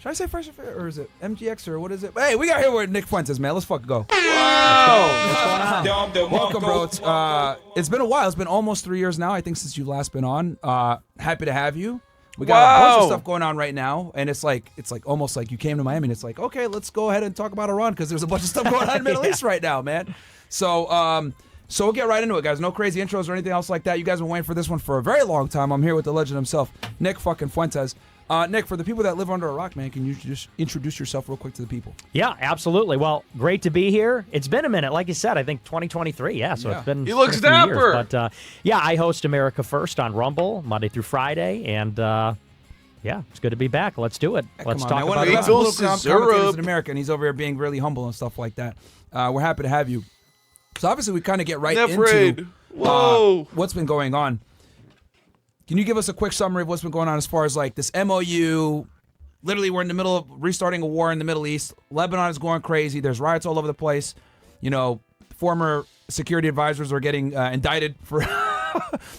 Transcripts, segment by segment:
Should I say Freshandfit or is it MGX or what is it? Hey, we got here with Nick Fuentes, man. Let's fucking go. Whoa! Welcome, bro. It's been a while. It's been almost 3 years now, I think, since you last been on. Happy to have you. We got a bunch of stuff going on right now, and it's like almost like you came to Miami, and it's like, okay, let's go ahead and talk about Iran because there's a bunch of stuff going on in the Middle East right now, man. So we'll get right into it, guys. No crazy intros or anything else like that. You guys have been waiting for this one for a very long time. I'm here with the legend himself, Nick fucking Fuentes. Nick, for the people that live under a rock, man, can you just introduce yourself real quick to the people? Yeah, absolutely. Well, great to be here. It's been a minute, like you said. I think 2023. Yeah, so it's been. He looks a few dapper. Years. But I host America First on Rumble Monday through Friday, and it's good to be back. Let's do it. Let's talk about it. Commentators in America, and he's over here being really humble and stuff like that. We're happy to have you. So obviously, we kind of get right into what's been going on. Can you give us a quick summary of what's been going on as far as like this MOU? Literally, we're in the middle of restarting a war in the Middle East. Lebanon is going crazy. There's riots all over the place. You know, former security advisors are getting indicted for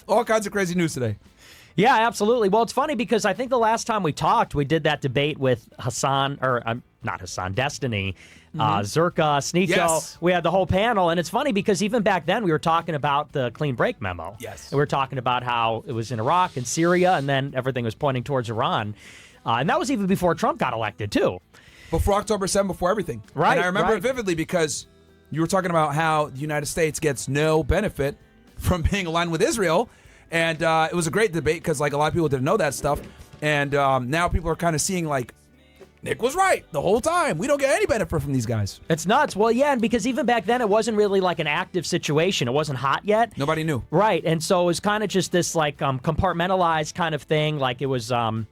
all kinds of crazy news today. Yeah, absolutely. Well, it's funny because I think the last time we talked, we did that debate with Destiny, Zerka, Sneeko. Yes. We had the whole panel, and it's funny because even back then we were talking about the clean break memo. Yes. And we were talking about how it was in Iraq and Syria, and then everything was pointing towards Iran. And that was even before Trump got elected, too. Before October 7th, before everything. Right. And I remember it vividly because you were talking about how the United States gets no benefit from being aligned with Israel. And it was a great debate because like a lot of people didn't know that stuff. And now people are kind of seeing like, Nick was right the whole time. We don't get any benefit from these guys. It's nuts. Well, yeah, and because even back then it wasn't really like an active situation. It wasn't hot yet. Nobody knew. Right, and so it was kind of just this like compartmentalized kind of thing. Like it was kind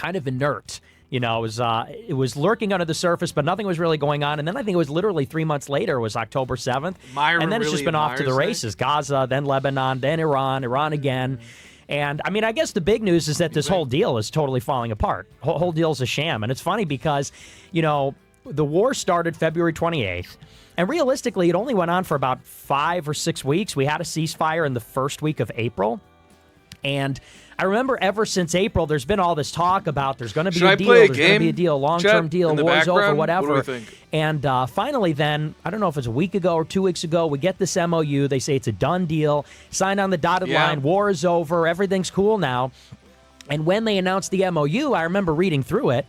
of inert. You know, it was lurking under the surface, but nothing was really going on. And then I think it was literally 3 months later. It was October 7th. Myron and then it's really just been off to the races. Gaza, then Lebanon, then Iran again. And, I mean, I guess the big news is that this whole deal is totally falling apart. Whole deal is a sham. And it's funny because, you know, the war started February 28th. And realistically, it only went on for about 5 or 6 weeks. We had a ceasefire in the first week of April. And I remember ever since April, there's been all this talk about there's going to be a deal, there's going to be a deal, long-term deal, war's over, whatever. What do we think? And finally then, I don't know if it's a week ago or 2 weeks ago, we get this MOU. They say it's a done deal, signed on the dotted line, war is over, everything's cool now. And when they announced the MOU, I remember reading through it.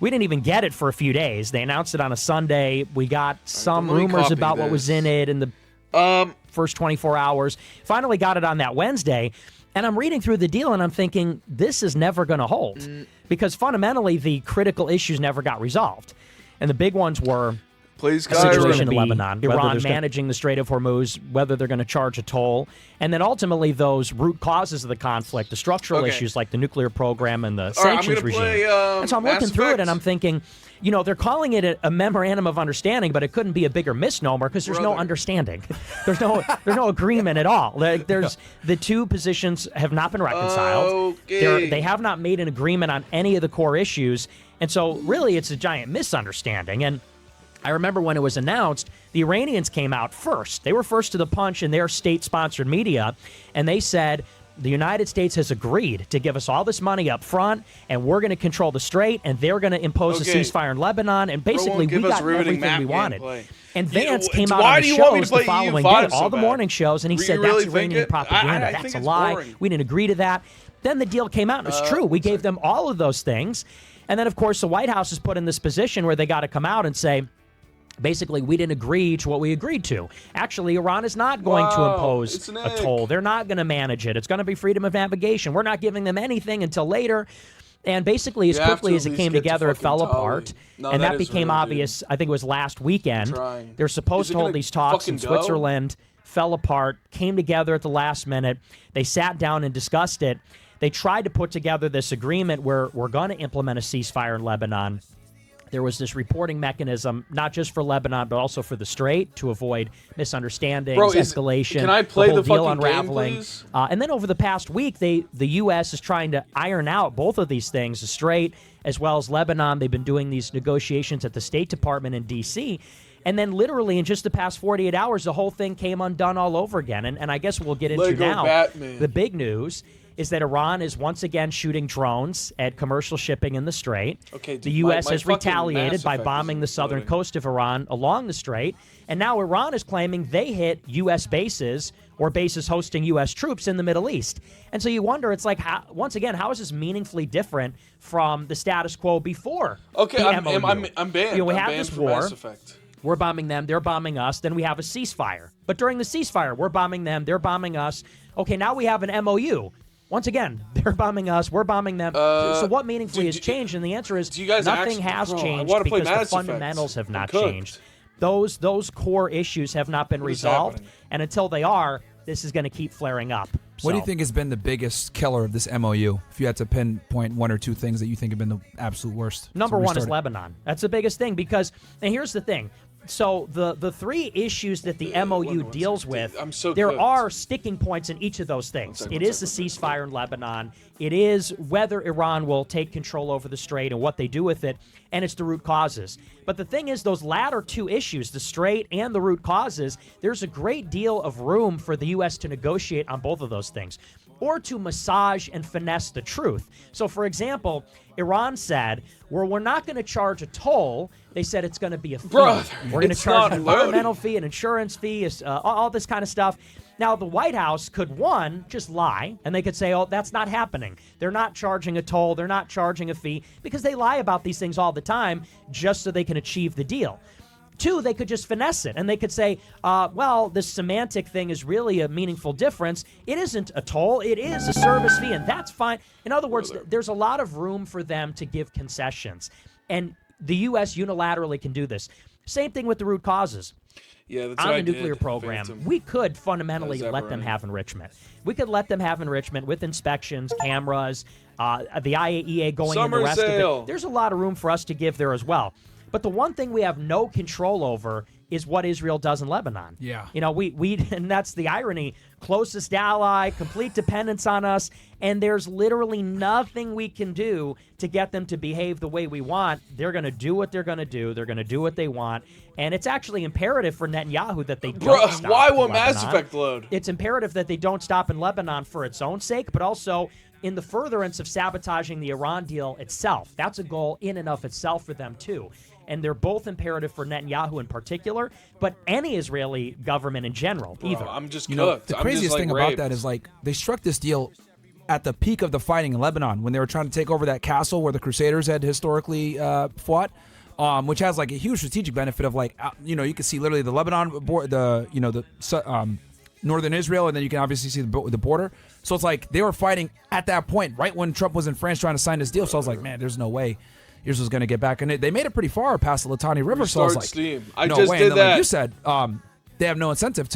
We didn't even get it for a few days. They announced it on a Sunday. We got some rumors about what was in it in the first 24 hours. Finally got it on that Wednesday. And I'm reading through the deal, and I'm thinking, this is never going to hold. Because fundamentally, the critical issues never got resolved. And the big ones were the situation in Lebanon, Iran managing the Strait of Hormuz, whether they're going to charge a toll, and then ultimately those root causes of the conflict, the structural issues like the nuclear program and the sanctions regime. And so I'm looking through it, and I'm thinking, you know, they're calling it a memorandum of understanding, but it couldn't be a bigger misnomer because there's no understanding. There's no agreement at all. There's the two positions have not been reconciled. They have not made an agreement on any of the core issues, and so really it's a giant misunderstanding. And I remember when it was announced, the Iranians came out first. They were first to the punch in their state-sponsored media, and they said, the United States has agreed to give us all this money up front, and we're going to control the strait, and they're going to impose a ceasefire in Lebanon, and basically we got everything we wanted. And Vance came out on the shows the following day, all the morning shows, and he said that's Iranian propaganda. That's a lie. We didn't agree to that. Then the deal came out, and it's true. We gave them all of those things. And then, of course, the White House is put in this position where they got to come out and say, basically, we didn't agree to what we agreed to. Actually, Iran is not going to impose a toll. They're not going to manage it. It's going to be freedom of navigation. We're not giving them anything until later. And basically, as quickly as it came together, it fell apart. And that became obvious, I think it was last weekend. They're supposed to hold these talks in Switzerland, fell apart, came together at the last minute. They sat down and discussed it. They tried to put together this agreement where we're going to implement a ceasefire in Lebanon. There was this reporting mechanism, not just for Lebanon, but also for the Strait to avoid misunderstandings, escalation, can I play the whole the deal fucking unraveling. game, please? And then over the past week, the U.S. is trying to iron out both of these things, the Strait as well as Lebanon. They've been doing these negotiations at the State Department in D.C., and then literally in just the past 48 hours, the whole thing came undone all over again. And I guess we'll get into now the big news is that Iran is once again shooting drones at commercial shipping in the Strait. Okay, the dude, U.S. my has fucking retaliated Mass by Effect bombing the isn't southern loading. coast of Iran along the Strait. And now Iran is claiming they hit U.S. bases or bases hosting U.S. troops in the Middle East. And so you wonder, it's like, once again, how is this meaningfully different from the status quo before Okay, the I'm MOU? banned. We I'm have banned this from war. Mass Effect. We're bombing them, they're bombing us. Then we have a ceasefire. But during the ceasefire, we're bombing them, they're bombing us. Okay, now we have an MOU. Once again, they're bombing us, we're bombing them. So what meaningfully has changed? And the answer is do you guys nothing actually- has Bro, I changed wanna play because the Mass Effect. fundamentals have I'm not cooked. changed. Those core issues have not been What is resolved. happening? And until they are, this is going to keep flaring up. What do you So- think has been the biggest killer of this MOU? If you had to pinpoint one or two things that you think have been the absolute worst. Number So one is restart it. Lebanon. That's the biggest thing because, and here's the thing. So the three issues that the MOU one deals second. with, I'm so there cooked. are sticking points in each of those things. second, It one is the second. ceasefire in Lebanon. It is whether Iran will take control over the Strait and what they do with it, and it's the root causes. But the thing is, those latter two issues, the Strait and the root causes, there's a great deal of room for the U.S. to negotiate on both of those things, or to massage and finesse the truth. So, for example, Iran said, well, we're not going to charge a toll. They said it's going to be a fee. Brother, We're going to it's charge not an loaded. environmental fee, an insurance fee, all this kind of stuff. Now, the White House could, one, just lie, and they could say, oh, that's not happening. They're not charging a toll. They're not charging a fee, because they lie about these things all the time just so they can achieve the deal. Two, they could just finesse it, and they could say, well, this semantic thing is really a meaningful difference. It isn't a toll. It is a service fee, and that's fine. In other words, there's a lot of room for them to give concessions, and the U.S. unilaterally can do this. Same thing with the root causes. Yeah, that's On what the I nuclear did, program, Phantom. we could fundamentally That was let them ever have enrichment. We could let them have enrichment with inspections, cameras, the IAEA going in Summer the rest sale. of it. There's a lot of room for us to give there as well. But the one thing we have no control over is what Israel does in Lebanon. Yeah. You know, we and that's the irony, closest ally, complete dependence on us, and there's literally nothing we can do to get them to behave the way we want. They're going to do what they're going to do. They're going to do what they want. And it's actually imperative for Netanyahu that they don't Bruh, stop why in won't Mass Lebanon. Effect load? It's imperative that they don't stop in Lebanon for its own sake, but also in the furtherance of sabotaging the Iran deal itself. That's a goal in and of itself for them, too. And they're both imperative for Netanyahu in particular, but any Israeli government in general, either. I'm just You know, cooked. the I'm craziest just, like, thing about raped. that is like they struck this deal at the peak of the fighting in Lebanon when they were trying to take over that castle where the Crusaders had historically fought, which has like a huge strategic benefit of like you can see literally the Lebanon northern Israel, and then you can obviously see the border. So it's like they were fighting at that point right when Trump was in France trying to sign this deal. So I was like, man, there's no way Israel's going to get back. And they made it pretty far past the Litani River. So I was Restart like, Steam. I no just way. did And then, like that. you said, they have no incentive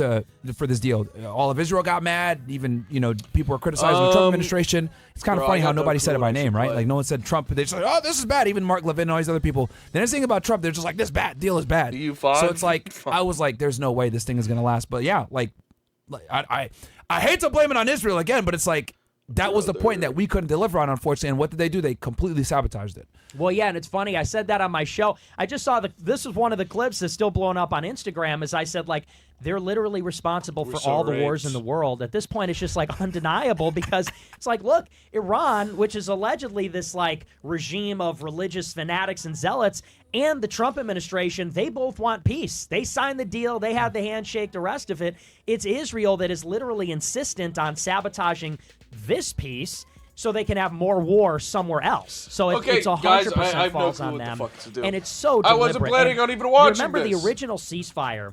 for this deal. All of Israel got mad. Even people were criticizing the Trump administration. It's kind of bro, funny I how got no nobody said it clue by what I name, should right? play. Like no one said Trump. They're just like, oh, this is bad. Even Mark Levin and all these other people. Then anything about Trump, they're just like, this deal is bad. EU5? So it's like I was like, there's no way this thing is gonna last. But yeah, like I hate to blame it on Israel again, but it's like that was the point that we couldn't deliver on, unfortunately. And what did they do? They completely sabotaged it. Well, yeah, and it's funny. I said that on my show. I just saw this was one of the clips that's still blowing up on Instagram. As I said, like they're literally responsible for so all the wars raped. in the world. At this point, it's just like undeniable because it's like, look, Iran, which is allegedly this like regime of religious fanatics and zealots, and the Trump administration, they both want peace. They signed the deal. They had the handshake. The rest of it, it's Israel that is literally insistent on sabotaging this peace so they can have more war somewhere else. So Okay, it's 100% guys, I have no falls clue on what the them. fuck to do. And it's so I deliberate. wasn't planning And on even watching you remember this. the original ceasefire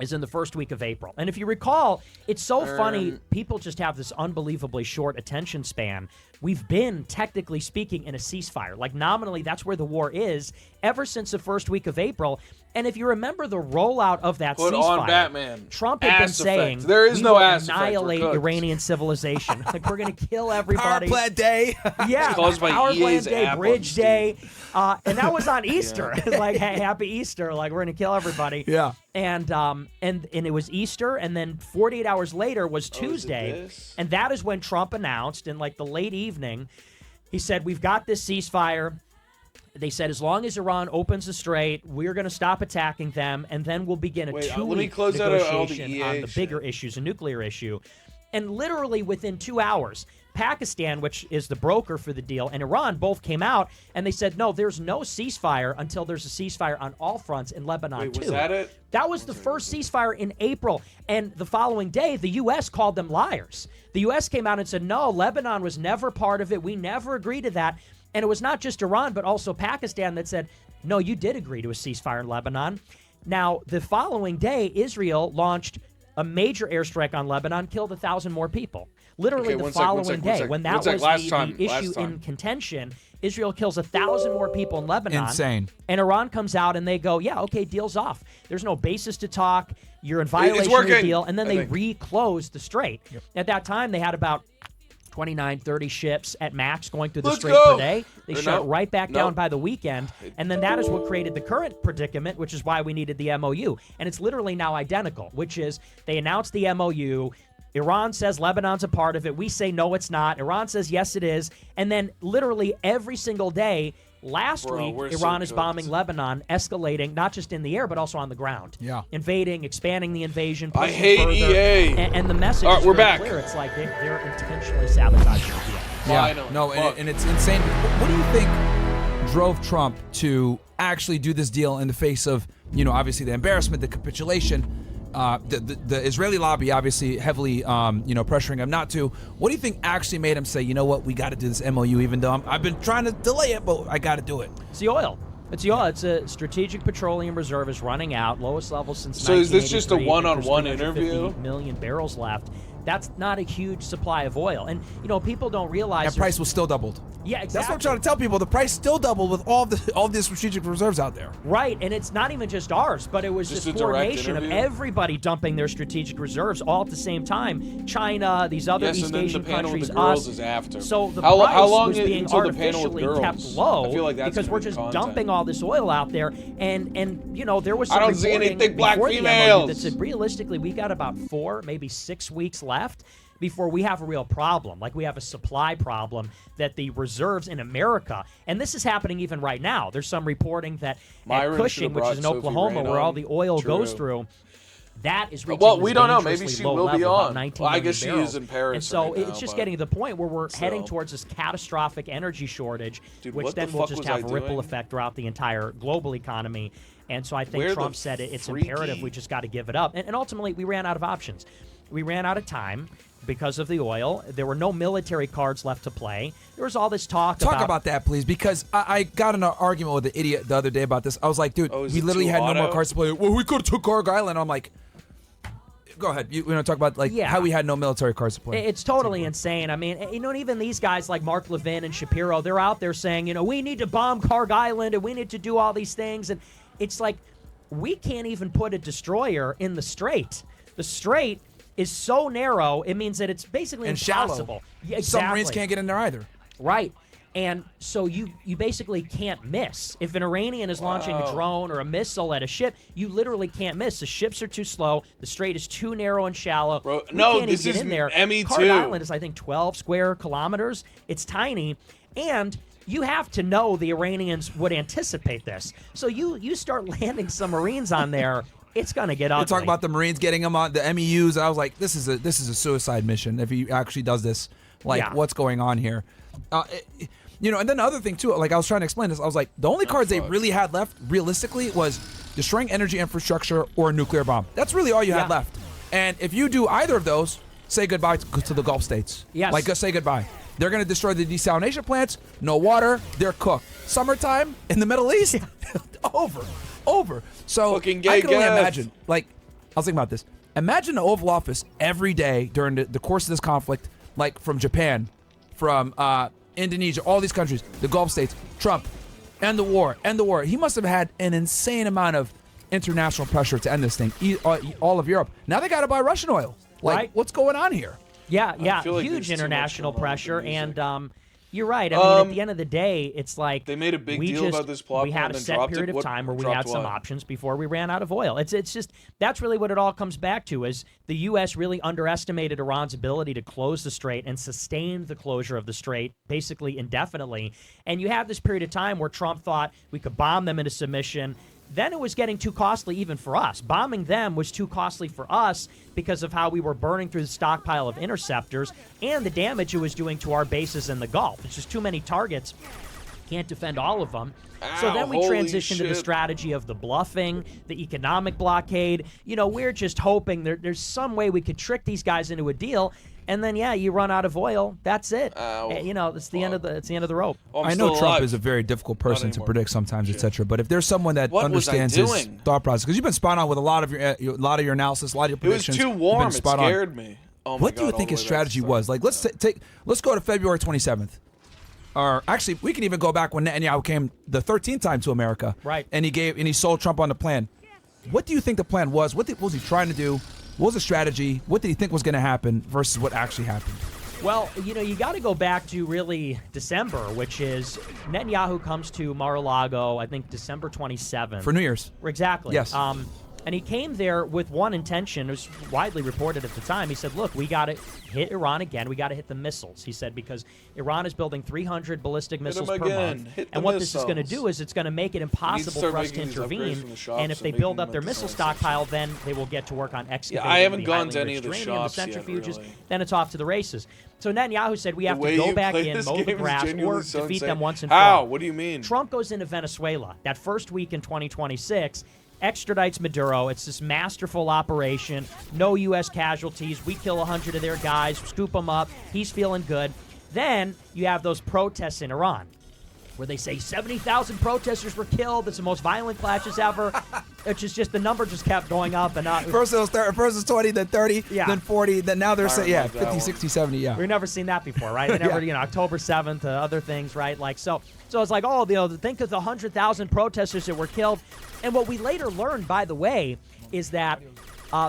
is in the first week of April. And if you recall, it's so funny. People just have this unbelievably short attention span. We've been, technically speaking, in a ceasefire. Like, nominally, that's where the war is ever since the first week of April. And if you remember the rollout of that Put ceasefire, on Batman. Trump had been Ass effect. saying, There is we no will ass effect. We're annihilate cooked. Iranian civilization. Like, we're going to kill Power everybody. plant day. Yeah, Caused by Power EA's Plant Day, app on Bridge Steam. Day, and that was on Easter. It's like, hey, happy Easter! Like we're gonna kill everybody. Yeah. And it was Easter, and then 48 hours later was Tuesday, this? and that is when Trump announced in like the late evening, he said, "We've got this ceasefire." They said, as long as Iran opens the strait, we're going to stop attacking them, and then we'll begin a Wait, let me two-week close out all the negotiation EA on the shit. bigger issues, a nuclear issue. And literally within 2 hours, Pakistan, which is the broker for the deal, and Iran both came out and they said, no, there's no ceasefire until there's a ceasefire on all fronts in Lebanon, too. Was that it? That was the first ceasefire in April. And the following day, the U.S. called them liars. The U.S. came out and said, no, Lebanon was never part of it. We never agreed to that. And it was not just Iran, but also Pakistan that said, no, you did agree to a ceasefire in Lebanon. Now, the following day, Israel launched a major airstrike on Lebanon, killed 1,000 more people. Literally the following day, when that was the issue in contention, Israel kills 1,000 more people in Lebanon. Insane. And Iran comes out and they go, yeah, okay, deal's off. There's no basis to talk. You're in violation of the deal. And then they reclose the strait. Yep. At that time, they had about 29, 30 ships at max going through the strait per day. They shut right back down by the weekend. And then that is what created the current predicament, which is why we needed the MOU. And it's literally now identical, which is they announced the MOU. Iran says Lebanon's a part of it. We say, no, it's not. Iran says, yes, it is. And then literally every single day, last week, Iran is bombing Lebanon, escalating, not just in the air, but also on the ground. Yeah. Invading, expanding the invasion, I pushing hate further. EA. And the message is we're very back. clear. It's like they're intentionally sabotaging the deal. Yeah, no, and it's insane. What do you think drove Trump to actually do this deal in the face of, obviously the embarrassment, the capitulation, the Israeli lobby obviously heavily, pressuring him not to? What do you think actually made him say, you know what, we got to do this MOU, even though I've been trying to delay it, but I got to do it? It's the oil. It's the oil. It's a strategic petroleum reserve is running out, lowest level since. So is this just a one-on-one interview? 50 million barrels left. That's not a huge supply of oil. And, people don't realize... That price was still doubled. Yeah, exactly. That's what I'm trying to tell people. The price still doubled with all the strategic reserves out there. Right, and it's not even just ours, but it was Just this a direct coordination of interview? everybody dumping their strategic reserves all at the same time. China, these other Yes, East and then Asian the panel countries, with the girls us. is after. So the How price long was being until the panel with artificially kept girls? low I feel like that's because gonna we're be just content. dumping all this oil out there. And there was some I don't see any reporting thick black before the MOU females. that said realistically we got about 4, maybe 6 weeks left before we have a real problem. Like we have a supply problem that the reserves in America, and this is happening even right now. There's some reporting that Myron at Cushing, which is in Sophie Oklahoma, Rain where all on. the oil True. goes through, that is reaching Well, this we don't know. Maybe dangerously she low will be level, about on. 19 Well, I million guess she barrels. is in Paris And so right now, it's just but getting to the point where we're heading still. towards this catastrophic energy shortage, Dude, which what the then will fuck just was have I a ripple doing? effect throughout the entire global economy. And so I think Where the Trump said it's freaky- imperative we just got to give it up. And ultimately, we ran out of options. We ran out of time because of the oil. There were no military cards left to play. There was all this talk about that, please, because I got in an argument with an idiot the other day about this. I was like, dude, is we it literally too had no more auto? cards to play. Well, we could have took Carg Island. I'm like, go ahead. We want to talk about how we had no military cards to play. It's totally insane. I mean, even these guys like Mark Levin and Shapiro, they're out there saying, we need to bomb Carg Island and we need to do all these things. And it's like, we can't even put a destroyer in the strait. The strait is so narrow, it means that it's basically and impossible. shallow. Yeah, exactly. Submarines can't get in there either. Right. And so you basically can't miss. If an Iranian is launching a drone or a missile at a ship, you literally can't miss. The ships are too slow. The strait is too narrow and shallow. Bro, We no, can't this even is get in there. ME2. Carg Island is, I think, 12 square kilometers. It's tiny. And you have to know the Iranians would anticipate this. So you start landing some Marines on there, it's going to get ugly. They talk about the Marines getting them on the MEUs. I was like, this is a suicide mission if he actually does this. What's going on here? And then the other thing too, like I was trying to explain this, I was like, the only cards they really had left, realistically, was destroying energy infrastructure or a nuclear bomb. That's really all you had left. And if you do either of those, say goodbye to the Gulf states. Yes. Just say goodbye. They're going to destroy the desalination plants. No water. They're cooked. Summertime in the Middle East, over. So Fucking gay I can only Gav. imagine. Like, I was thinking about this. Imagine the Oval Office every day during the course of this conflict, like from Japan, from Indonesia, all these countries, the Gulf states, Trump, end the war. He must have had an insane amount of international pressure to end this thing. All of Europe. Now they got to buy Russian oil. Right. What's going on here? Yeah, feel like huge there's too much international going on with the pressure, music. and you're right. I mean, at the end of the day, it's like They made a big we deal just, about this plot we had plan a and set dropped it. period of What- time where we dropped had some what? options before we ran out of oil. It's just that's really what it all comes back to is the U.S. really underestimated Iran's ability to close the strait and sustain the closure of the strait basically indefinitely. And you have this period of time where Trump thought we could bomb them into submission. then it was getting too costly even for us. Bombing them was too costly for us because of how we were burning through the stockpile of interceptors and the damage it was doing to our bases in the Gulf. It's just too many targets. Can't defend all of them. So then we transitioned to the strategy of the bluffing, the economic blockade. We're just hoping there's some way we could trick these guys into a deal. And then, you run out of oil. That's it. It's the end of the rope. Oh, I know Trump is a very difficult person to predict sometimes, etc. But if there's someone that understands his thought process, because you've been spot on with a lot of your analysis, a lot of your predictions. It was too warm. It scared me. Oh my what do you think his strategy was? Like, let's go to February 27th. Or actually, we can even go back when Netanyahu came the 13th time to America. Right. And he sold Trump on the plan. What do you think the plan was? What was he trying to do? What was the strategy? What did he think was going to happen versus what actually happened? Well, you got to go back to really December, which is Netanyahu comes to Mar-a-Lago, I think December 27th. For New Year's. Exactly. Yes. And he came there with one intention. It was widely reported at the time. He said, look, we got to hit Iran again. We got to hit the missiles. He said, because Iran is building 300 ballistic missiles per month. And what this is going to do is it's going to make it impossible for us to intervene. And if they build up their missile stockpile, then they will get to work on excavating I haven't the gone to highly any of the enriched uranium, shops the yet, centrifuges. really. Then it's off to the races. So Netanyahu said we have The way to go you back play in, this mow the game is grass, genuinely or so defeat insane. them once and for How? all. What do you mean? Trump goes into Venezuela that first week in 2026, extradites Maduro. It's this masterful operation. No U.S. casualties. We kill 100 of their guys, scoop them up. He's feeling good. Then you have those protests in Iran where they say 70,000 protesters were killed. It's the most violent clashes ever. Which is just the number just kept going up and up. First it was 20, then 30, then 40, then now they're saying 50, 60, 70, We've never seen that before, right? They never, October 7th, other things, right? Like so it's like, think of the 100,000 protesters that were killed. And what we later learned, by the way, is that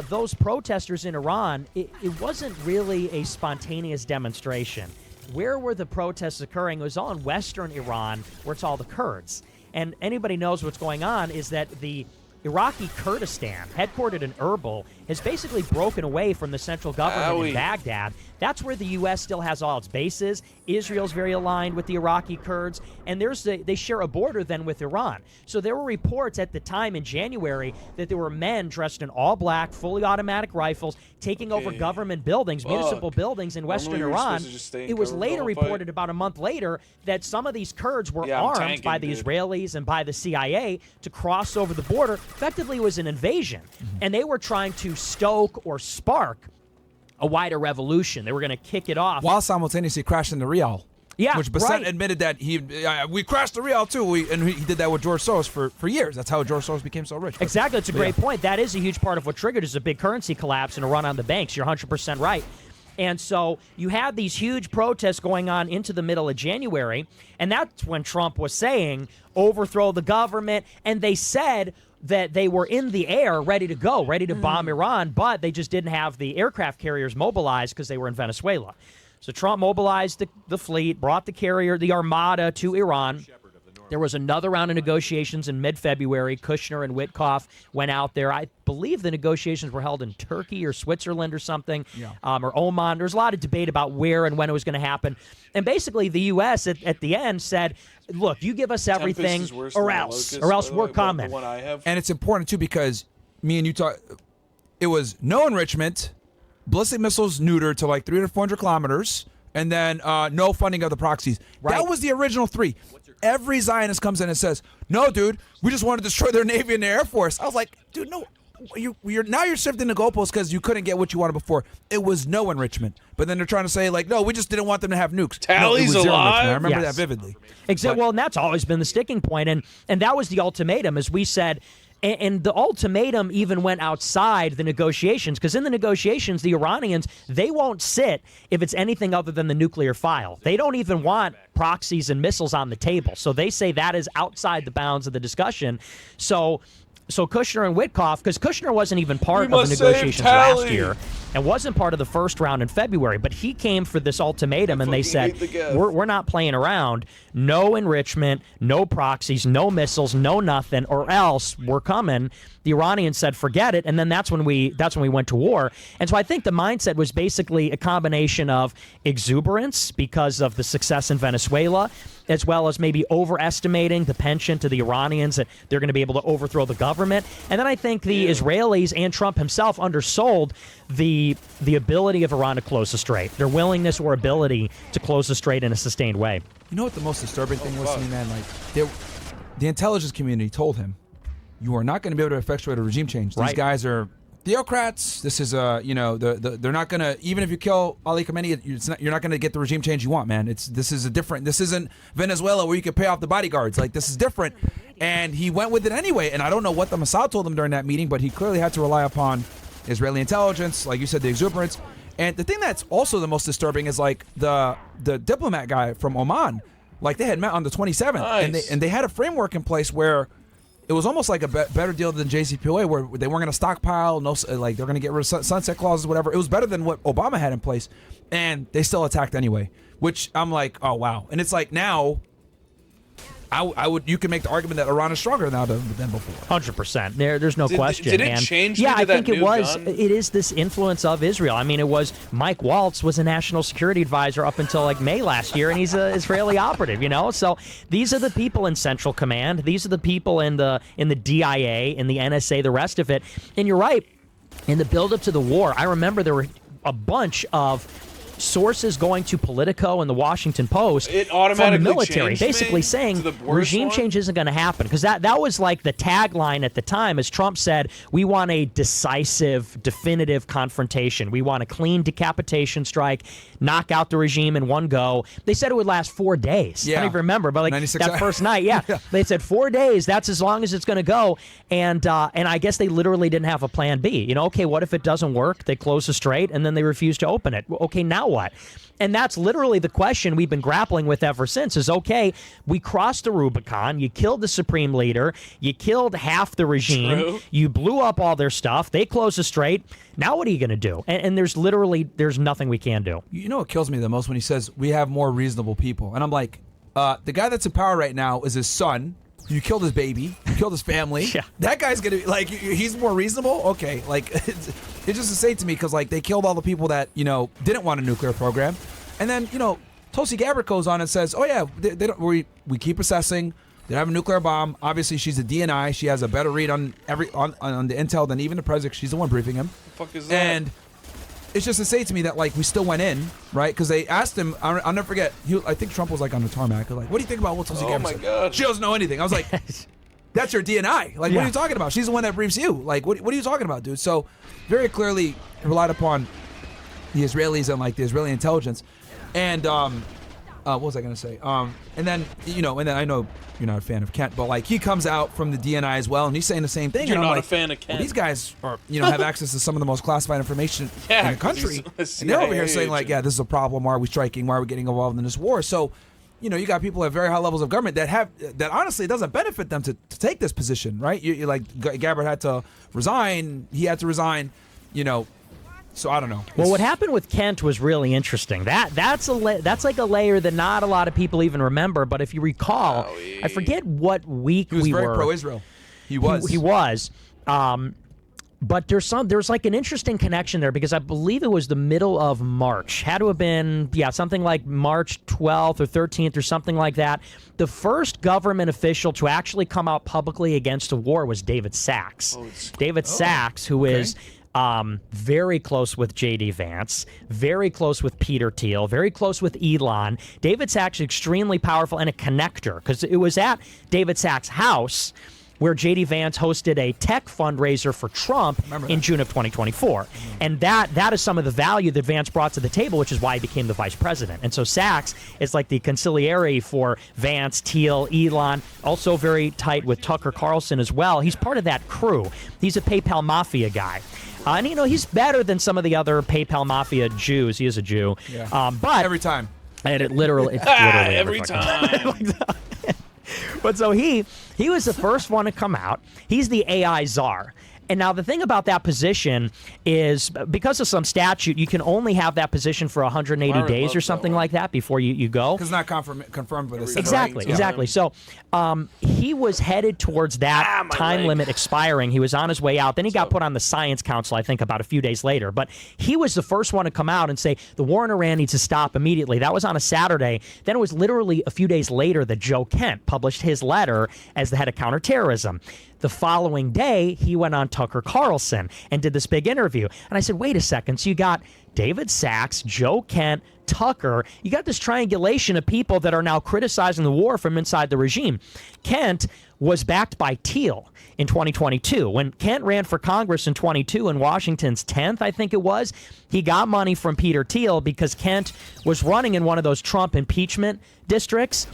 those protesters in Iran, it wasn't really a spontaneous demonstration. Where were the protests occurring? It was all in western Iran, where it's all the Kurds. And anybody knows what's going on is that the Iraqi Kurdistan, headquartered in Erbil, has basically broken away from the central government in Baghdad. That's where the U.S. still has all its bases. Israel's very aligned with the Iraqi Kurds, and they share a border then with Iran. So there were reports at the time in January that there were men dressed in all black, fully automatic rifles, taking over government buildings, municipal buildings in western Iran. It was later reported about a month later that some of these Kurds were armed by the Israelis and by the CIA to cross over the border. Effectively, it was an invasion, and they were trying to stoke or spark a wider revolution. They were going to kick it off while simultaneously crashing the Real. Yeah, which Bassett admitted that we crashed the Real too. And he did that with George Soros for years. That's how George Soros became so rich. Exactly, that's a great point. That is a huge part of what triggered is a big currency collapse and a run on the banks. You're 100% right. And so you had these huge protests going on into the middle of January, and that's when Trump was saying, overthrow the government, and they said that they were in the air ready to go, ready to bomb Iran, but they just didn't have the aircraft carriers mobilized because they were in Venezuela. So Trump mobilized the fleet, brought the Armada to Iran. There was another round of negotiations in mid-February. Kushner and Witkoff went out there. I believe the negotiations were held in Turkey or Switzerland or something, or Oman. There was a lot of debate about where and when it was going to happen. And basically the U.S. at the end said, look, you give us everything or else we're coming. And it's important, too, because me and you talk, it was no enrichment, ballistic missiles neutered to like 300, 400 kilometers, and then no funding of the proxies. Right. That was the original three. Every Zionist comes in and says, no, dude, we just want to destroy their Navy and their Air Force. I was like, dude, no. You're shifting the goalposts because you couldn't get what you wanted before. It was no enrichment. But then they're trying to say, like, no, we just didn't want them to have nukes. Tally's alive. I remember Yes. that vividly. Exactly. Well, and that's always been the sticking point. And that was the ultimatum, as we said. And the ultimatum even went outside the negotiations, because in the negotiations, the Iranians, they won't sit if it's anything other than the nuclear file. They don't even want proxies and missiles on the table. So they say that is outside the bounds of the discussion. So so Kushner and Witkoff, because Kushner wasn't even part of the negotiations last year and wasn't part of the first round in February, but he came for this ultimatum, and they said, we're not playing around. No enrichment, no proxies, no missiles, no nothing, or else we're coming. The Iranians said, forget it, and then that's when we went to war. And so I think the mindset was basically a combination of exuberance because of the success in Venezuela, as well as maybe overestimating the penchant to the Iranians that they're going to be able to overthrow the government. And then I think the Israelis and Trump himself undersold the ability of Iran to close the strait, their willingness or ability to close the strait in a sustained way. You know what the most disturbing thing was to me, man? Like, the intelligence community told him, you are not going to be able to effectuate a regime change. These guys are theocrats. This is they're not going to, even if you kill Ali Khamenei, you're not going to get the regime change you want, man. This isn't Venezuela where you can pay off the bodyguards. Like, this is different. And he went with it anyway. And I don't know what the Mossad told him during that meeting, but he clearly had to rely upon Israeli intelligence, like you said, the exuberance. And the thing that's also the most disturbing is like the diplomat guy from Oman. Like, they had met on the 27th, and they had a framework in place where it was almost like a better deal than JCPOA, where they weren't going to stockpile, like they're going to get rid of sunset clauses, whatever. It was better than what Obama had in place, and they still attacked anyway. Which I'm like, oh wow. And it's like now, you can make the argument that Iran is stronger now than before. 100%. There's no question. Did it change? Yeah, I think it was. Gun? It is this influence of Israel. I mean, it was Mike Waltz was a national security advisor up until like May last year, and he's an Israeli operative. So these are the people in Central Command. These are the people in the DIA, in the NSA, the rest of it. And you're right. In the build-up to the war, I remember there were a bunch of sources going to Politico and the Washington Post from the military, basically saying regime change isn't going to happen, because that was like the tagline at the time, as Trump said, we want a decisive, definitive confrontation. We want a clean decapitation strike, knock out the regime in one go. They said it would last 4 days. I don't even remember, but like that first night, they said 4 days. That's as long as it's going to go. And I guess they literally didn't have a plan B. Okay, what if it doesn't work? They close the strait and then they refuse to open it. Okay, now what? And that's literally the question we've been grappling with ever since is, okay, we crossed the Rubicon. You killed the supreme leader. You killed half the regime. True. You blew up all their stuff. They closed the strait. Now what are you going to do? And there's nothing we can do. You know what kills me the most? When he says we have more reasonable people. And I'm like, the guy that's in power right now is his son. You killed his baby. You killed his family. Yeah. That guy's going to be, like, he's more reasonable? Okay. Like, it's just insane to me because, like, they killed all the people that, didn't want a nuclear program. And then, Tulsi Gabbard goes on and says, oh, yeah, they don't, we keep assessing. They have a nuclear bomb. Obviously, she's a DNI. She has a better read on the intel than even the president. She's the one briefing him. The fuck is that? And it's just insane to me that, like, we still went in, right? Because they asked him, I'll never forget, I think Trump was, like, on the tarmac. Like, what do you think about what Tulsi Gabbard said? Oh, my God. She doesn't know anything. I was like, that's your DNI. Like, what are you talking about? She's the one that briefs you. Like, what are you talking about, dude? So, very clearly relied upon the Israelis and, like, the Israeli intelligence. And, what was I going to say? And then I know you're not a fan of Kent, but, like, he comes out from the DNI as well, and he's saying the same thing. You're and I'm not like, a fan of Kent. Well, these guys are, have access to some of the most classified information in the country. And they're over here saying, like, yeah, this is a problem. Why are we striking? Why are we getting involved in this war? So, you got people at very high levels of government that honestly doesn't benefit them to take this position, right? You like, Gabbard had to resign. He had to resign, So I don't know. Well, what happened with Kent was really interesting. That's like a layer that not a lot of people even remember. But if you recall, I forget what week we were. He was very pro-Israel. He was. He was. But there's like an interesting connection there, because I believe it was the middle of March. Had to have been, something like March 12th or 13th or something like that. The first government official to actually come out publicly against a war was David Sachs. Sachs, who is very close with J.D. Vance, very close with Peter Thiel, very close with Elon. David Sachs is extremely powerful and a connector, because it was at David Sachs' house where J.D. Vance hosted a tech fundraiser for Trump in June of 2024. And that is some of the value that Vance brought to the table, which is why he became the vice president. And so Sachs is like the conciliary for Vance, Thiel, Elon, also very tight with Tucker Carlson as well. He's part of that crew. He's a PayPal Mafia guy. And, he's better than some of the other PayPal Mafia Jews. He is a Jew. Yeah. But every time. And it's literally every time. But so he was the first one to come out. He's the AI czar. And now the thing about that position is because of some statute, you can only have that position for 180 days or something like that before you go. Because it's not confirmed with a Exactly. So he was headed towards that time limit expiring. He was on his way out. Then he got put on the Science Council, I think, about a few days later. But he was the first one to come out and say the war in Iran needs to stop immediately. That was on a Saturday. Then it was literally a few days later that Joe Kent published his letter as the head of counterterrorism. The following day, he went on Tucker Carlson and did this big interview. And I said, wait a second. So you got David Sachs, Joe Kent, Tucker. You got this triangulation of people that are now criticizing the war from inside the regime. Kent was backed by Thiel in 2022. When Kent ran for Congress in 22 in Washington's 10th, I think it was, he got money from Peter Thiel because Kent was running in one of those Trump impeachment districts.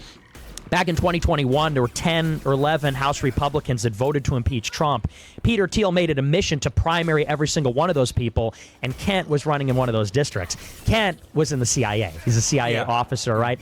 Back in 2021, there were 10 or 11 House Republicans that voted to impeach Trump. Peter Thiel made it a mission to primary every single one of those people, and Kent was running in one of those districts. Kent was in the CIA. He's a CIA officer, right?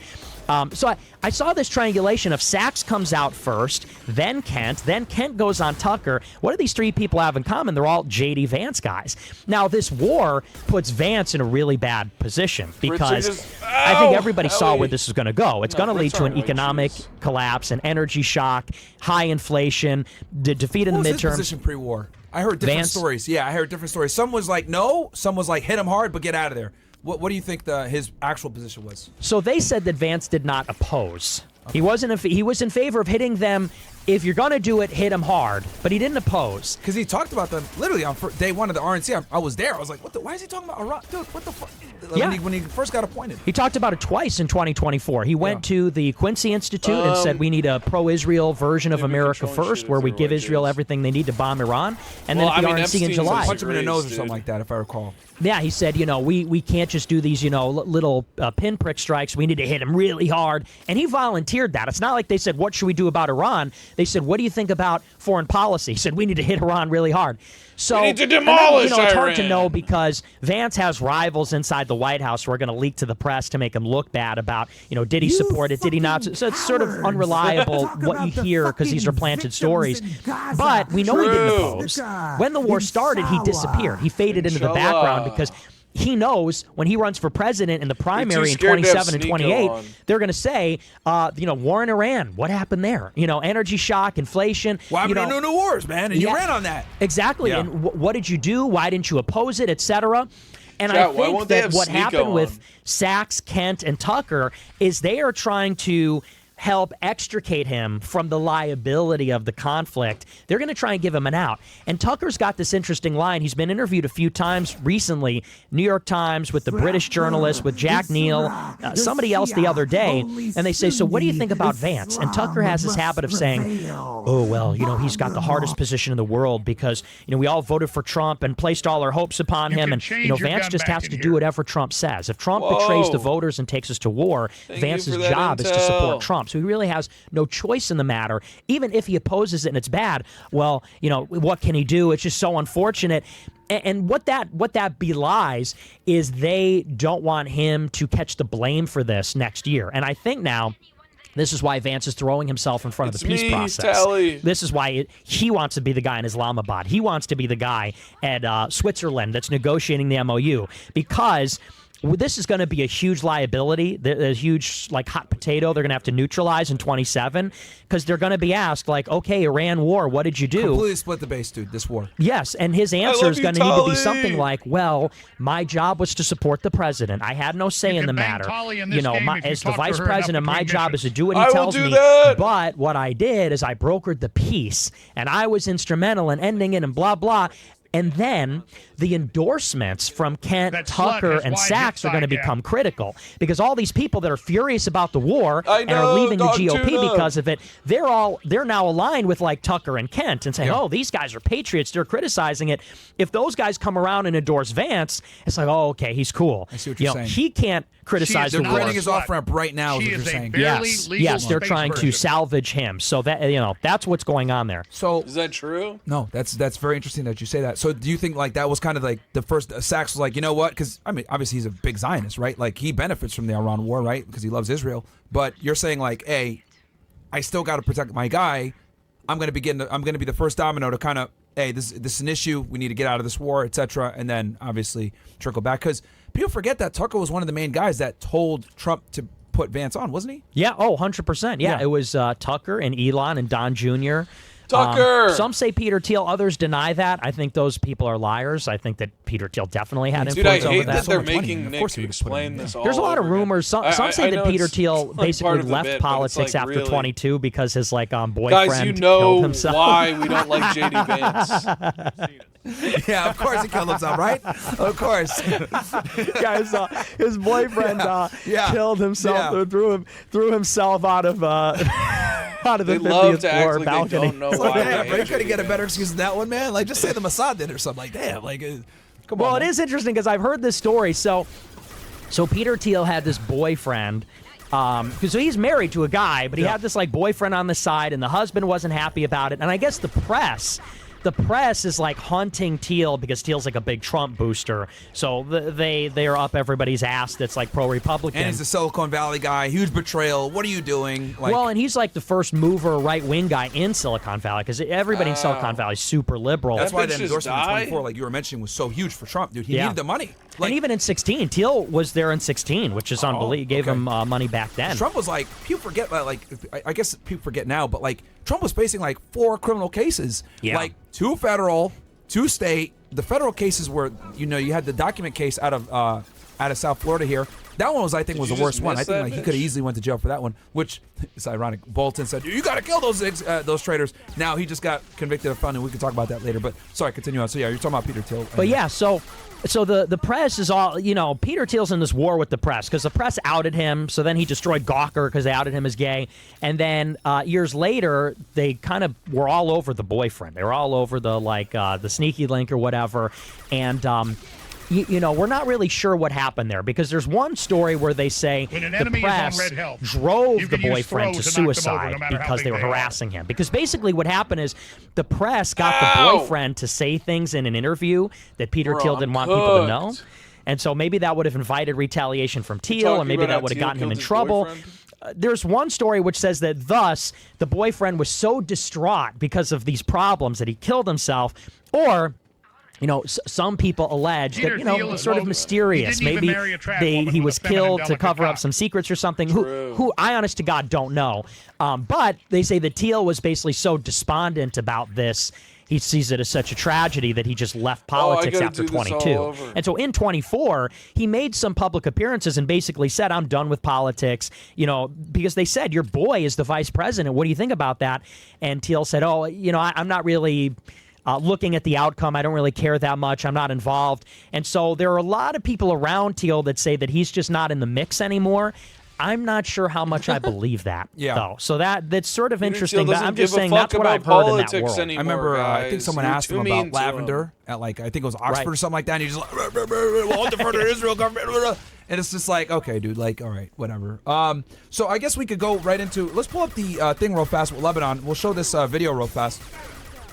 So I saw this triangulation of Sachs comes out first, then Kent goes on Tucker. What do these three people have in common? They're all J.D. Vance guys. Now, this war puts Vance in a really bad position because I think everybody saw where this is going to go. It's going to lead to an economic collapse, an energy shock, high inflation, defeat in the midterms. What was his position pre-war? I heard different stories. Yeah, I heard different stories. Some was like, no. Some was like, hit him hard, but get out of there. What do you think his actual position was? So they said that Vance did not oppose. Okay. He was in favor of hitting them. If you're going to do it, hit them hard. But he didn't oppose. Because he talked about them literally on day one of the RNC. I was there. I was like, why is he talking about Iraq? Dude, what the fuck? When he first got appointed. He talked about it twice in 2024. He went to the Quincy Institute and said we need a pro-Israel version of America First where we give Israel everything they need to bomb Iran. And then at the RNC in July. Punch him in the nose or something like that, if I recall. Yeah, he said, we can't just do these, little pinprick strikes. We need to hit him really hard. And he volunteered that. It's not like they said, what should we do about Iran? They said, what do you think about foreign policy? He said, we need to hit Iran really hard. So, we need to demolish Iran. It's hard to know because Vance has rivals inside the White House who are going to leak to the press to make him look bad about, did he support it, did he not? So it's sort of unreliable what you hear because these are planted stories. But we know he didn't oppose. When the war started, he disappeared. He faded into the background because he knows when he runs for president in the primary in 27 and 28, they're going to say, war in Iran. What happened there? Energy shock, inflation. Why happened to new wars, man? And you ran on that. Exactly. Yeah. And what did you do? Why didn't you oppose it, et cetera? And I think that what happened with Sachs, Kent, and Tucker is they are trying to help extricate him from the liability of the conflict. They're going to try and give him an out. And Tucker's got this interesting line. He's been interviewed a few times recently, New York Times, with the British journalist, with Jack Neal, somebody else the other day. And they say, so what do you think about Vance? And Tucker has this habit of saying, oh, well, he's got the hardest position in the world because, we all voted for Trump and placed all our hopes upon him. And, Vance just has to do whatever Trump says. If Trump betrays the voters and takes us to war, Vance's job is to support Trump. So he really has no choice in the matter. Even if he opposes it and it's bad, well, what can he do? It's just so unfortunate. And what that belies is they don't want him to catch the blame for this next year. And I think now this is why Vance is throwing himself in front of the peace process. Tally. This is why he wants to be the guy in Islamabad. He wants to be the guy at Switzerland that's negotiating the MOU because this is going to be a huge liability, a huge hot potato they're going to have to neutralize in 27 because they're going to be asked okay, Iran war, what did you do? Completely split the base, dude, this war. Yes, and his answer is going to need to be something like, well, my job was to support the president. I had no say in the matter. As the vice president, my job is to do what he tells me. But what I did is I brokered the peace, and I was instrumental in ending it and blah, blah. And then the endorsements from Kent, Tucker, and Sachs are going to become critical because all these people that are furious about the war and are leaving the GOP because of it, they're now aligned with Tucker and Kent and saying, oh, these guys are patriots. They're criticizing it. If those guys come around and endorse Vance, it's like, oh, okay, he's cool. I see what you're saying. He can't criticize the war. They're creating his off-ramp right now, is what you're saying. Yes, they're trying to salvage him. So that that's what's going on there. So is that true? No, that's very interesting that you say that. So do you think that was kind of the first Sachs was you know what? Because obviously he's a big Zionist, right? He benefits from the Iran war, right? Because he loves Israel. But you're saying hey, I still got to protect my guy. I'm going to be the first domino to kind of, hey, this is an issue. We need to get out of this war, etc. And then obviously trickle back, because people forget that Tucker was one of the main guys that told Trump to put Vance on, wasn't he? Yeah. Oh, 100%. Yeah. It was Tucker and Elon and Don Jr. Tucker. Some say Peter Thiel. Others deny that. I think those people are liars. I think that Peter Thiel definitely had influence over that. over that. They're making Nick explain this all There's a lot of rumors. Some say that Peter Thiel basically left politics like after really... 22 because his boyfriend Guys, you know killed himself. why we don't like JD Vance. Yeah, of course he killed himself, right? Of course. Guys, his boyfriend killed himself. Threw himself out of out of the 50th floor balcony. Don't know why. Damn, bro, you couldn't get a better excuse than that one, man. Like, just say the Mossad did or something. Like, damn, like, come on. Well, man. it is interesting because I've heard this story. So Peter Thiel had this boyfriend. Because he's married to a guy, but he had this boyfriend on the side, and the husband wasn't happy about it. And I guess the press is hunting Thiel because Thiel's a big Trump booster. So they are up everybody's ass that's pro-Republican. And he's a Silicon Valley guy. Huge betrayal. What are you doing? Well, and he's the first mover right-wing guy in Silicon Valley because everybody in Silicon Valley is super liberal. That's why the endorsement in 24, like you were mentioning, was so huge for Trump, dude. He needed the money. And even in 16, Thiel was there in 16, which is unbelievable. Gave him money back then. Trump was people forget, I guess people forget now, but Trump was facing 4 criminal cases. Yeah. 2 federal, 2 state. The federal cases were, you had the document case out of South Florida here. That one was the worst one. I think he could have easily went to jail for that one, which is ironic. Bolton said, you got to kill those traitors. Now he just got convicted of felony. We can talk about that later. But sorry, continue on. So yeah, you're talking about Peter Thiel. But yeah, so the press is all, Peter Thiel's in this war with the press because the press outed him. So then he destroyed Gawker because they outed him as gay. And then years later, they kind of were all over the boyfriend. They were all over the sneaky link or whatever. And we're not really sure what happened there because there's one story where they say the press drove the boyfriend to suicide because they were harassing him. Because basically what happened is the press got the boyfriend to say things in an interview that Peter Thiel didn't want people to know. And so maybe that would have invited retaliation from Thiel, and maybe that would have gotten him in trouble. There's one story which says that thus the boyfriend was so distraught because of these problems that he killed himself, or some people allege that, sort of mysterious. Maybe he was killed to cover up some secrets or something. Who I, honest to God, don't know. But they say that Thiel was basically so despondent about this. He sees it as such a tragedy that he just left politics after 22. And so in 24, he made some public appearances and basically said, I'm done with politics, because they said, your boy is the vice president. What do you think about that? And Thiel said, I'm not really looking at the outcome. I don't really care that much. I'm not involved. And so there are a lot of people around Thiel that say that he's just not in the mix anymore. I'm not sure how much I believe that, though. So that's sort of interesting. But I'm just saying that's what I've heard in that world. Anymore, I remember, I think someone asked him about lavender lavender at I think it was Oxford or something like that. And he's just won't defer to Israel government. And it's just okay, dude, all right, whatever. So I guess we could go right into, let's pull up the thing real fast with Lebanon. We'll show this video real fast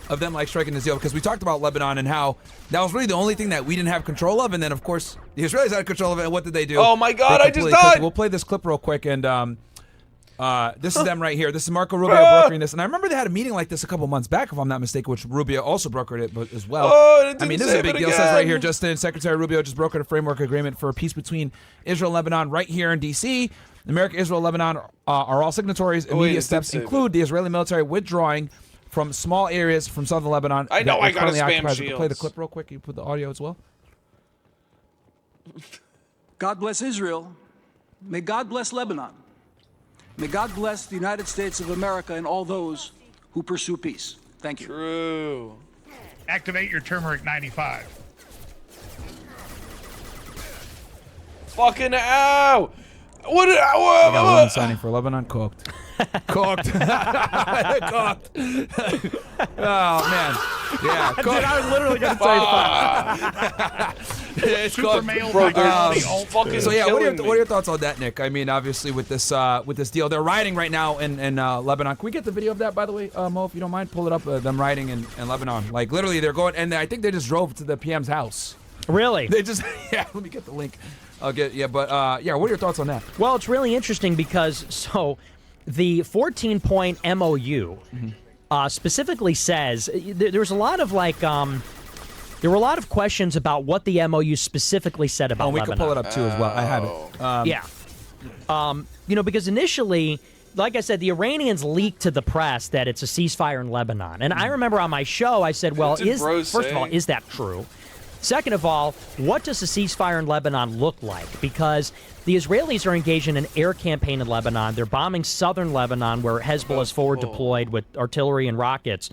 of them striking this deal, because we talked about Lebanon and how that was really the only thing that we didn't have control of, and then of course the Israelis had control of it. And what did they do? Oh my God, I just died. We'll play this clip real quick, and this is them right here. This is Marco Rubio brokering this, and I remember they had a meeting like this a couple months back, if I'm not mistaken, which Rubio also brokered it as well. I mean, this is a big deal. It says right here, Justin, Secretary Rubio just brokered a framework agreement for peace between Israel and Lebanon right here in D.C. America, Israel, Lebanon are all signatories. Immediate steps include the Israeli military withdrawing from small areas from southern Lebanon. I know, I got a spam shield. Play the clip real quick. You put the audio as well. God bless Israel. May God bless Lebanon. May God bless the United States of America and all those who pursue peace. Thank you. True. Activate your turmeric 95. Fucking ow! What? I got one signing for Lebanon. Cooked. Cooked. Cooked. Oh man. Yeah. Cooked. Dude, I was literally gonna say it's Super cooked. male Bro, fucking So yeah, what are your thoughts on that, Nick? I mean, obviously with this deal, they're riding right now in Lebanon. Can we get the video of that, by the way, Mo, if you don't mind? Pull it up. Them riding in Lebanon. Literally, they're going, and I think they just drove to the PM's house. Really? They just let me get the link. What are your thoughts on that? Well, it's really interesting because the 14-point MOU specifically says there's a lot of there were a lot of questions about what the MOU specifically said about we Lebanon. can pull it up too as well. I have it. Because initially, like I said, the Iranians leaked to the press that it's a ceasefire in Lebanon. And I remember on my show, I said, well, first of all, is that true? Second of all, what does a ceasefire in Lebanon look like? Because the Israelis are engaged in an air campaign in Lebanon. They're bombing southern Lebanon, where Hezbollah is forward deployed with artillery and rockets.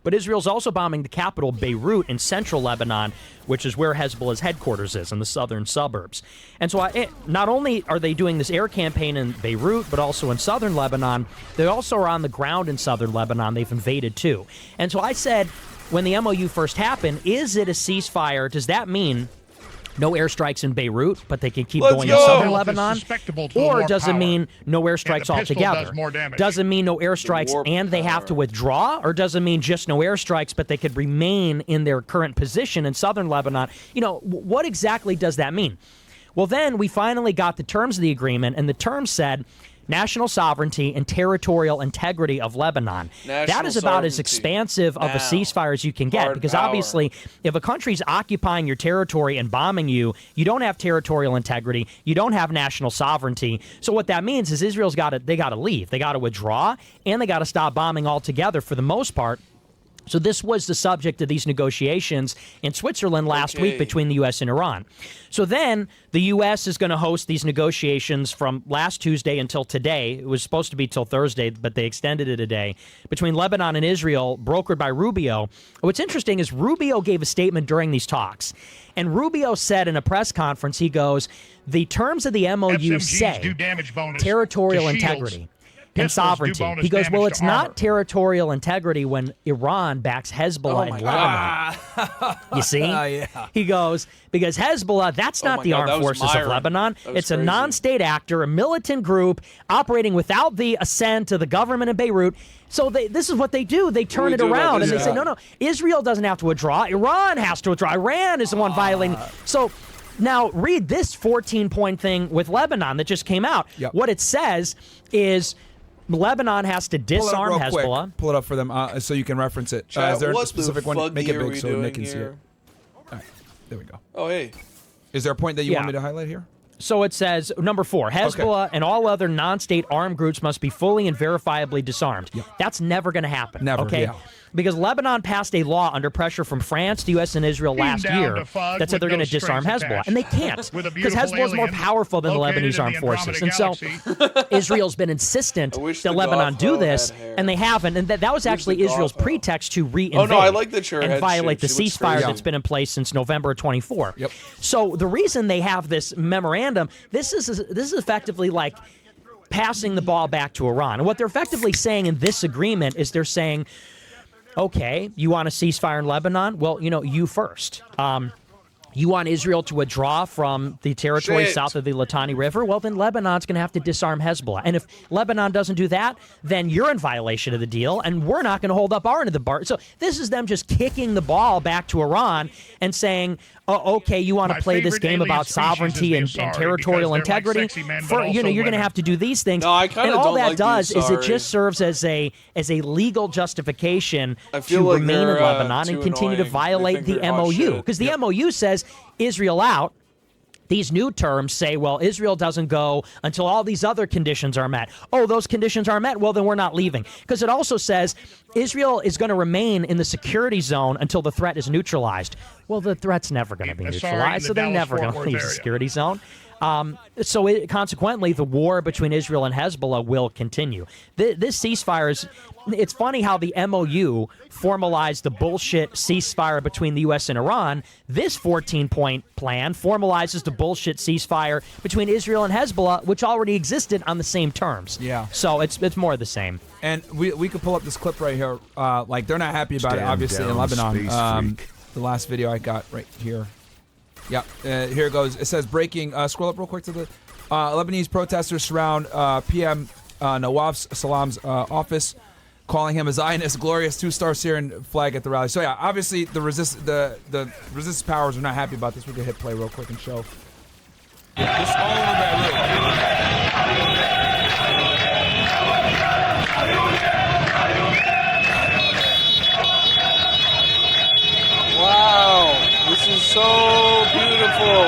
But Israel's also bombing the capital, Beirut, in central Lebanon, which is where Hezbollah's headquarters is, in the southern suburbs. And so not only are they doing this air campaign in Beirut, but also in southern Lebanon, they also are on the ground in southern Lebanon. They've invaded, too. And so I said, when the MOU first happened, is it a ceasefire? Does that mean no airstrikes in Beirut, but they can keep going in southern Lebanon? Or does it mean no airstrikes altogether? Does it mean no airstrikes and they have to withdraw? Or does it mean just no airstrikes, but they could remain in their current position in southern Lebanon? What exactly does that mean? Well, then we finally got the terms of the agreement, and the terms said national sovereignty and territorial integrity of Lebanon. That is about as expansive of a ceasefire as you can get, because obviously if a country's occupying your territory and bombing you, you don't have territorial integrity, you don't have national sovereignty. So what that means is Israel's got to leave. They got to withdraw, and they got to stop bombing altogether for the most part. So this was the subject of these negotiations in Switzerland last week between the U.S. and Iran. So then the U.S. is going to host these negotiations from last Tuesday until today. It was supposed to be till Thursday, but they extended it a day, between Lebanon and Israel, brokered by Rubio. What's interesting is Rubio gave a statement during these talks. And Rubio said in a press conference, he goes, the terms of the MOU say territorial integrity and sovereignty. He goes, well, it's not territorial integrity when Iran backs Hezbollah in Lebanon. You see? Yeah. He goes, because Hezbollah, that's not the armed forces of Lebanon. It's a non-state actor, a militant group operating without the assent of the government in Beirut. So this is what they do. They turn it around and they say, no, Israel doesn't have to withdraw. Iran has to withdraw. Iran is the one violating. So now read this 14-point thing with Lebanon that just came out. Yep. What it says is Lebanon has to disarm Hezbollah. Quick. Pull it up for them so you can reference it. Is there a specific one? Make it big so Nick can see it. All right, there we go. Oh, hey. Is there a point that you want me to highlight here? So it says, number 4, Hezbollah and all other non-state armed groups must be fully and verifiably disarmed. Yep. That's never going to happen. Never, okay? Yeah. Because Lebanon passed a law under pressure from France, the U.S., and Israel last year that said they're going to disarm Hezbollah. And they can't, because Hezbollah is more powerful than the Lebanese armed forces. And so Israel's been insistent that Lebanon do this, and they haven't. And that was actually Israel's pretext to re-invade and violate the ceasefire that's been in place since November 24. Yep. So the reason they have this memorandum, this is effectively like passing the ball back to Iran. And what they're effectively saying in this agreement is they're saying, okay, you want a ceasefire in Lebanon? Well, you first. You want Israel to withdraw from the territory south of the Litani River? Well, then Lebanon's going to have to disarm Hezbollah. And if Lebanon doesn't do that, then you're in violation of the deal, and we're not going to hold up our end of the bargain. So this is them just kicking the ball back to Iran and saying, oh, okay, you want to play this game about sovereignty and territorial integrity? You're going to have to do these things. No, I and all don't that like does you, is it just serves as a legal justification to like remain in they're, Lebanon and continue to annoying. violate the MOU. Because the MOU says Israel out. These new terms say, well, Israel doesn't go until all these other conditions are met. Oh, those conditions are met? Well, then we're not leaving. Because it also says Israel is going to remain in the security zone until the threat is neutralized. Well, the threat's never going to be neutralized, so they're never going to leave the security zone. Consequently, the war between Israel and Hezbollah will continue. This ceasefire is... It's funny how the MOU formalized the bullshit ceasefire between the U.S. and Iran. This 14-point plan formalizes the bullshit ceasefire between Israel and Hezbollah, which already existed on the same terms. Yeah. So it's more of the same. And we could pull up this clip right here. They're not happy about it, obviously, in Lebanon. The last video I got right here. Yeah, here it goes. It says breaking. Scroll up real quick to the Lebanese protesters surround PM Nawaf Salam's office, calling him a Zionist, glorious 2-star Syrian flag at the rally. So yeah, obviously the resistance powers are not happy about this. We can hit play real quick and show. Yeah, this all over Beirut. so beautiful.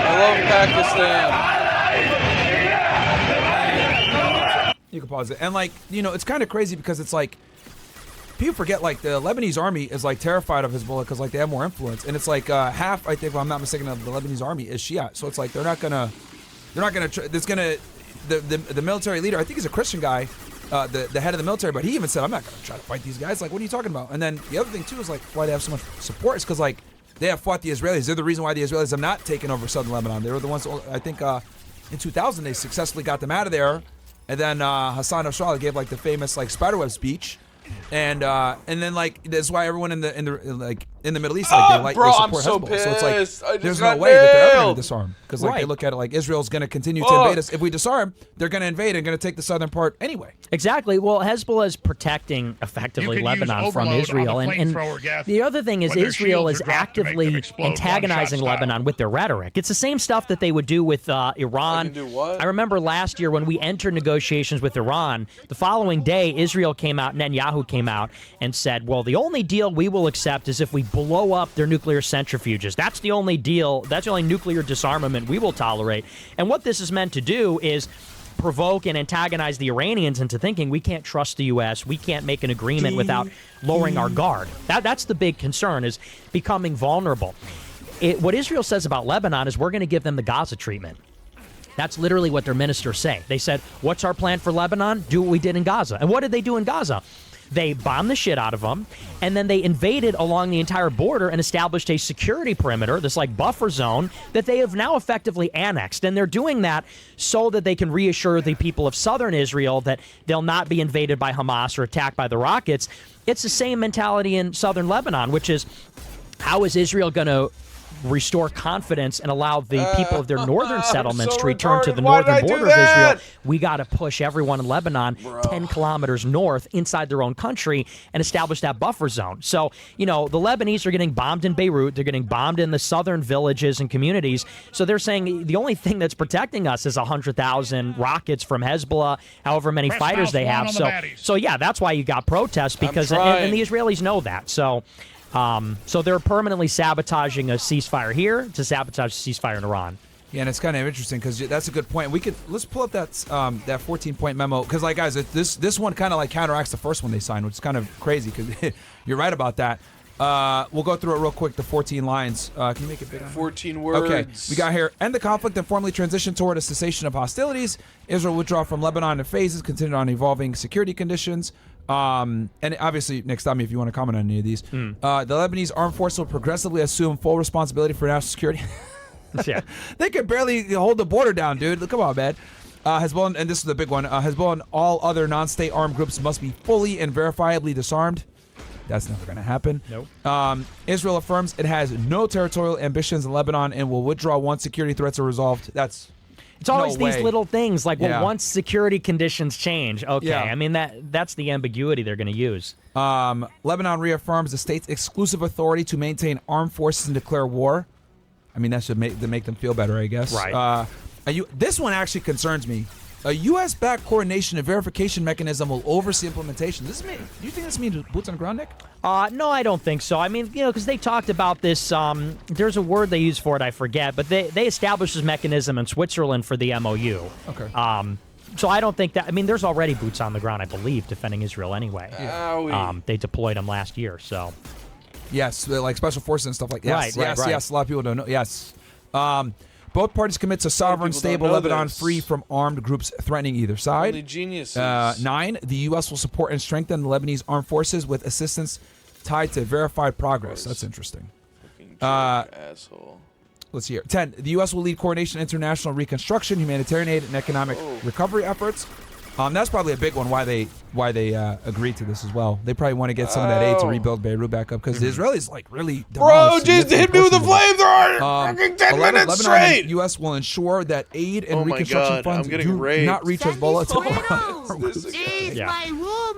I love Pakistan. You can pause it. And, like, you know, it's kind of crazy because it's like, people forget, like, the Lebanese army is, like, terrified of Hezbollah because, like, they have more influence. And it's like half, I think, if I'm not mistaken, of the Lebanese army is Shia. So it's like the military leader, I think he's a Christian guy, the head of the military, but he even said, I'm not going to try to fight these guys. Like, what are you talking about? And then the other thing, too, is, like, why they have so much support is because, like, they have fought the Israelis. They're the reason why the Israelis have not taken over southern Lebanon. They were the ones, I think, in 2000, they successfully got them out of there. And then Hassan Nasrallah gave, like, the famous, like, spiderweb speech. And then, like, that's why everyone in the Middle East, like, bro, they support I'm so Hezbollah. pissed. So it's I like there's just no got way that they're ever going nailed. to disarm because, like, Right. they look at it like Israel's going to continue to invade us. If we disarm, they're going to invade and going to take the southern part anyway. Exactly. Well, Hezbollah is protecting effectively You could use Lebanon from overload on Israel, the and flamethrower gas the other thing is when their Israel shields is are dropped to make them actively explode antagonizing gunshot style. Lebanon with their rhetoric. It's the same stuff that they would do with Iran. can do what? I remember last year when we entered negotiations with Iran, the following day Israel came out, Netanyahu came out and said, well, the only deal we will accept is if we blow up their nuclear centrifuges. That's the only deal. That's the only nuclear disarmament we will tolerate. And what this is meant to do is provoke and antagonize the Iranians into thinking we can't trust the U.S., we can't make an agreement without lowering our guard. That's the big concern, is becoming vulnerable. What Israel says about Lebanon is we're going to give them the Gaza treatment. That's literally what their ministers say. They said, what's our plan for Lebanon? Do what we did in Gaza. And what did they do in Gaza? They bombed the shit out of them, and then they invaded along the entire border and established a security perimeter, this like buffer zone, that they have now effectively annexed. And they're doing that so that they can reassure the people of southern Israel that they'll not be invaded by Hamas or attacked by the rockets. It's the same mentality in southern Lebanon, which is, how is Israel going to restore confidence and allow the people of their northern settlements so to return to retarded. the Why did northern I do border of that? Israel? We got to push everyone in Lebanon 10 kilometers north inside their own country and establish that buffer zone. So, you know, the Lebanese are getting bombed in Beirut. They're getting bombed in the southern villages and communities. So they're saying the only thing that's protecting us is 100,000 rockets from Hezbollah, however many Press fighters mouse they one have. on the So, baddies. so yeah, that's why you got protests, because and the Israelis know that. So they're permanently sabotaging a ceasefire here to sabotage a ceasefire in Iran. Yeah, and it's kind of interesting because that's a good point. Let's pull up that 14-point memo because, like, guys, this one kind of like counteracts the first one they signed, which is kind of crazy because you're right about that. We'll go through it real quick. The 14 lines. Can you make it bigger? 14 words. Okay, we got here. End the conflict and formally transition toward a cessation of hostilities. Israel withdraw from Lebanon in phases, contingent on evolving security conditions. And obviously, Nick, stop me if you want to comment on any of these. The Lebanese armed forces will progressively assume full responsibility for national security. Yeah. They could barely hold the border down, dude. Come on, man. Hezbollah, and this is the big one. Hezbollah and all other non-state armed groups must be fully and verifiably disarmed. That's never going to happen. Nope. Israel affirms it has no territorial ambitions in Lebanon and will withdraw once security threats are resolved. It's always no these way. little things like, well, Yeah. once security conditions change, okay. Yeah. I mean, that's the ambiguity they're going to use. Lebanon reaffirms the state's exclusive authority to maintain armed forces and declare war. I mean, that should make them feel better, I guess. Right. This one actually concerns me. A U.S.-backed coordination and verification mechanism will oversee implementation. Do you think this means boots on the ground, Nick? No, I don't think so. I mean, because they talked about this. There's a word they use for it, I forget, but they established this mechanism in Switzerland for the MOU. Okay. So I don't think that. I mean, there's already boots on the ground, I believe, defending Israel anyway. They deployed them last year, so. Yes, like special forces and stuff like that. Right. Yes. A lot of people don't know. Yes. Both parties commit to sovereign, people don't stable know Lebanon this. free from armed groups threatening either side. Only geniuses. 9, the U.S. will support and strengthen the Lebanese armed forces with assistance tied to verified progress. That's interesting. Fucking jerk, asshole. Let's see here. 10, the U.S. will lead coordination of international reconstruction, humanitarian aid, and economic recovery efforts. That's probably a big one why they agreed to this as well. They probably want to get some of that aid to rebuild Beirut back up because the Israelis like really Bro, demolished just hit me with the significant flamethrower! portions Fucking of 10 it. minutes Lebanon straight! and U.S. will ensure that aid and Oh my reconstruction God, funds I'm getting do raped. not reach Hezbollah. Yeah.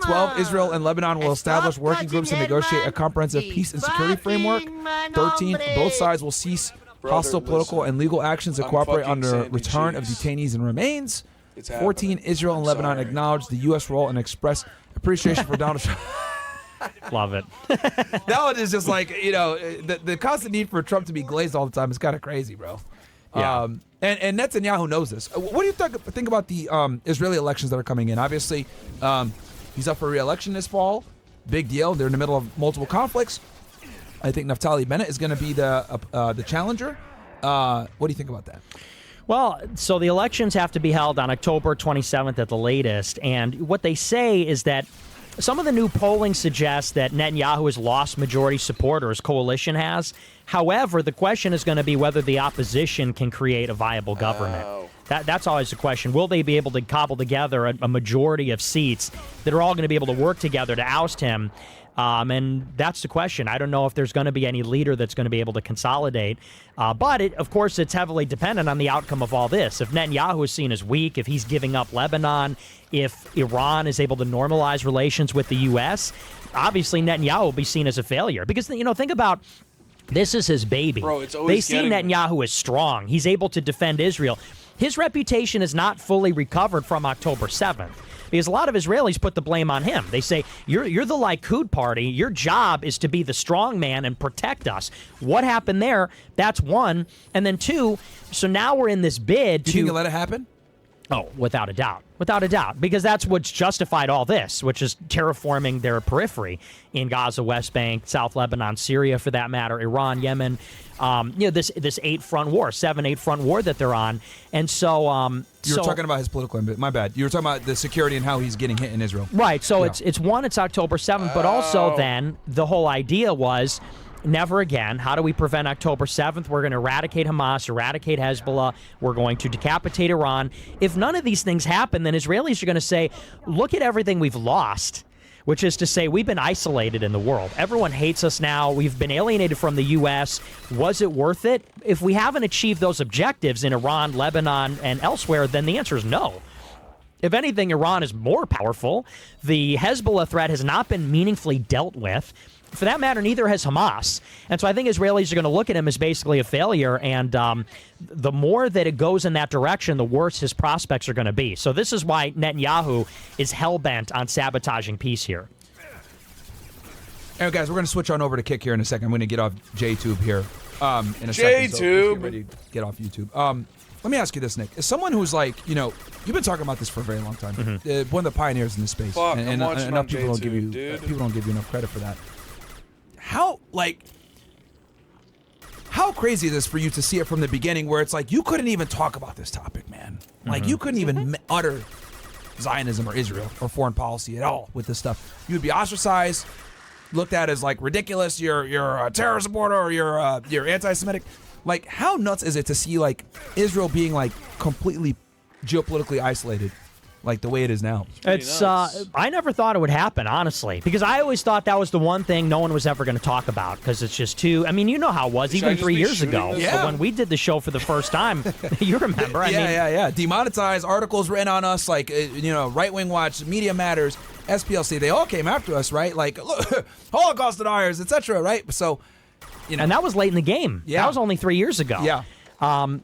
12, Israel and Lebanon will establish working groups and negotiate a comprehensive peace and security framework. 13, both sides will cease hostile political and legal actions and I'm cooperate fucking on the Sandy return of Cheeks. detainees and remains. It's 14, happening. Israel and I'm Lebanon sorry. acknowledge the U.S. role and express appreciation for Donald Trump. Love it. That one is just like, the constant need for Trump to be glazed all the time is kind of crazy, bro. Yeah. And Netanyahu knows this. What do you think about the Israeli elections that are coming in? Obviously, he's up for re-election this fall. Big deal. They're in the middle of multiple conflicts. I think Naftali Bennett is going to be the challenger. What do you think about that? Well, so the elections have to be held on October 27th at the latest, and what they say is that some of the new polling suggests that Netanyahu has lost majority support, or his coalition has. However, the question is going to be whether the opposition can create a viable government. That's always the question. Will they be able to cobble together a majority of seats that are all going to be able to work together to oust him? And that's the question. I don't know if there's going to be any leader that's going to be able to consolidate. But, of course, it's heavily dependent on the outcome of all this. If Netanyahu is seen as weak, if he's giving up Lebanon, if Iran is able to normalize relations with the U.S., obviously Netanyahu will be seen as a failure. Because, think about this is his baby. Bro, it's they always see Netanyahu as strong. He's able to defend Israel. His reputation is not fully recovered from October 7th. Because a lot of Israelis put the blame on him. They say, you're the Likud party. Your job is to be the strong man and protect us. What happened there? That's one. And then two, so now we're in this bid Do you think you let it happen? Oh, without a doubt. Without a doubt. Because that's what's justified all this, which is terraforming their periphery in Gaza, West Bank, South Lebanon, Syria, for that matter, Iran, Yemen. This 7-8 front war that they're on. And so... You were talking about his political ambition. My bad. You were talking about the security and how he's getting hit in Israel. Right. So it's October 7th, but also then the whole idea was... Never again. How do we prevent October 7th? We're going to eradicate Hamas, eradicate Hezbollah. We're going to decapitate Iran. If none of these things happen, then Israelis are going to say, look at everything we've lost, which is to say we've been isolated in the world. Everyone hates us now. We've been alienated from the U.S. Was it worth it? If we haven't achieved those objectives in Iran, Lebanon, and elsewhere, then the answer is no. If anything, Iran is more powerful. The Hezbollah threat has not been meaningfully dealt with. For that matter, neither has Hamas. And so I think Israelis are going to look at him as basically a failure. And the more that it goes in that direction, the worse his prospects are going to be. So this is why Netanyahu is hell-bent on sabotaging peace here. All right, guys, we're going to switch on over to Kick here in a second. I'm going to get off JTube here in a second. So JTube. get ready to get off YouTube. Let me ask you this, Nick. As someone who's like, you've been talking about this for a very long time. One of the pioneers in this space. Fuck, and I'm watching enough on people don't give you dude. people don't give you enough credit for that. How crazy is this for you to see it from the beginning, where it's like you couldn't even talk about this topic, man? Like you couldn't even utter Zionism or Israel or foreign policy at all with this stuff. You would be ostracized, looked at as like ridiculous. You're a terror supporter, or you're anti-Semitic. Like, how nuts is it to see like Israel being like completely geopolitically isolated, like the way it is now? It's I never thought it would happen, honestly, because I always thought that was the one thing no one was ever going to talk about, because it's just too. I mean, you know how it was even 3 years ago. Yeah. So when we did the show for the first time, you remember? Yeah. Demonetized, articles written on us, like Right Wing Watch, Media Matters, SPLC. They all came after us, right? Like, look, Holocaust deniers, etc. Right? So, and that was late in the game. Yeah. That was only 3 years ago. Yeah.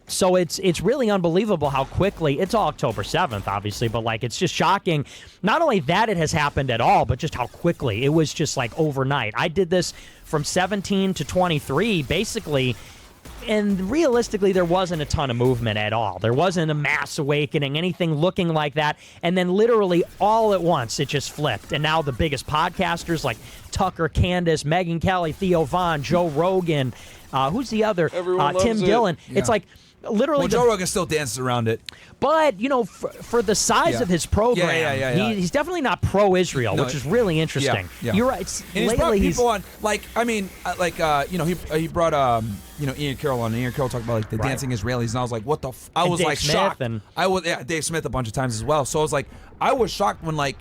So it's really unbelievable how quickly, it's all October 7th, obviously, but like it's just shocking. Not only that it has happened at all, but just how quickly. It was just like overnight. I did this from 17 to 23, basically, and realistically, there wasn't a ton of movement at all. There wasn't a mass awakening, anything looking like that. And then literally all at once, it just flipped. And now the biggest podcasters like Tucker, Candace, Megyn Kelly, Theo Von, Joe Rogan, who's the other? Tim Dillon. Yeah. It's like literally. Well, Joe Rogan still dances around it. But, for the size of his program, he's definitely not pro-Israel, which is really interesting. Yeah. You're right. And he's brought people on, he brought, Ian Carroll on. Ian Carroll talked about, like, the dancing Israelis, and I was like, what the I was, Dave like, Smith shocked. and Dave Smith a bunch of times as well. So I was like, I was shocked when, like,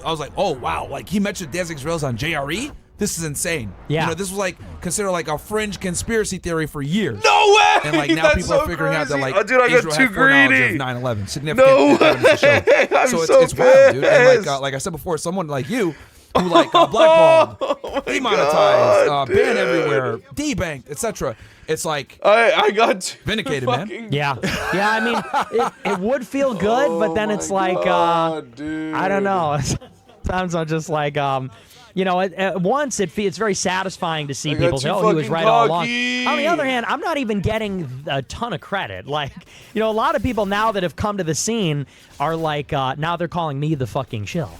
I was like, oh, wow. Like, he mentioned dancing Israelis on JRE? This is insane. Yeah. This was, like, considered, like, a fringe conspiracy theory for years. No way! And, like, now That's people are so figuring out that, like, crazy. I Israel got had too foreknowledge greedy. of 9/11. Significant No evidence to show. way! I'm So it's wild, dude. And, pissed. like I said before, someone like you who, like, blackballed, demonetized, banned everywhere, debanked, etc. It's like, I got too vindicated, man. fucking- Yeah. I mean, it would feel good, but then it's like, God, dude. I don't know. Sometimes I'm just like, You know, at once it's very satisfying to see I people got say, too "Oh, he was fucking right all along." cocky. On the other hand, I'm not even getting a ton of credit. Like, you know, a lot of people now that have come to the scene are like, now they're calling me the fucking shill.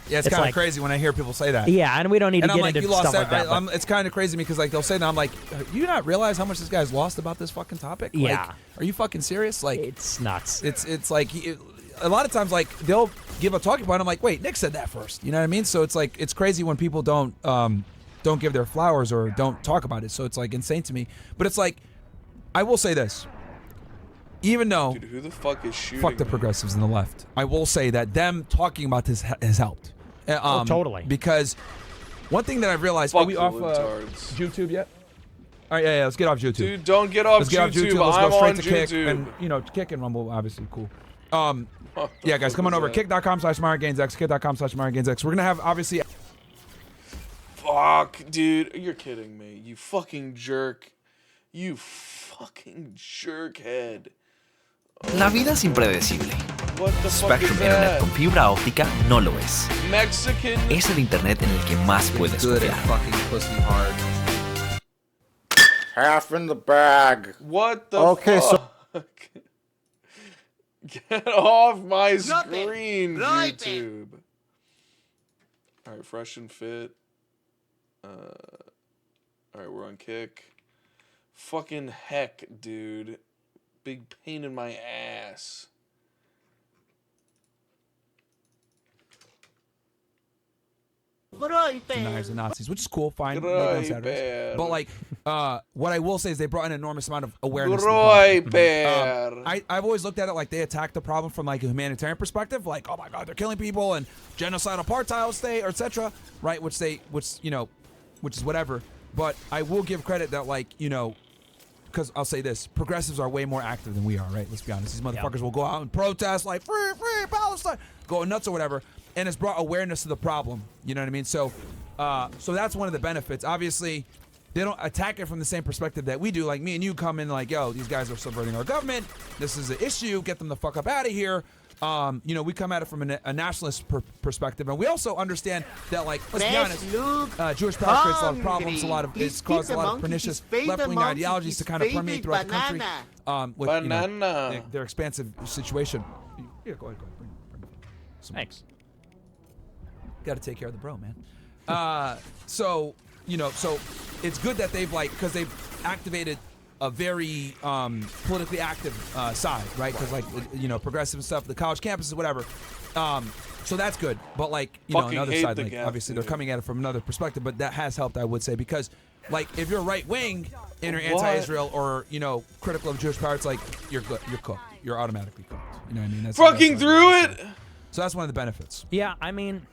Yeah, it's kind of crazy when I hear people say that. Yeah, and we don't need And to I'm get like, into you lost stuff like that. but- it's kind of crazy to me because like they'll say that I'm like, do you not realize how much this guy's lost about this fucking topic? Yeah. Like, are you fucking serious? Like, It's nuts. it's like a lot of times like they'll give a talking point. I'm like, wait, Nick said that first. You know what I mean? So it's like it's crazy when people don't give their flowers or don't talk about it. So it's like insane to me. But it's like, I will say this. Even though Dude, who the fuck is shooting? fuck the me? progressives on the left, I will say that them talking about this has helped. Totally. Because one thing that I've realized, Fuck are we the off libtards. YouTube yet? All right, yeah, let's get off YouTube. Dude, don't get off Let's get off YouTube. Let's I'm go straight on to Kick, YouTube. and you know, Kick and Rumble, obviously cool. What the Yeah, guys, fuck come on is over. that? Kick.com/MyronGainsX. Kick.com/MyronGainsX. We're gonna have obviously. Fuck, dude. You're kidding me. You fucking jerk. You fucking jerkhead. La vida es impredecible. What the fuck Spectrum is Internet that? con fibra óptica no lo es. Mexican? Es el internet en el que más puedes confiar. fucking pussy hard. Half in the bag. What the Okay, so- fuck? Get off my screen, YouTube. Alright, fresh and fit. Alright, we're on Kick. Fucking heck, dude. Big pain in my ass. Deniers and Nazis, which is cool, fine. maybe on Saturdays. But like, what I will say is they brought an enormous amount of awareness. to the problem. Groiper. I've always looked at it like they attack the problem from like a humanitarian perspective, like, oh my god, they're killing people and genocide, apartheid state, or etc. Right? Which is whatever. But I will give credit that like, you know, because I'll say this, progressives are way more active than we are, right? Let's be honest. These motherfuckers will go out and protest like free Palestine, going nuts or whatever. And it's brought awareness to the problem. You know what I mean? So that's one of the benefits. Obviously, they don't attack it from the same perspective that we do. Like me and you come in like, yo, these guys are subverting our government. This is an issue. Get them the fuck up out of here. You know, we come at it from a nationalist perspective, and we also understand that, like, let's be honest, Jewish power creates a lot of problems. It's caused a lot of pernicious left-wing ideologies to kind of permeate throughout the country. With you know, their expansive situation. Yeah, go ahead. Bring Thanks. Got to take care of the bro, man. So it's good that they've because they've activated a very politically active side, right? Because progressive stuff, the college campuses, whatever. So that's good. But Fucking another hate side, the obviously they're Gap, coming at it from another perspective, but that has helped, I would say, because if you're right wing and you're anti-Israel or critical of Jewish power, it's like you're good, you're cooked, you're automatically cooked. You know what I mean? That's Fucking through it. So that's one of the benefits. Yeah, I mean,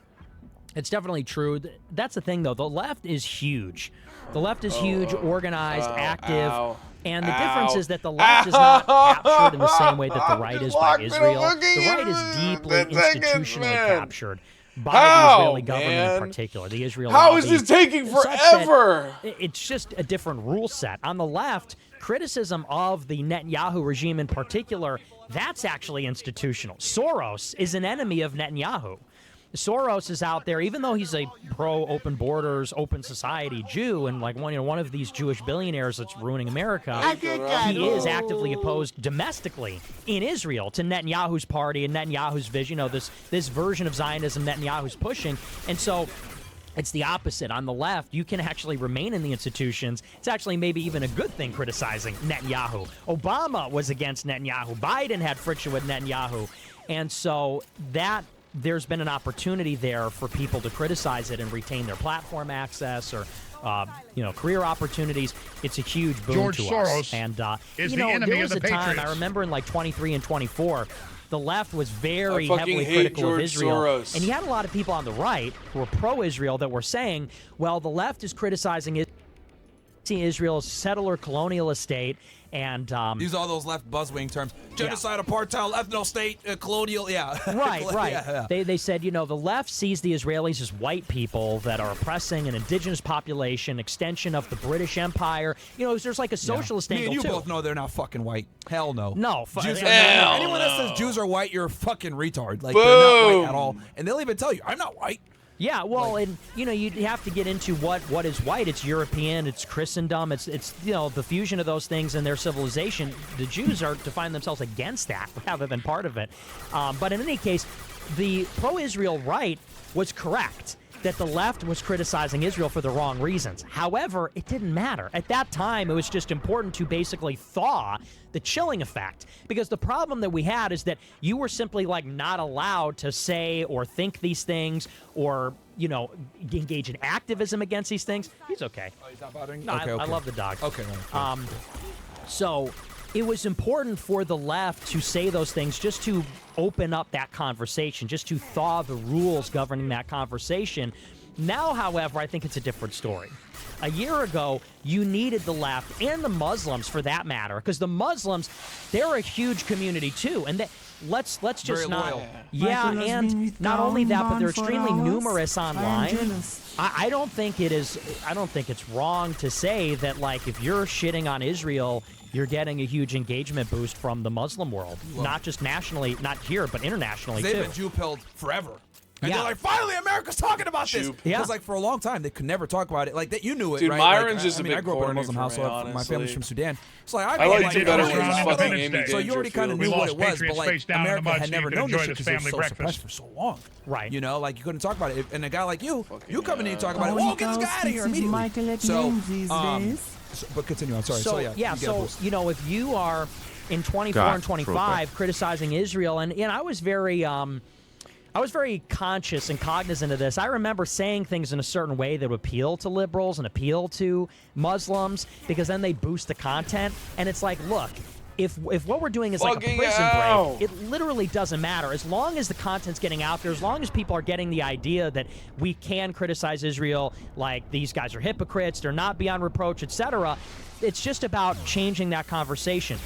it's definitely true. That's the thing, though. The left is huge. The left is huge, organized, active. And the difference is that the left is not captured in the same way that the right is by Israel. The right is deeply institutionally captured by the Israeli government in particular. The Israeli How is this taking forever? It's just a different rule set. On the left, criticism of the Netanyahu regime in particular, that's actually institutional. Soros is an enemy of Netanyahu. Soros is out there, even though he's a pro-open borders, open society Jew, and one of these Jewish billionaires that's ruining America, he is actively opposed domestically in Israel to Netanyahu's party and Netanyahu's vision, this version of Zionism Netanyahu's pushing. And so it's the opposite. On the left, you can actually remain in the institutions. It's actually maybe even a good thing criticizing Netanyahu. Obama was against Netanyahu. Biden had friction with Netanyahu. And so there's been an opportunity there for people to criticize it and retain their platform access or career opportunities. It's a huge boon George to Soros us. And is the enemy there was of the a time, I Patriots. remember in 23 and 24, the left was very I fucking heavily hate critical George of Israel. Soros. And you had a lot of people on the right who were pro-Israel that were saying, well, the left is criticizing Israel's settler colonial state. And use all those left buzzwing terms: genocide, apartheid, ethno state, colonial. Yeah, right. Yeah. They said, the left sees the Israelis as white people that are oppressing an indigenous population, extension of the British Empire. There's like a socialist Me angle and you too. both know they're not fucking white. Hell no. No, Jews are hell not. Anyone that no. says Jews are white, you're a fucking retard. They're not white at all. And they'll even tell you, I'm not white. Yeah, well, and you'd have to get into what is white. It's European, it's Christendom, it's the fusion of those things and their civilization. The Jews are define themselves against that rather than part of it. But in any case, the pro-Israel right was correct that the left was criticizing Israel for the wrong reasons. However, it didn't matter. At that time, it was just important to basically thaw the chilling effect. Because the problem that we had is that you were simply not allowed to say or think these things or, engage in activism against these things. He's okay. Oh, he's not bothering you? No, Okay. I love the dog. Okay. So it was important for the left to say those things just to open up that conversation, just to thaw the rules governing that conversation. Now, however, I think it's a different story. A year ago, you needed the left and the Muslims, for that matter, because the Muslims, they're a huge community too, and let's just Very not, loyal. yeah, and not only that, but they're extremely numerous online. I don't think it's wrong to say that if you're shitting on Israel, you're getting a huge engagement boost from the Muslim world, not just nationally, not here, but internationally They've too. been Jew-pilled forever. And Yeah. they're like, finally, America's talking about this. Yeah. Because for a long time, they could never talk about it. That you knew it, Dude, right? Myron's just I a mean, I big grew up in a corny Muslim for me, household. My honestly. family's from Sudan. So I liked you better when Around it was on fucking Independence Amy Day. So you already kind of knew We what lost it was, Patriots but face down in the America mud had so never you could known this enjoy shit this because it was family so breakfast. suppressed for so long. Right. You couldn't talk about it. And a guy like you, you come in and you talk about it. Holy Well, get this guy out of here immediately. But continue. I'm sorry. So yeah, you get a boost. if you are in 24 and 25 criticizing Israel, and I was very conscious and cognizant of this. I remember saying things in a certain way that would appeal to liberals and appeal to Muslims because then they boost the content. And it's look, if what we're doing is like a Fucking prison hell. break, it literally doesn't matter. As long as the content's getting out there, as long as people are getting the idea that we can criticize Israel, these guys are hypocrites, they're not beyond reproach, etc. It's just about changing that conversation.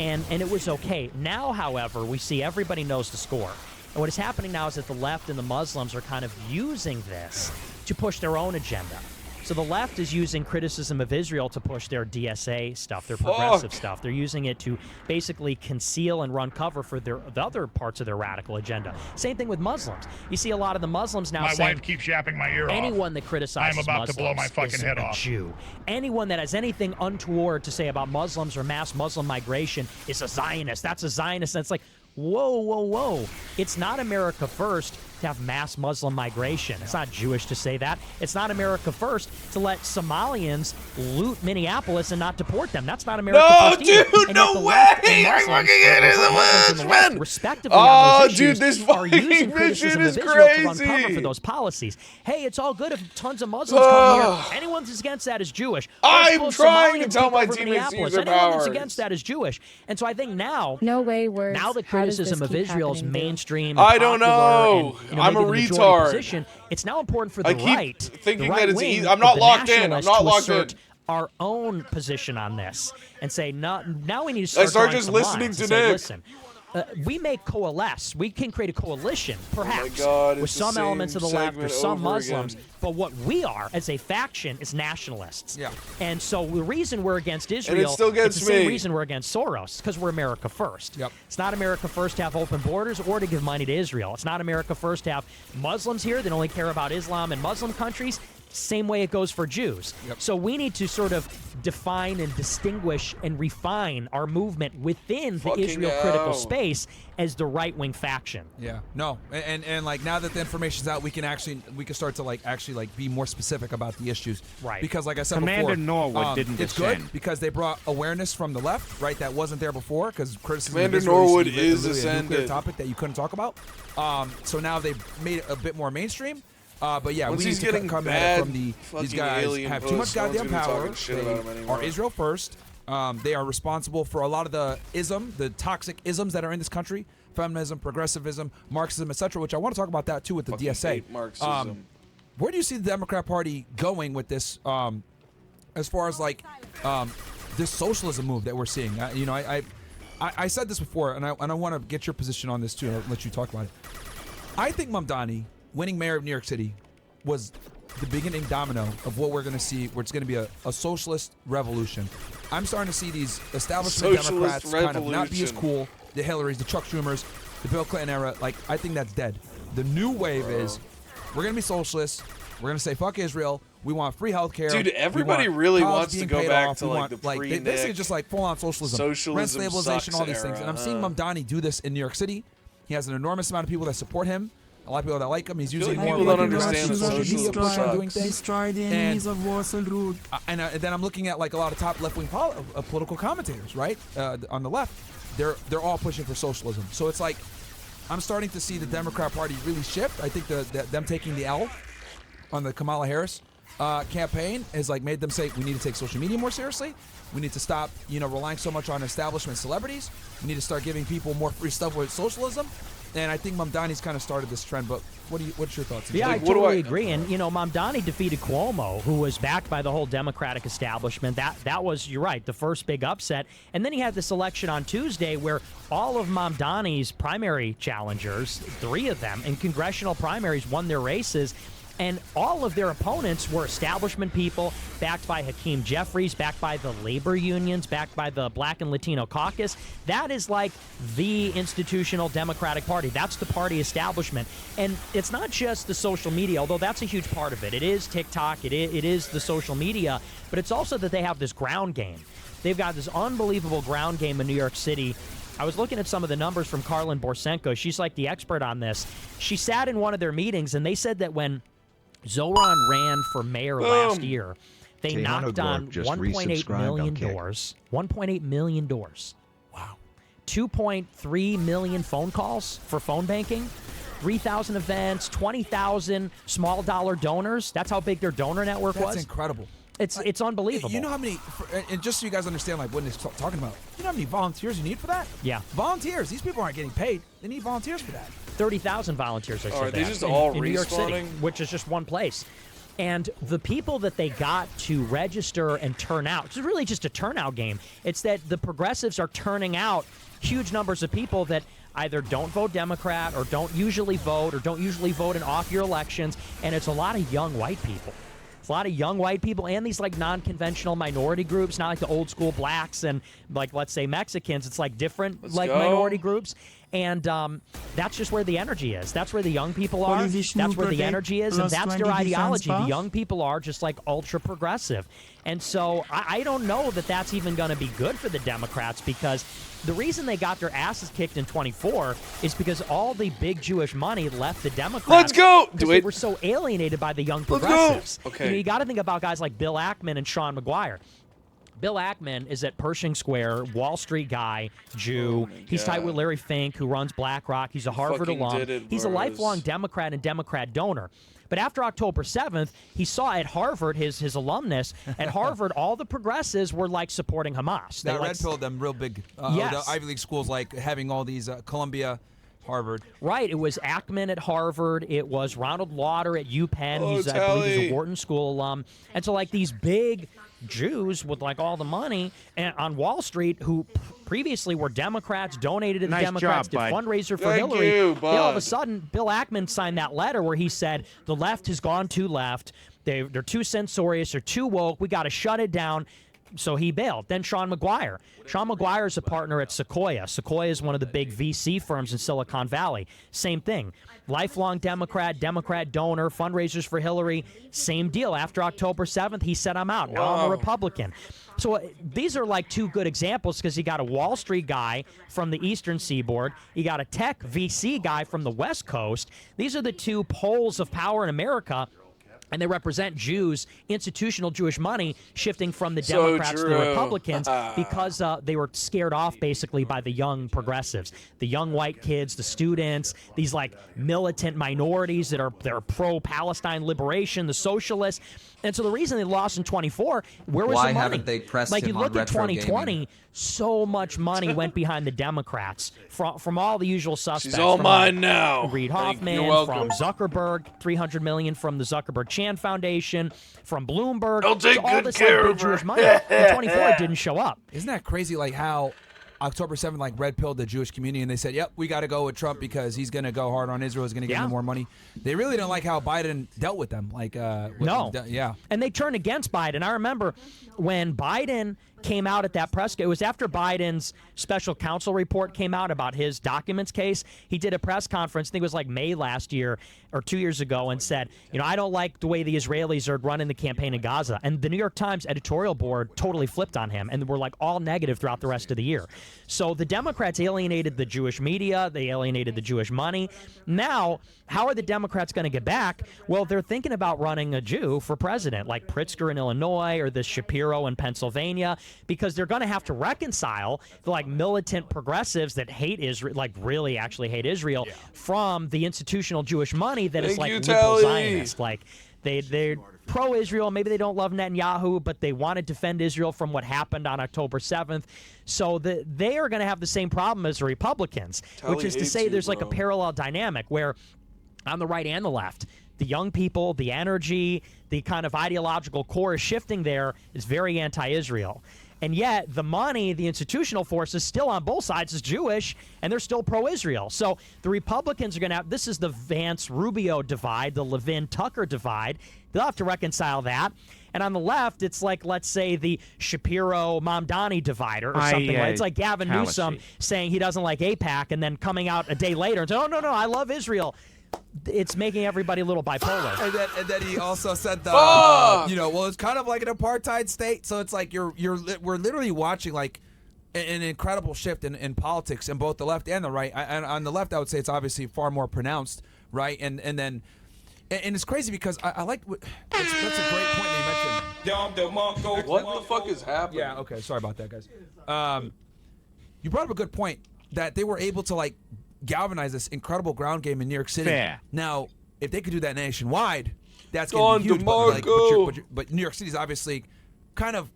And it was okay. Now, however, we see everybody knows the score. And what is happening now is that the left and the Muslims are kind of using this to push their own agenda. So the left is using criticism of Israel to push their DSA stuff, their progressive stuff. They're using it to basically conceal and run cover for the other parts of their radical agenda. Same thing with Muslims. You see a lot of the Muslims now My saying wife keeps yapping my ear off. anyone that criticizes I'm about Muslims to blow my fucking is head a off. Jew. Anyone that has anything untoward to say about Muslims or mass Muslim migration is a Zionist. That's a Zionist. And it's whoa. It's not America first to have mass Muslim migration. It's not Jewish to say that. It's not America first to let Somalians loot Minneapolis and not deport them. That's not America first either. Dude, And no yet the left way! and I Muslims, fucking hate it so Muslims and the much, left, man. respectively on those Dude, issues, this are fucking using criticism mission is of Israel to run crazy. cover for those policies. Hey, it's all good if tons of Muslims come here. Anyone that's against that is Jewish. I'm trying to Somalians tell take my over teammates to Minneapolis. use their Anyone that's powers. against that is Jewish. And so I think now, No way, words. now the How does this criticism of keep Israel's happening, dude? mainstream, I don't popular, know. and, I'm maybe a the majority retard. position, it's now important for the I keep right, thinking the that it's right wing, easy. I'm not the locked in. I'm nationalists, not to locked assert in. our own position on this and say, now we need to start start drawing just some listening lines to and say, Nick. listen, we may coalesce. We can create a coalition, perhaps, God, with it's the some elements of the same left or segment some over Muslims. again. But what we are as a faction is nationalists. Yeah. And so the reason we're against Israel, still gets it's the same me. reason we're against Soros, because we're America first. Yep. It's not America first to have open borders or to give money to Israel. It's not America first to have Muslims here that only care about Islam and Muslim countries. Same way it goes for Jews. Yep. So we need to sort of define and distinguish and refine our movement within the Fucking Israel critical hell. space as the right-wing faction. Yeah, no, and now that the information's out, we can start to actually be more specific about the issues. Right. Because like I said Commander before, Norwood didn't it's descend. good because they brought awareness from the left, right? That wasn't there before because criticism. Commander of Israel used to Norwood be is literally a nuclear ascended. topic that you couldn't talk about. So now they've made it a bit more mainstream. But yeah, Once we need he's to getting come at bad it from these fucking guys alien have too much posts, no one's goddamn gonna be power. talking shit They about him anymore. are Israel first. They are responsible for a lot of the toxic isms that are in this country: feminism, progressivism, Marxism, etc. Which I want to talk about that too with the Fucking DSA. hate Marxism. Where do you see the Democrat Party going with this? As far as this socialism move that we're seeing, I said this before, and I want to get your position on this too. And I'll let you talk about it. I think Mamdani winning mayor of New York City was the beginning domino of what we're going to see, where it's going to be a socialist revolution. I'm starting to see these establishment Socialist Democrats kind of not be as revolution. cool. The Hillarys, the Chuck Schumers, the Bill Clinton era. I think that's dead. The new wave is we're going to be socialists. We're going to say fuck Israel. We want free healthcare. Dude, everybody really wants to go back to like the pre-Nick basically just like full-on socialism. Rent stabilization, sucks all these things. And I'm seeing Mamdani do this in New York City. He has an enormous amount of people that support him. A lot of people that like him. He's using more people don't understand that socialism push on doing things. Destroy the enemies of Wurzelroot. And then I'm looking at like a lot of top left-wing political commentators, right, on the left. They're all pushing for socialism. So it's like I'm starting to see the Democrat Party really shift. I think them taking the L on the Kamala Harris campaign has like made them say we need to take social media more seriously. We need to stop, relying so much on establishment celebrities. We need to start giving people more free stuff with socialism. And I think Mamdani's kind of started this trend, but what's your thoughts? Yeah, I totally agree. And, Mamdani defeated Cuomo, who was backed by the whole Democratic establishment. That was, you're right, the first big upset. And then he had this election on Tuesday where all of Mamdani's primary challengers, 3 of them, in congressional primaries won their races. And all of their opponents were establishment people, backed by Hakeem Jeffries, backed by the labor unions, backed by the Black and Latino caucus. That is like the institutional Democratic Party. That's the party establishment. And it's not just the social media, although that's a huge part of it. It is TikTok. It is the social media. But it's also that they have this ground game. They've got this unbelievable ground game in New York City. I was looking at some of the numbers from Karlin Borsenko. She's like the expert on this. She sat in one of their meetings, and they said that when Zoran ran for mayor last year, they knocked on 1.8 million doors. 1.8 million doors. Wow. 2.3 million phone calls for phone banking. 3,000 events, 20,000 small dollar donors. That's how big their donor network was. That's incredible. It's unbelievable. You know how many, and just so you guys understand like what it's talking about, you know how many volunteers you need for that? Yeah. Volunteers. These people aren't getting paid. They need volunteers for that. 30,000 volunteers, I said. Are they that, just all in New York City, respawning? which is just one place. And the people that they got to register and turn out, it's really just a turnout game. It's that the progressives are turning out huge numbers of people that either don't vote Democrat or don't usually vote in off-year elections, and it's a lot of young white people. It's a lot of young white people and these like non-conventional minority groups, not like the old school blacks and like let's say Mexicans. It's like different minority groups. And that's just where the energy is. That's where the young people are. That's where the energy is. And that's their ideology. The young people are just like ultra progressive. And so I don't know that that's even going to be good for the Democrats, because the reason they got their asses kicked in 24 is because all the big Jewish money left the Democrats. Let's go! They were so alienated by the young progressives. Okay. You got to think about guys like Bill Ackman and Sean McGuire. Bill Ackman is at Pershing Square, Wall Street guy, Jew. He's tight with Larry Fink, who runs BlackRock. He's a Harvard alum. He's a lifelong Democrat and Democrat donor. But after October 7th, he saw at Harvard, his alumnus, at Harvard, all the progressives were like supporting Hamas. That red pilled them real big. Yes. The Ivy League schools like having all these Columbia, Harvard. Right. It was Ackman at Harvard. It was Ronald Lauder at UPenn. I believe he's a Wharton School alum. And so like these big Jews with like all the money and on Wall Street who previously were Democrats, donated to the Democrats, did fundraiser for Hillary. They all of a sudden, Bill Ackman signed that letter where he said the left has gone too left. They're too censorious. They're too woke. We got to shut it down. So he bailed. Then Sean McGuire. Sean McGuire is a partner at Sequoia. Sequoia is one of the big VC firms in Silicon Valley. Same thing. Lifelong Democrat, Democrat donor, fundraisers for Hillary. Same deal. After October 7th, he said, I'm out. Now I'm a Republican. So these are like two good examples, because you got a Wall Street guy from the Eastern Seaboard. You got a tech VC guy from the West Coast. These are the two poles of power in America. And they represent Jews, institutional Jewish money, shifting from the Democrats to the Republicans because they were scared off, basically, by the young progressives, the young white kids, the students, these like militant minorities that are pro-Palestine liberation, the socialists. And so the reason they lost in 24, where was the money? Why haven't they pressed him on retro gaming? Like, you look at 2020, so much money went behind the Democrats from all the usual suspects. She's all mine now. Reid Hoffman, from Zuckerberg, $300 million from the Zuckerberg Chan Foundation, from Bloomberg. I'll take all good this care like, big of her. Jewish money. In 24, it didn't show up. Isn't that crazy? Like how October 7th, like, red pilled the Jewish community, and they said, yep, we got to go with Trump because he's going to go hard on Israel. He's going to give them more money. They really didn't like how Biden dealt with them. Like, yeah. And they turned against Biden. I remember when Biden came out at that press. It was after Biden's special counsel report came out about his documents case. He did a press conference, I think it was like May last year or 2 years ago, and said, I don't like the way the Israelis are running the campaign in Gaza. And the New York Times editorial board totally flipped on him and were like all negative throughout the rest of the year. So the Democrats alienated the Jewish media. They alienated the Jewish money. Now, how are the Democrats going to get back? Well, they're thinking about running a Jew for president, like Pritzker in Illinois or this Shapiro in Pennsylvania, because they're going to have to reconcile the like militant progressives that hate Israel, like really actually hate Israel, from the institutional Jewish money that is like liberal Zionist. Like they're pro-Israel. Maybe they don't love Netanyahu, but they want to defend Israel from what happened on October 7th. So they are going to have the same problem as the Republicans, which is to say there's like a parallel dynamic where on the right and the left, the young people, the energy, the kind of ideological core is shifting there is very anti-Israel. And yet the money, the institutional force is still on both sides is Jewish, and they're still pro-Israel. So the Republicans are going to have, this is the Vance-Rubio divide, the Levin-Tucker divide. They'll have to reconcile that. And on the left, it's like, let's say, the Shapiro-Mamdani divide or something. It's like Gavin Newsom saying he doesn't like AIPAC and then coming out a day later and saying, oh, no, I love Israel. It's making everybody a little bipolar. And then he also said well, it's kind of like an apartheid state. So it's like we're literally watching like an incredible shift in politics in both the left and the right. And on the left, I would say it's obviously far more pronounced, right? And it's crazy because I like that's a great point that you mentioned. What the fuck is happening? Yeah. Okay. Sorry about that, guys. You brought up a good point that they were able to like galvanize this incredible ground game in New York City. Fair. Now, if they could do that nationwide, that's going to be huge. But New York City is obviously kind of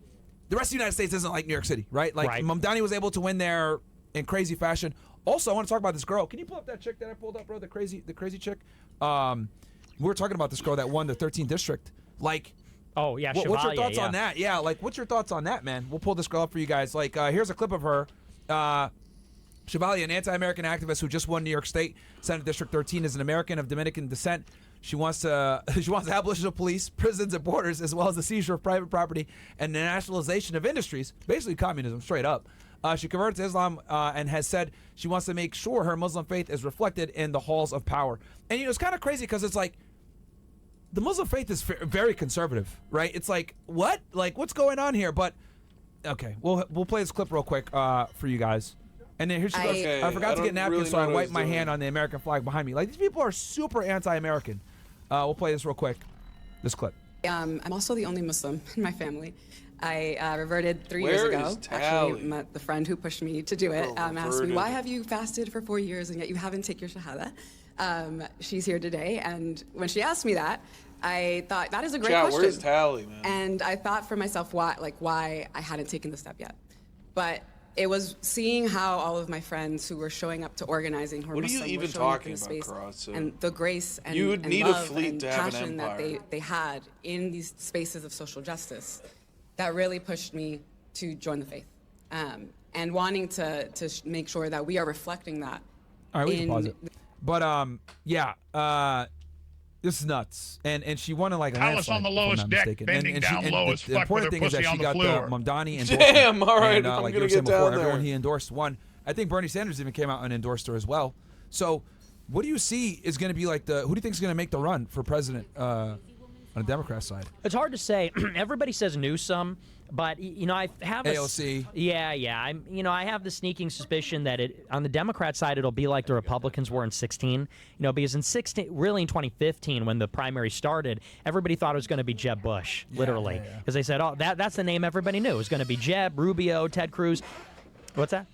the rest of the United States isn't like New York City, right? Like Mamdani was able to win there in crazy fashion. Also, I want to talk about this girl. Can you pull up that chick that I pulled up, bro? The crazy chick. We were talking about this girl that won the 13th district. Like, what's your thoughts on that? Yeah, like, what's your thoughts on that, man? We'll pull this girl up for you guys. Like, here's a clip of her. Chevalier, an anti-American activist who just won New York State Senate District 13, is an American of Dominican descent. She wants the abolition of police, prisons, and borders, as well as the seizure of private property and the nationalization of industries, basically communism, straight up. She converted to Islam and has said she wants to make sure her Muslim faith is reflected in the halls of power. And, it's kind of crazy because it's like the Muslim faith is very conservative, right? It's like, what? Like, what's going on here? But, okay, we'll play this clip real quick for you guys. And then here she goes. Okay, I forgot to get napkins, really so I wiped my hand on the American flag behind me. Like, these people are super anti-American. We'll play this real quick. This clip. I'm also the only Muslim in my family. I reverted 3 years Where ago. is Tally? Actually, met the friend who pushed me to do it. Asked me, why have you fasted for 4 years and yet you haven't taken your shahada? She's here today, and when she asked me that, I thought that is a great question. Where's Tally, man? And I thought for myself why I hadn't taken the step yet. But it was seeing how all of my friends who were showing up to organizing who were Muslim, What are you even talking about, Cross? and the grace and, you would and need love a fleet and to have passion an that empire. they had in these spaces of social justice that really pushed me to join the faith. And wanting to make sure that we are reflecting that. All right, we can pause it. But, this is nuts. And she won in like a Alice landslide, on the if I'm lowest not deck, mistaken. bending down low as the fuck important with thing her is that pussy she on the got floor. the Mamdani endorsement. Damn, all right, And, if I'm like gonna you were saying get down before, everyone there. he endorsed won. I think Bernie Sanders even came out and endorsed her as well. So what do you see is going to be like who do you think is going to make the run for president on the Democrat side? It's hard to say. Everybody says Newsom, but I have AOC. I have the sneaking suspicion that on the Democrat side it'll be like the Republicans were in 2016. Because in 2015 when the primary started, everybody thought it was going to be Jeb Bush, literally, because they said, that's the name everybody knew. It was going to be Jeb, Rubio, Ted Cruz. What's that?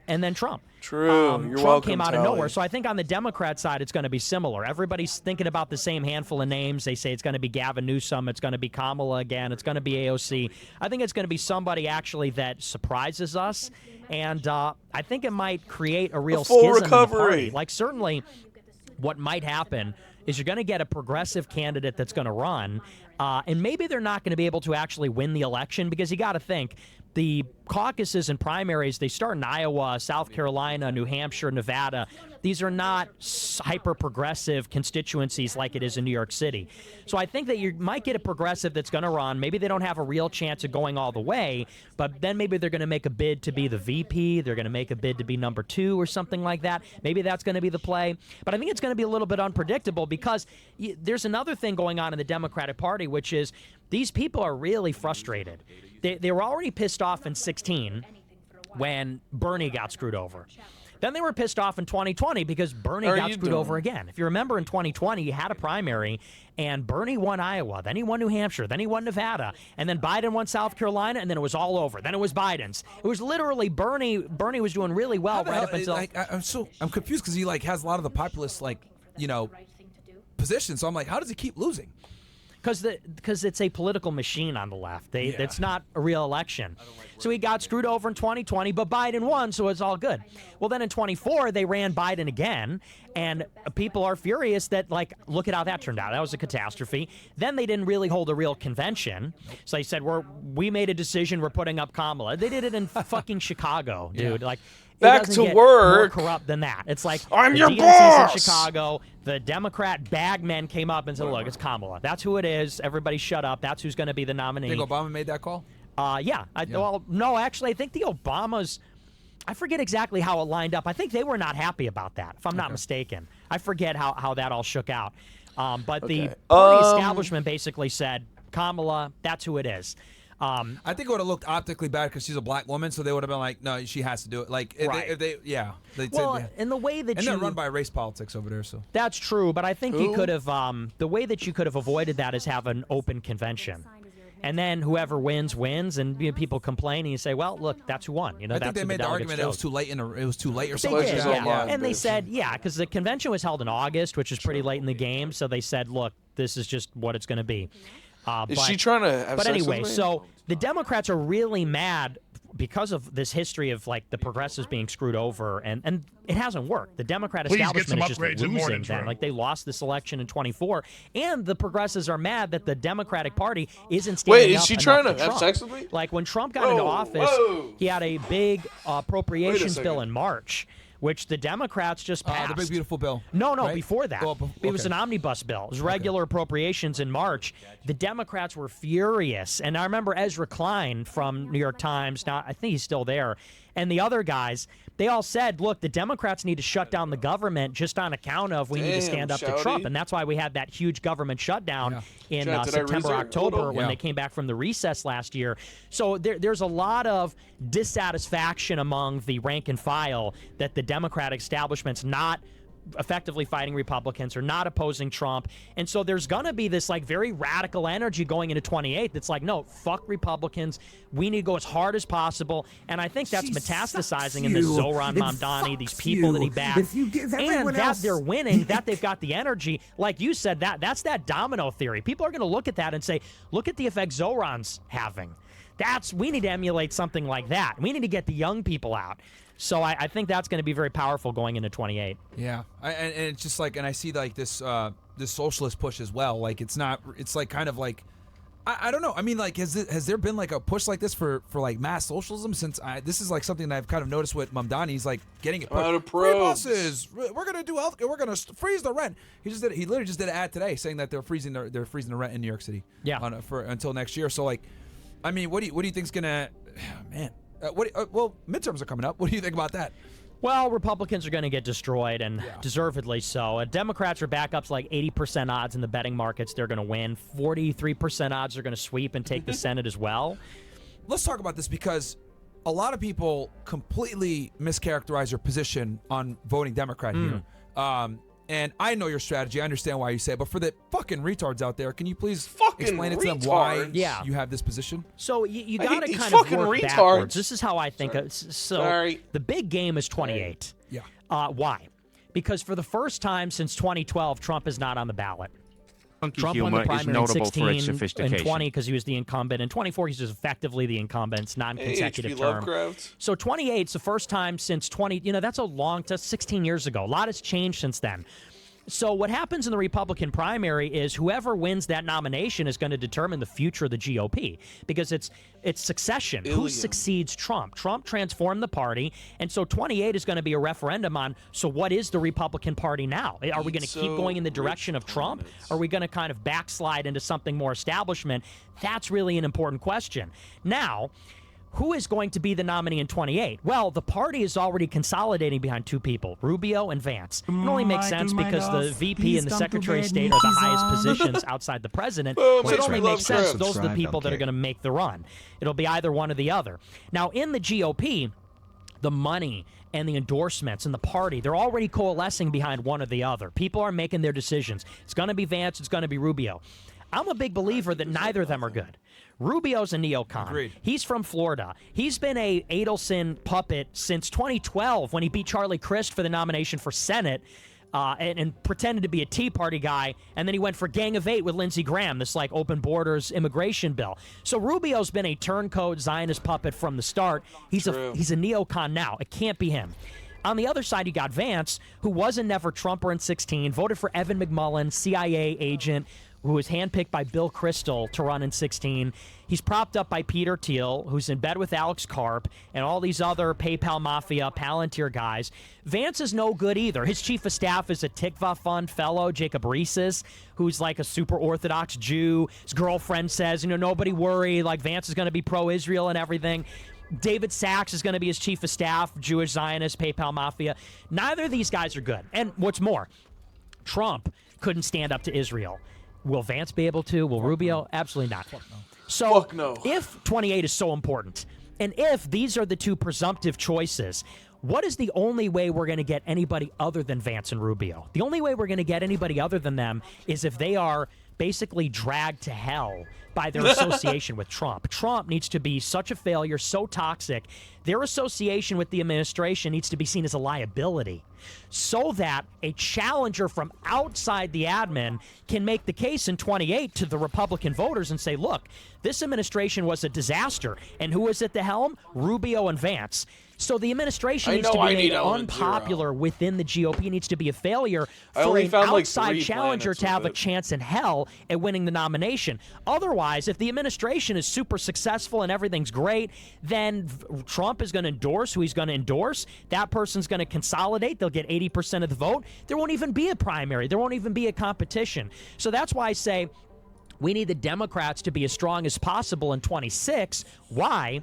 And then Trump. True. You're Trump welcome, came out of Tally. nowhere. So I think on the Democrat side, it's going to be similar. Everybody's thinking about the same handful of names. They say it's going to be Gavin Newsom. It's going to be Kamala again. It's going to be AOC. I think it's going to be somebody actually that surprises us. And I think it might create a real full schism in the recovery. party. Like, certainly what might happen is you're going to get a progressive candidate that's going to run, and maybe they're not going to be able to actually win the election because you got to think the caucuses and primaries, they start in Iowa, South Carolina, New Hampshire, Nevada. These are not hyper-progressive constituencies like it is in New York City. So I think that you might get a progressive that's going to run. Maybe they don't have a real chance of going all the way, but then maybe they're going to make a bid to be the VP. They're going to make a bid to be number 2 or something like that. Maybe that's going to be the play. But I think it's going to be a little bit unpredictable because there's another thing going on in the Democratic Party, which is these people are really frustrated. They were already pissed off in 2016 when Bernie got screwed over. Then they were pissed off in 2020 because Bernie got screwed over again. If you remember in 2020, he had a primary, and Bernie won Iowa. Then he won New Hampshire. Then he won Nevada. And then Biden won South Carolina, and then it was all over. Then it was Biden's. It was literally Bernie. Bernie was doing really well right up until... I'm confused because he has a lot of the populist, positions. So I'm like, how does he keep losing? Because it's a political machine on the left. It's not a real election. So he got screwed over in 2020, but Biden won, so it's all good. Well, then in 24, they ran Biden again, and people are furious that, look at how that turned out. That was a catastrophe. Then they didn't really hold a real convention. So they said, we made a decision, we're putting up Kamala. They did it in fucking Chicago, dude. Yeah. Back to work. More corrupt than that. It's like I'm the your DNC's boss. in Chicago. The Democrat bagmen came up and said, "Look, it's Kamala. That's who it is. Everybody, shut up. That's who's going to be the nominee." You think Obama made that call? Yeah. Well, no, actually, I think the Obamas. I forget exactly how it lined up. I think they were not happy about that, if I'm not mistaken. I forget how that all shook out. But the party establishment basically said, "Kamala, that's who it is." I think it would have looked optically bad because she's a black woman, so they would have been like, "No, she has to do it." In the way that and they're run by race politics over there, so that's true. But I think you could have the way that you could have avoided that is have an open convention, and then whoever wins, and people complain, and you say, "Well, look, that's who won." I think they made the argument it was too late or something. They did, yeah. And they said, because the convention was held in August, which is pretty late in the game. So they said, "Look, this is just what it's going to be." Is she trying to have But sex anyway, with me? so the Democrats are really mad because of this history of the progressives being screwed over, and it hasn't worked. The Democrat establishment is just losing then. They lost this election in 24, and the progressives are mad that the Democratic Party isn't standing up. Wait, is she trying to have Trump. sex with me? When Trump got into office, he had a big appropriations bill in March, which the Democrats just passed. The big beautiful bill. No, right? before that. It was an omnibus bill. It was regular appropriations in March. The Democrats were furious. And I remember Ezra Klein from New York Times, now I think he's still there, and the other guys, they all said, look, the Democrats need to shut down the government just on account of we need to stand up to Trump. And that's why we had that huge government shutdown in September, October when they came back from the recess last year. So there's a lot of dissatisfaction among the rank and file that the Democratic establishment's not effectively fighting Republicans or not opposing Trump. And so there's going to be this very radical energy going into 28 that's no, fuck Republicans. We need to go as hard as possible. And I think that's metastasizing in this Zohran Mamdani, these people that he backed. And that they're winning, that they've got the energy. Like you said, that's that domino theory. People are going to look at that and say, look at the effect Zohran's having. We need to emulate something like that. We need to get the young people out. So I think that's going to be very powerful going into 28. Yeah, and it's just and I see this this socialist push as well. It's not. It's kind of I don't know. I mean, has there been a push like this for mass socialism since this is something that I've kind of noticed with Mamdani. He's getting it pushed. Free buses. We're gonna do health. We're gonna freeze the rent. He literally just did an ad today saying that they're freezing the rent in New York City. Yeah. Until next year. So I mean, what do you think's gonna? Man. Well, midterms are coming up. What do you think about that? Well, Republicans are going to get destroyed, and deservedly so. Democrats are back up to 80% odds in the betting markets. They're going to win. 43% odds are going to sweep and take the Senate as well. Let's talk about this because a lot of people completely mischaracterize your position on voting Democrat here. And I know your strategy. I understand why you say it. But for the fucking retards out there, can you please explain it to them why you have this position? So you got to kind of work backwards. This is how I think. The big game is 28. Yeah. Why? Because for the first time since 2012, Trump is not on the ballot. Trump won the primary in 16 and 20 because he was the incumbent. In 24, he's just effectively the incumbent. It's non-consecutive term. So 28 is the first time since 20. That's a long. That's 16 years ago. A lot has changed since then. So what happens in the Republican primary is whoever wins that nomination is going to determine the future of the GOP, because it's succession. Who succeeds Trump? Trump transformed the party, and so 28 is going to be a referendum on, so what is the Republican Party now? Are we going to keep going in the direction of Trump? Or are we going to kind of backslide into something more establishment? That's really an important question. Now, who is going to be the nominee in 28? Well, the party is already consolidating behind two people, Rubio and Vance. It only makes sense because the VP and the Secretary of State are the highest positions outside the president. So it only makes sense those are the people that are going to make the run. It'll be either one or the other. Now, in the GOP, the money and the endorsements and the party, they're already coalescing behind one or the other. People are making their decisions. It's going to be Vance. It's going to be Rubio. I'm a big believer that neither of them are good. Rubio's a neocon. Agreed. He's from Florida. He's been a Adelson puppet since 2012 when he beat Charlie Crist for the nomination for Senate and pretended to be a Tea Party guy, and then he went for Gang of Eight with Lindsey Graham, this like open borders immigration bill. So Rubio's been a turncoat Zionist puppet from the start. He's a neocon now. It can't be him. On the other side, you got Vance, who was a never Trumper in 16, voted for Evan McMullin, CIA agent, who was handpicked by Bill Kristol to run in 16. He's propped up by Peter Thiel, who's in bed with Alex Karp and all these other PayPal Mafia, Palantir guys. Vance is no good either. His chief of staff is a Tikva Fund fellow, Jacob Reeses, who's like a super Orthodox Jew. His girlfriend says, nobody worry, like Vance is going to be pro-Israel and everything. David Sachs is going to be his chief of staff, Jewish Zionist, PayPal Mafia. Neither of these guys are good. And what's more, Trump couldn't stand up to Israel. Will Vance be able to? Will Rubio? Absolutely not. So if 28 is so important, and if these are the two presumptive choices, what is the only way we're going to get anybody other than Vance and Rubio? The only way we're going to get anybody other than them is if they are basically dragged to hell by their association with Trump. Trump needs to be such a failure, so toxic. Their association with the administration needs to be seen as a liability so that a challenger from outside the admin can make the case in 28 to the Republican voters and say, look, this administration was a disaster. And who was at the helm? Rubio and Vance. So the administration needs to be made unpopular within the GOP, needs to be a failure for an outside challenger to have a chance in hell at winning the nomination. Otherwise, if the administration is super successful and everything's great, then Trump is going to endorse who he's going to endorse. That person's going to consolidate. They'll get 80% of the vote. There won't even be a primary. There won't even be a competition. So that's why I say we need the Democrats to be as strong as possible in 26. Why?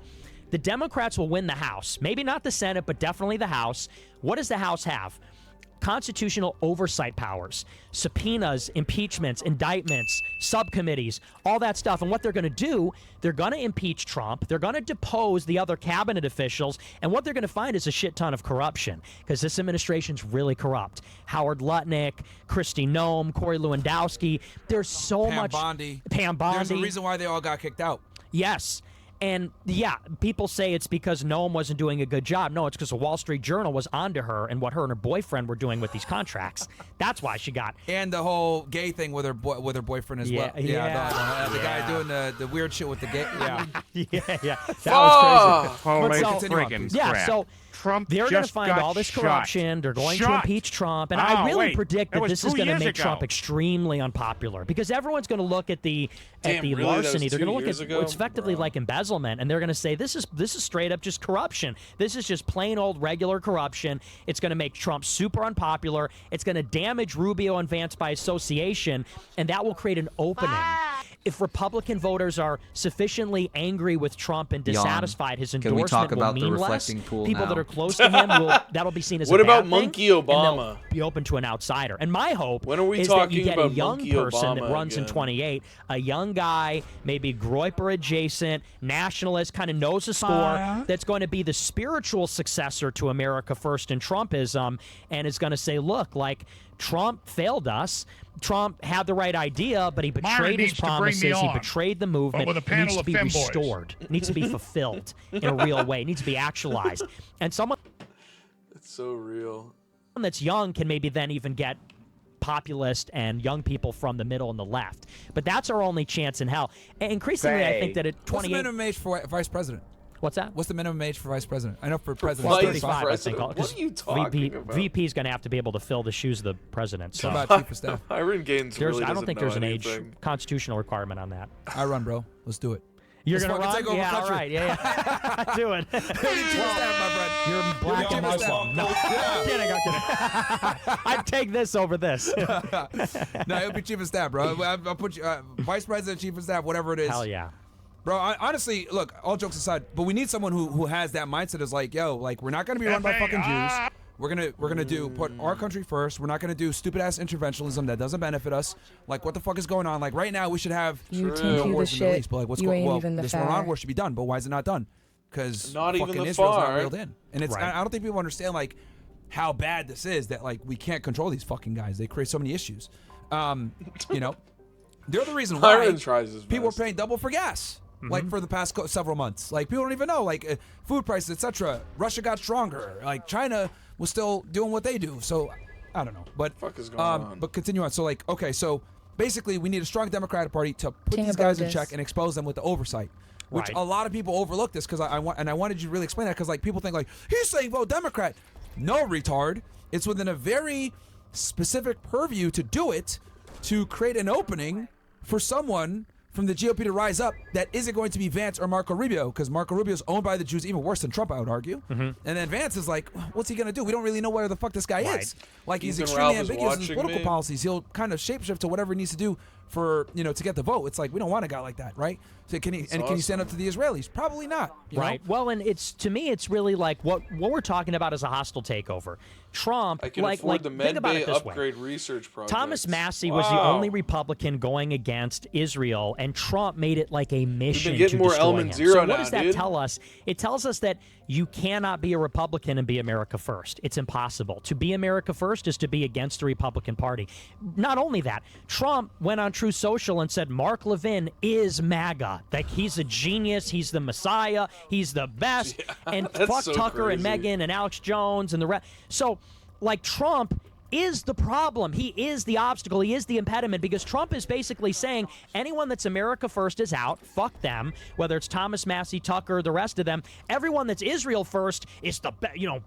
The Democrats will win the House. Maybe not the Senate, but definitely the House. What does the House have? Constitutional oversight powers, subpoenas, impeachments, indictments, subcommittees, all that stuff. And what they're going to do, they're going to impeach Trump. They're going to depose the other cabinet officials. And what they're going to find is a shit ton of corruption, because this administration's really corrupt. Howard Lutnick, Kristi Noem, Corey Lewandowski. There's so much. Pam Bondi. There's a reason why they all got kicked out. Yes. And yeah, people say it's because Noam wasn't doing a good job. No, it's because the Wall Street Journal was onto her and what her and her boyfriend were doing with these contracts. That's why she got. And the whole gay thing with her boyfriend as well. Yeah. The guy doing the weird shit with the gay. Yeah. yeah. That was crazy. So Trump they're going to find all this corruption. They're going to impeach Trump. And I really predict that this is going to make Trump extremely unpopular, because everyone's going to look at the larceny. They're going to look at what's effectively like embezzlement, and they're going to say this is straight up just corruption. This is just plain old regular corruption. It's going to make Trump super unpopular. It's going to damage Rubio and Vance by association, and that will create an opening. If Republican voters are sufficiently angry with Trump and dissatisfied, his endorsement will mean less. People that are close to him that'll be seen as a bad thing. What about Monkey Obama? And be open to an outsider. And my hope is that you get a young person that runs in 28, a young guy, maybe Groyper adjacent, nationalist, kind of knows the score, that's going to be the spiritual successor to America First and Trumpism, and is going to say, look, like, Trump failed us. Trump had the right idea, but he betrayed his promises. He betrayed the movement. It needs to be restored. It needs to be fulfilled in a real way. It needs to be actualized. And someone it's so real. That's young can maybe then even get populist and young people from the middle and the left. But that's our only chance in hell. And increasingly, I think that at 28... What's the minimum age for vice president? What's that? What's the minimum age for vice president? I know for president, vice 35. president? I think. What are you talking about? VP is going to have to be able to fill the shoes of the president. So What about chief of staff? Myron Gaines really I don't think doesn't there's an know age anything. constitutional requirement on that. I run, bro. Let's do it. You're Let's going to fucking run? take over Yeah, all country. right. Yeah. Do it. Chief of staff, my friend. You're black and chief of staff. Muslim. No, I'm kidding. I'd take this over this. No, it'll be chief of staff, bro. I'll put you vice president, chief of staff, whatever it is. Hell yeah. Bro, honestly, look, all jokes aside, but we need someone who has that mindset is like, yo, like we're not gonna be run by fucking Jews. We're gonna put our country first. We're not gonna do stupid ass interventionism that doesn't benefit us. Like what the fuck is going on? Like right now we should have You teach no you the wars in the Middle shit. East, but like what's You going ain't well, even the this far. Iran war should be done, but why is it not done? Because Not even fucking the Israel's not far. reeled in. And it's Right. I don't think people understand like how bad this is that like we can't control these fucking guys. They create so many issues. You know, they're the reason why Myron tries his people are best. paying double for gas. Like for the past several months, like people don't even know, like food prices, etc. Russia got stronger. Like China was still doing what they do. So I don't know, but Fuck is going on? But continue on. So like, okay, so basically we need a strong Democratic Party to put King these of guys in Burgess. check and expose them with the oversight. Which Right. a lot of people overlook this because I wanted you to really explain that because like people think like he's saying vote Democrat. No, retard. It's within a very specific purview to do it to create an opening for someone from the GOP to rise up that isn't going to be Vance or Marco Rubio because Marco Rubio is owned by the Jews even worse than Trump, I would argue. And then Vance is like, what's he going to do? We don't really know where the fuck this guy is. Like he's Ethan extremely Ralph is ambiguous in his watching political me. policies. He'll kind of shapeshift to whatever he needs to do for, you know, to get the vote. It's like we don't want a guy like that, right? So can he can he stand up to the Israelis? Probably not. You Right. know? Well, and it's to me, it's really like what we're talking about is a hostile takeover. Trump, I can like afford the think about Medbay it this way. upgrade research project. Thomas Massey was the Wow. only Republican going against Israel, and Trump made it like a mission getting to more destroy element him. zero so what now, does that dude. tell us? It tells us that you cannot be a Republican and be America first. It's impossible. To be America first is to be against the Republican Party. Not only that, Trump went on True Social and said Mark Levin is MAGA. Like he's a genius. He's the Messiah. He's the best. And that's fuck so Tucker and crazy. Megyn and Alex Jones and the rest. So, like Trump is the problem. He is the obstacle. He is the impediment because Trump is basically saying anyone that's America first is out. Fuck them. Whether it's Thomas Massey, Tucker, the rest of them. Everyone that's Israel first is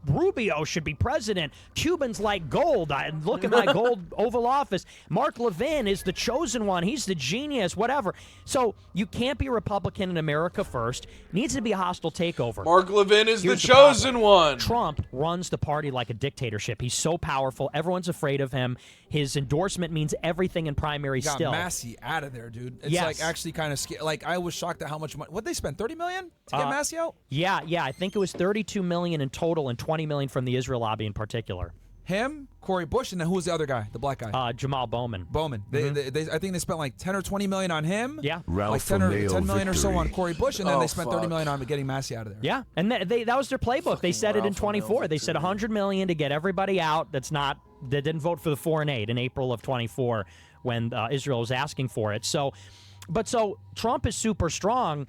Rubio should be president. Cubans like gold. Look at my gold Oval Office. Mark Levin is the chosen one. He's the genius, whatever. So you can't be a Republican in America first. Needs to be a hostile takeover. Mark Levin is Here's the the problem. chosen one. Trump runs the party like a dictatorship. He's so powerful. Everyone's afraid of him. His endorsement means everything in primary Got still. Massey out of there, dude. It's Yes. like actually kind of scary. Like I was shocked at how much money. What they spent? $30 million to get Massey out? Yeah. I think it was $32 million in total and $20 million from the Israel lobby in particular. Him, Corey Bush, and then who was the other guy? The black guy. Jamal Bowman. Bowman. They, I think they spent like 10 or 20 million on him. Yeah. Like 10 million or so on Corey Bush, and then Oh, they spent 30 fuck. million on getting Massey out of there. Yeah, and that was their playbook. They said it in Ralph 24. O'Neal They said 100 million to get everybody out that didn't vote for the 4 and 8 in April of 24 when Israel was asking for it. So Trump is super strong.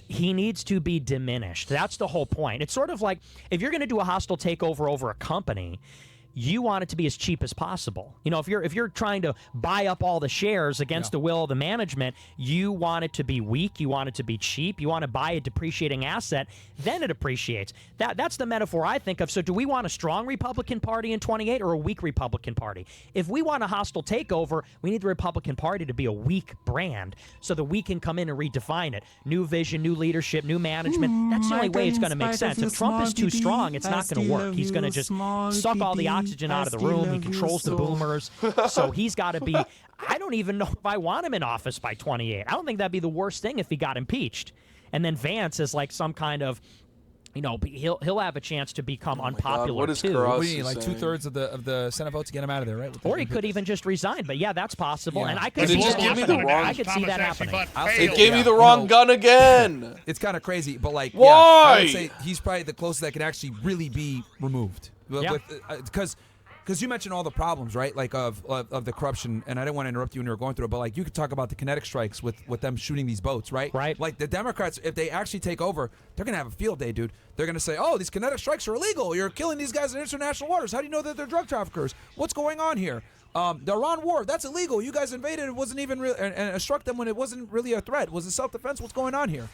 He needs to be diminished. That's the whole point. It's sort of like if you're going to do a hostile takeover over a company, you want it to be as cheap as possible. You know, if you're trying to buy up all the shares against the will of the management, you want it to be weak, you want it to be cheap, you want to buy a depreciating asset, then it appreciates. That's the metaphor I think of. So do we want a strong Republican Party in 28 or a weak Republican Party? If we want a hostile takeover, we need the Republican Party to be a weak brand so that we can come in and redefine it. New vision, new leadership, new management. That's the only way it's going to make sense. If Trump is too strong, it's not going to work. He's going to just suck all the oxygen out of the room. He controls the boomers. So he's got to be. I don't even know if I want him in office by 28. I don't think that'd be the worst thing if he got impeached. And then Vance is like some kind of, he'll have a chance to become unpopular what is too. Karas What do you need, like saying? 2/3 of the Senate vote to get him out of there, right? Or he could even just resign. But yeah, that's possible. Yeah. And I But could it see just that gave me the happening. wrong- I could see that happening. It gave me Yeah, the you wrong know. gun again. It's kind of crazy, but like, Why? Yeah, I would say he's probably the closest that can actually really be removed. Yeah. Because you mentioned all the problems, right? Like of the corruption, and I didn't want to interrupt you when you were going through it, but like you could talk about the kinetic strikes with them shooting these boats, right? Right. Like the Democrats, if they actually take over, they're gonna have a field day, dude. They're gonna say, "Oh, these kinetic strikes are illegal. You're killing these guys in international waters. How do you know that they're drug traffickers? What's going on here?" The Iran war, that's illegal. You guys invaded. It wasn't even real, and struck them when it wasn't really a threat. Was it self-defense? What's going on here?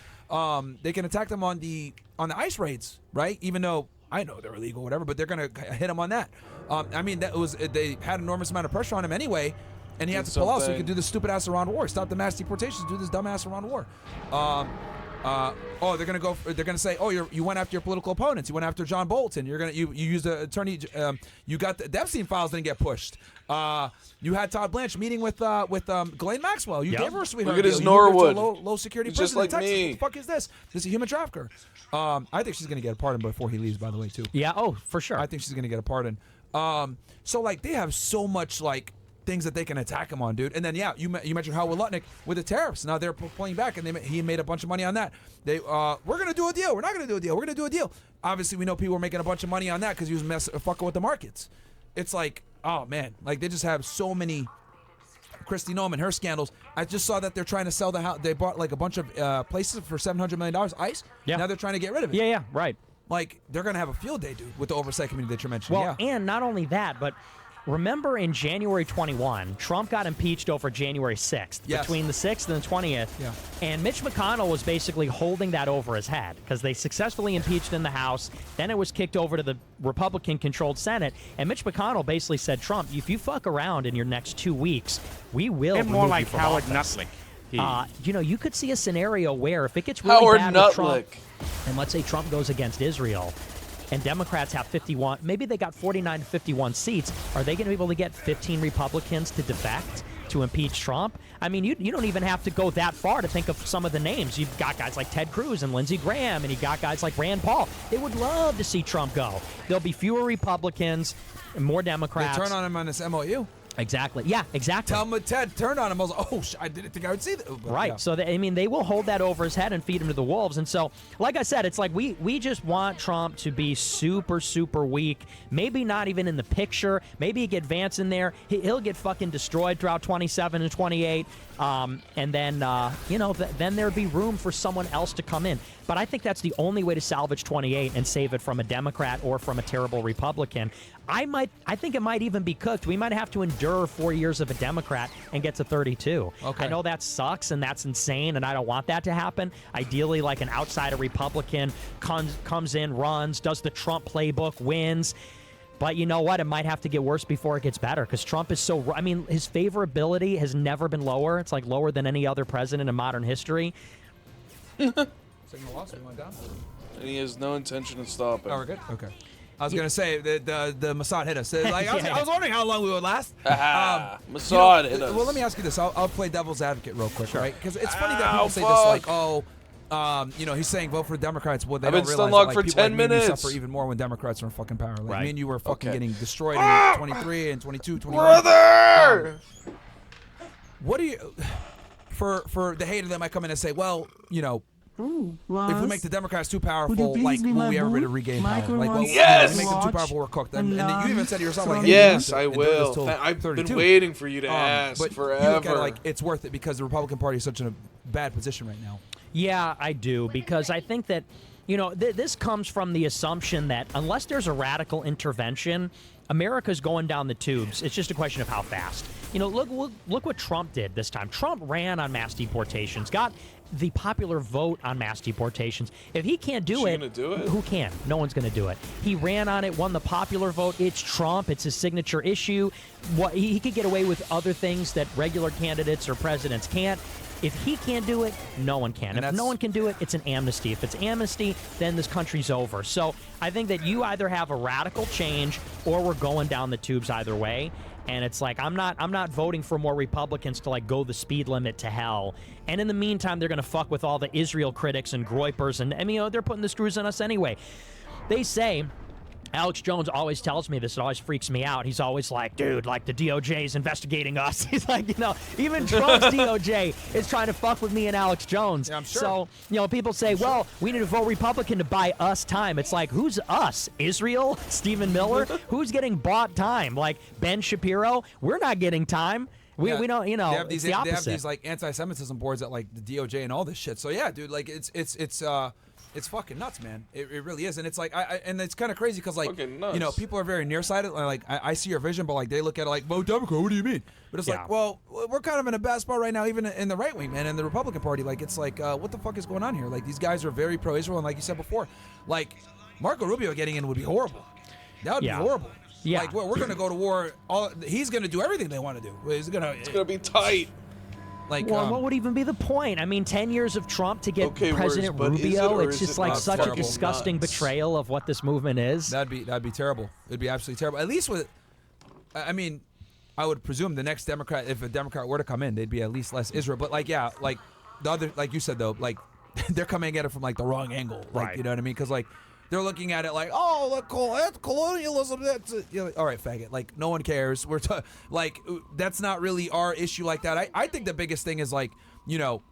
They can attack them on the ice raids, right? Even though I know they're illegal, whatever, but they're gonna hit them on that. I mean, they had an enormous amount of pressure on him anyway, and he had to pull out so he could do this stupid ass Iran war, stop the mass deportations, do this dumb ass Iran war. They're gonna say, oh, you went after your political opponents. You went after John Bolton. You used an attorney. You got the Epstein files didn't get pushed. You had Todd Blanche meeting with Ghislaine Maxwell. You gave her a sweetheart. Look at his deal. Norwood. Low security He's prison just like in Texas. me. What the fuck is this? This is a human trafficker. I think she's gonna get a pardon before he leaves. By the way, too. Yeah. Oh, for sure. I think she's gonna get a pardon. So like they have so much like things that they can attack him on, dude. And then you mentioned Howard Lutnick with the tariffs. Now they're pulling back, and he made a bunch of money on that. We're gonna do a deal. We're not gonna do a deal. We're gonna do a deal. Obviously, we know people were making a bunch of money on that because he was fucking with the markets. It's like, oh man, like they just have so many. Kristi Noem, her scandals. I just saw that they're trying to sell the house. They bought like a bunch of places for $700 million. ICE. Yeah. Now they're trying to get rid of it. Yeah. Right. Like they're gonna have a field day, dude, with the oversight committee that you're mentioning. Well, and not only that, but remember in January 21, Trump got impeached over January 6th, between the 6th and the 20th. Yeah. And Mitch McConnell was basically holding that over his head because they successfully impeached in the House. Then it was kicked over to the Republican-controlled Senate. And Mitch McConnell basically said, Trump, if you fuck around in your next 2 weeks, we will remove more like you from Howard office. Nutley. You could see a scenario where if it gets really bad with Trump, and let's say Trump goes against Israel, and Democrats have 51, maybe they got 49 to 51 seats, are they going to be able to get 15 Republicans to defect to impeach Trump? I mean, you don't even have to go that far to think of some of the names. You've got guys like Ted Cruz and Lindsey Graham, and you got guys like Rand Paul. They would love to see Trump go. There'll be fewer Republicans and more Democrats. They turn on him on this MOU. Exactly. Yeah, exactly. Tell him Ted turned on him. I was like, oh, I didn't think I would see that. But, right. Yeah. So, they will hold that over his head and feed him to the wolves. And so, like I said, it's like we just want Trump to be super, super weak. Maybe not even in the picture. Maybe he can advance in there. He'll get fucking destroyed throughout 27 and 28. And then, then there'd be room for someone else to come in. But I think that's the only way to salvage 28 and save it from a Democrat or from a terrible Republican. I think it might even be cooked. We might have to endure 4 years of a Democrat and get to 32. Okay. I know that sucks and that's insane, and I don't want that to happen. Ideally, like an outsider Republican comes in, runs, does the Trump playbook, wins. But you know what? It might have to get worse before it gets better because Trump is so... I mean, his favorability has never been lower. It's like lower than any other president in modern history. Signal lost. We went down. And he has no intention of stopping. Oh, we're good? Okay. I was going to say, the Mossad hit us. Like, I was wondering how long we would last. Mossad hit us. Well, let me ask you this. I'll play devil's advocate real quick, right? Because it's funny that people say this, like, he's saying vote for Democrats. Well, they don't realize that, like, for people 10 like me and you minutes. suffer even more when Democrats are in fucking power. Like, Right. me and you were fucking getting destroyed in 23 and 22, 21. Brother! What do you... For the hater that might come in and say, well, if we make the Democrats too powerful, like, will we ever be able to regain power? Like, well, Yes! we make them too powerful, we're cooked. And you even said to yourself, like, hey, yes, you I have to endure this will. till I've 32. been waiting for you to ask but forever. You look at it like it's worth it because the Republican Party is such in a bad position right now. Yeah, I do, because I think that, this comes from the assumption that unless there's a radical intervention, America's going down the tubes. It's just a question of how fast. Look what Trump did this time. Trump ran on mass deportations, got the popular vote on mass deportations. If he can't do it, who can? No one's going to do it. He ran on it, won the popular vote. It's Trump. It's his signature issue. He could get away with other things that regular candidates or presidents can't. If he can't do it, no one can. If no one can do it, it's an amnesty. If it's amnesty, then this country's over. So I think that you either have a radical change or we're going down the tubes either way. And it's like, I'm not voting for more Republicans to like go the speed limit to hell. And in the meantime, they're going to fuck with all the Israel critics and groypers. And they're putting the screws on us anyway. They say... Alex Jones always tells me this. It always freaks me out. He's always like, dude, like the DOJ is investigating us. He's like, even Trump's DOJ is trying to fuck with me and Alex Jones. Yeah, I'm sure. So, people say, well, we need to vote Republican to buy us time. It's like, who's us? Israel? Stephen Miller? Who's getting bought time? Like Ben Shapiro? We're not getting time. We don't, they have it's these, the opposite. They have these like anti-Semitism boards at like the DOJ and all this shit. So yeah, dude, like it's It's fucking nuts, man. It really is, and it's like, and it's kind of crazy because, like, Fucking nuts. you know, people are very nearsighted. Like, I see your vision, but like they look at it like, well, Democrat, what do you mean? But it's like, well, we're kind of in a bad spot right now, even in the right wing, man, in the Republican Party. Like, it's like, what the fuck is going on here? Like, these guys are very pro-Israel, and like you said before, like Marco Rubio getting in would be horrible. That would be horrible. Yeah. Like, we're gonna go to war. He's gonna do everything they want to do. It's gonna be tight. Like, well, what would even be the point? I mean, 10 years of Trump to get President Rubio, it's just like such a disgusting betrayal of what this movement is. That'd be terrible. It'd be absolutely terrible. At least with, I mean, I would presume the next Democrat, if a Democrat were to come in, they'd be at least less Israel. But like, yeah, like the other, like you said though, like they're coming at it from like the wrong angle. Like, you know what I mean? Because like they're looking at it like, oh, look, that's colonialism. That's like, all right, faggot. Like, no one cares. We're like, that's not really our issue like that. I think the biggest thing is like, you know,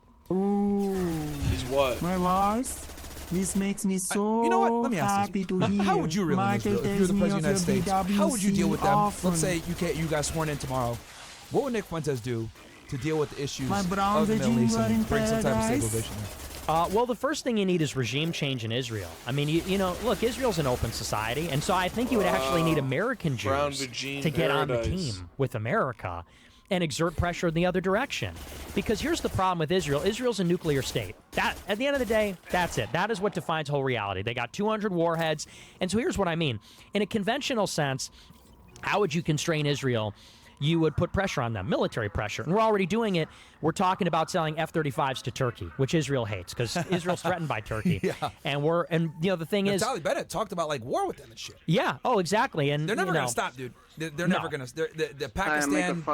is what my loss. This makes me so you know what? Let me ask happy to hear. How would you really Michael if you're the president of the United States? How would you deal with them? often. Let's say you got sworn in tomorrow. What would Nick Fuentes do to deal with the issues My brown of the Middle East veggies are in and bring some type of paradise. stabilization there? Well, the first thing you need is regime change in Israel. I mean, you know, look, Israel's an open society, and so I think you would actually need American Jews to get on the team with America and exert pressure in the other direction. Because here's the problem with Israel. Israel's a nuclear state. That, at the end of the day, that's it. That is what defines whole reality. They got 200 warheads. And so here's what I mean. In a conventional sense, how would you constrain Israel? You would put pressure on them, military pressure. And we're already doing it. We're talking about selling F-35s to Turkey, which Israel hates because Israel's threatened by Turkey. And you know, the thing is, Naftali Bennett talked about like war with them and shit. Yeah. Oh, exactly. And they're never going to stop, dude. They're never going to. The Pakistan.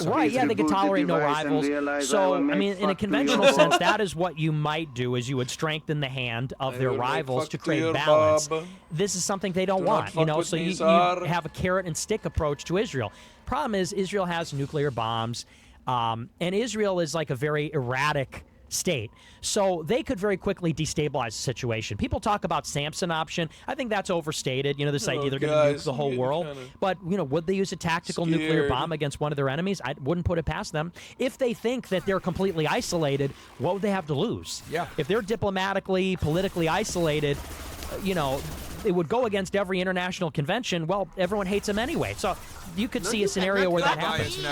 Right, yeah, they can tolerate no rivals. So, I mean, in a conventional sense, that is what you might do, is you would strengthen the hand of their rivals to create balance. This is something they don't want, you know, so you have a carrot and stick approach to Israel. Problem is, Israel has nuclear bombs, and Israel is like a very erratic state. So they could very quickly destabilize the situation. People talk about Samson option. I think that's overstated. You know, this idea they're going to nuke the whole world. But, you know, would they use a tactical nuclear bomb against one of their enemies? I wouldn't put it past them. If they think that they're completely isolated, what would they have to lose? Yeah. If they're diplomatically, politically isolated, you know, it would go against every international convention. Well, everyone hates them anyway. So you could see a scenario where that happens.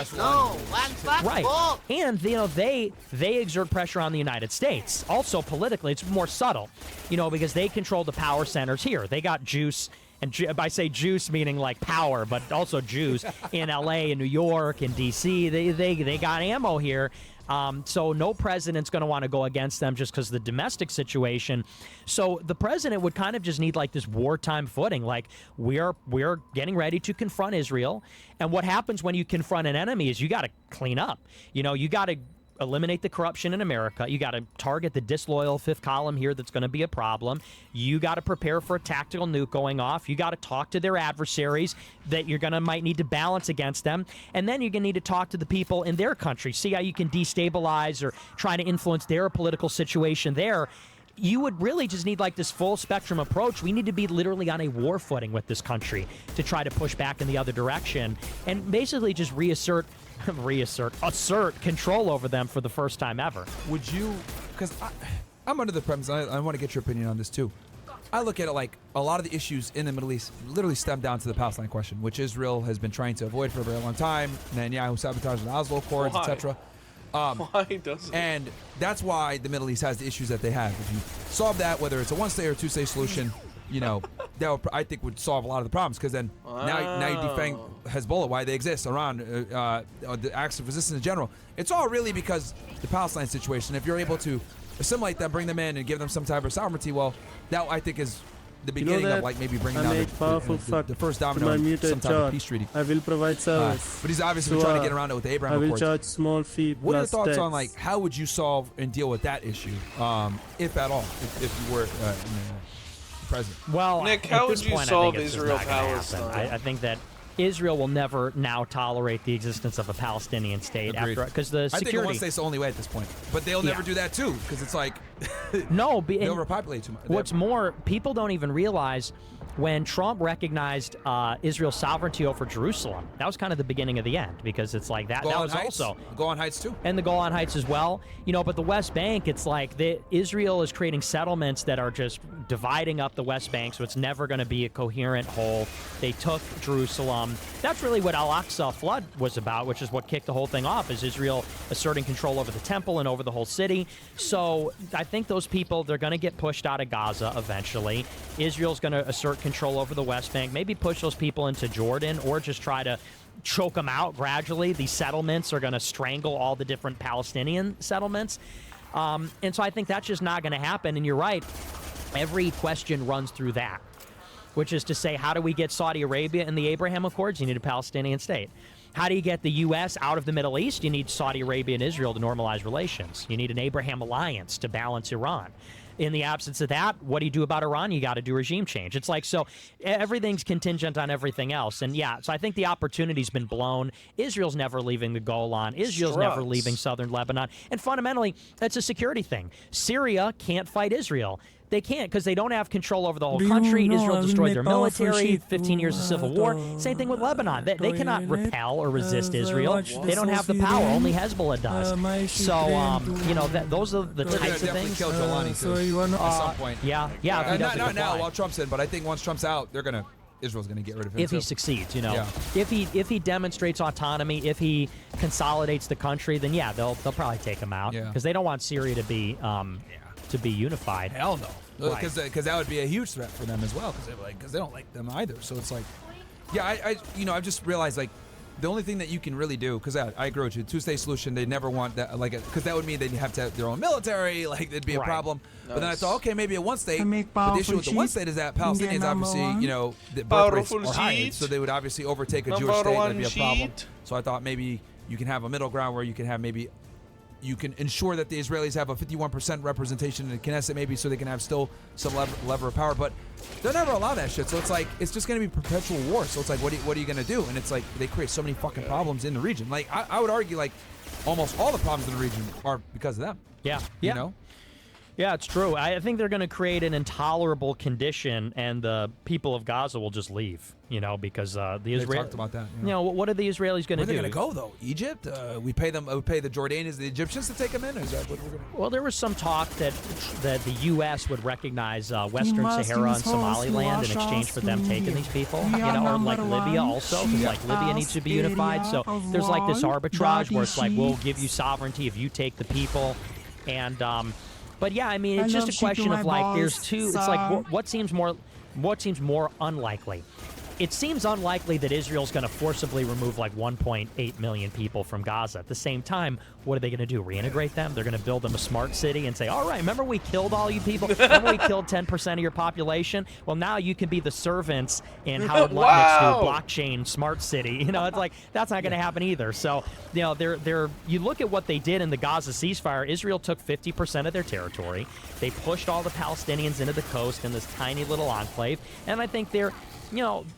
Right. And, you know, they exert pressure on the United States. Also, politically, it's more subtle, you know, because they control the power centers here. They got juice. And I say juice meaning like power, but also Jews in L.A., in New York, in D.C. They got ammo here. So no president's going to want to go against them just because of the domestic situation. So the president would kind of just need like this wartime footing. Like we're getting ready to confront Israel. And what happens when you confront an enemy is you got to clean up. You know, you got to eliminate the corruption in America. You got to target the disloyal fifth column here that's going to be a problem. You got to prepare for a tactical nuke going off. You got to talk to their adversaries that you're going to might need to balance against them. And then you're going to need to talk to the people in their country. See how you can destabilize or try to influence their political situation there. You would really just need like this full spectrum approach. We need to be literally on a war footing with this country to try to push back in the other direction and basically just assert control over them for the first time ever. Would you, because I'm under the premise, I want to get your opinion on this too. I look at it like a lot of the issues in the Middle East literally stem down to the Palestine question, which Israel has been trying to avoid for a very long time. Netanyahu sabotaged the Oslo Accords, etc. Why doesn't? And that's why the Middle East has the issues that they have. If you solve that, whether it's a one-state or two-state solution, you know, that would, I think would solve a lot of the problems. Because then now you defang Hezbollah, why they exist, Iran, the acts of resistance in general. It's all really because the Palestine situation. If you're able to assimilate them, bring them in, and give them some type of sovereignty, well, that I think is the beginning of like maybe bringing down the first domino in some type of peace treaty. I will provide service. But he's obviously trying to get around it with the Abraham Accords. I will charge small fee. What are your thoughts on like how would you solve and deal with that issue, if at all, if you were president? Well, Nick, how would you solve Israel-Palestine? I think that Israel will never now tolerate the existence of a Palestinian state because the security. I think one state's the only way at this point, but they'll never do that too because it's like no, they'll overpopulate too much. What's more, people don't even realize when Trump recognized Israel's sovereignty over Jerusalem, that was kind of the beginning of the end, because it's like that Golan was Heights. also Golan Heights too. and the Golan Heights as well. But the West Bank, it's like Israel is creating settlements that are just dividing up the West Bank, so it's never going to be a coherent whole. They took Jerusalem. That's really what Al-Aqsa flood was about, which is what kicked the whole thing off, is Israel asserting control over the temple and over the whole city. So I think those people, they're going to get pushed out of Gaza eventually. Israel's going to assert control over the West Bank, maybe push those people into Jordan, or just try to choke them out gradually. These settlements are going to strangle all the different Palestinian settlements. And so I think that's just not going to happen. And you're right. Every question runs through that, which is to say, how do we get Saudi Arabia in the Abraham Accords? You need a Palestinian state. How do you get the U.S. out of the Middle East? You need Saudi Arabia and Israel to normalize relations. You need an Abraham alliance to balance Iran. In the absence of that, what do you do about Iran? You got to do regime change. It's like, so everything's contingent on everything else. And yeah, so I think the opportunity's been blown. Israel's never leaving the Golan. Israel's never leaving southern Lebanon. And fundamentally, that's a security thing. Syria can't fight Israel. They can't, because they don't have control over the whole country. Israel destroyed their military, 15 years of civil war. Same thing with Lebanon. They cannot repel or resist Israel. They don't have the power. Only Hezbollah does. So, those are the types of things. Kill Jolani too at some point. Yeah. Not now while Trump's in, but I think once Trump's out, Israel's going to get rid of him. If too. he succeeds, Yeah. if he demonstrates autonomy, if he consolidates the country, then yeah, they'll probably take him out, because they don't want Syria to be unified. Hell no, because that would be a huge threat for them as well, because they don't like them either. So it's like, yeah, I've just realized, like, the only thing that you can really do, because I agree with you, two-state solution, they never want that, like, because that would mean they'd have to have their own military, like, it'd be a problem. Nice. But then I thought, okay, maybe a one-state, but the issue with the one-state is that Palestinians obviously, the birth rates are high, so they would obviously overtake a Jewish state, that'd be a problem. So I thought maybe you can have a middle ground where you can have you can ensure that the Israelis have a 51% representation in the Knesset, maybe, so they can have still some lever of power. But they'll never allow that shit. So it's like, it's just going to be perpetual war. So it's like, what are you going to do? And it's like, they create so many fucking problems in the region. Like, I would argue, like, almost all the problems in the region are because of them. Yeah. You know? Yeah, it's true. I think they're going to create an intolerable condition, and the people of Gaza will just leave, because the Israelis... They talked about that. What are the Israelis going to do? Where are they going to go, though? Egypt? We pay the Jordanians, the Egyptians to take them in? Or is that what we're going to... Well, there was some talk that the U.S. would recognize Western Sahara and Somaliland in exchange for them taking these people, or like Libya also, because like Libya needs to be unified. So there's like this arbitrage where it's like, we'll give you sovereignty if you take the people, and... But yeah, I mean, it's just a question of like, there's two. It's like, what seems more unlikely? It seems unlikely that Israel's going to forcibly remove like 1.8 million people from Gaza. At the same time, what are they going to do? Reintegrate them? They're going to build them a smart city and say, all right, remember we killed all you people? Remember we killed 10% of your population? Well, now you can be the servants in Howard Lutnick's new blockchain smart city. It's like, that's not going to happen either. So, you look at what they did in the Gaza ceasefire. Israel took 50% of their territory. They pushed all the Palestinians into the coast in this tiny little enclave. And I think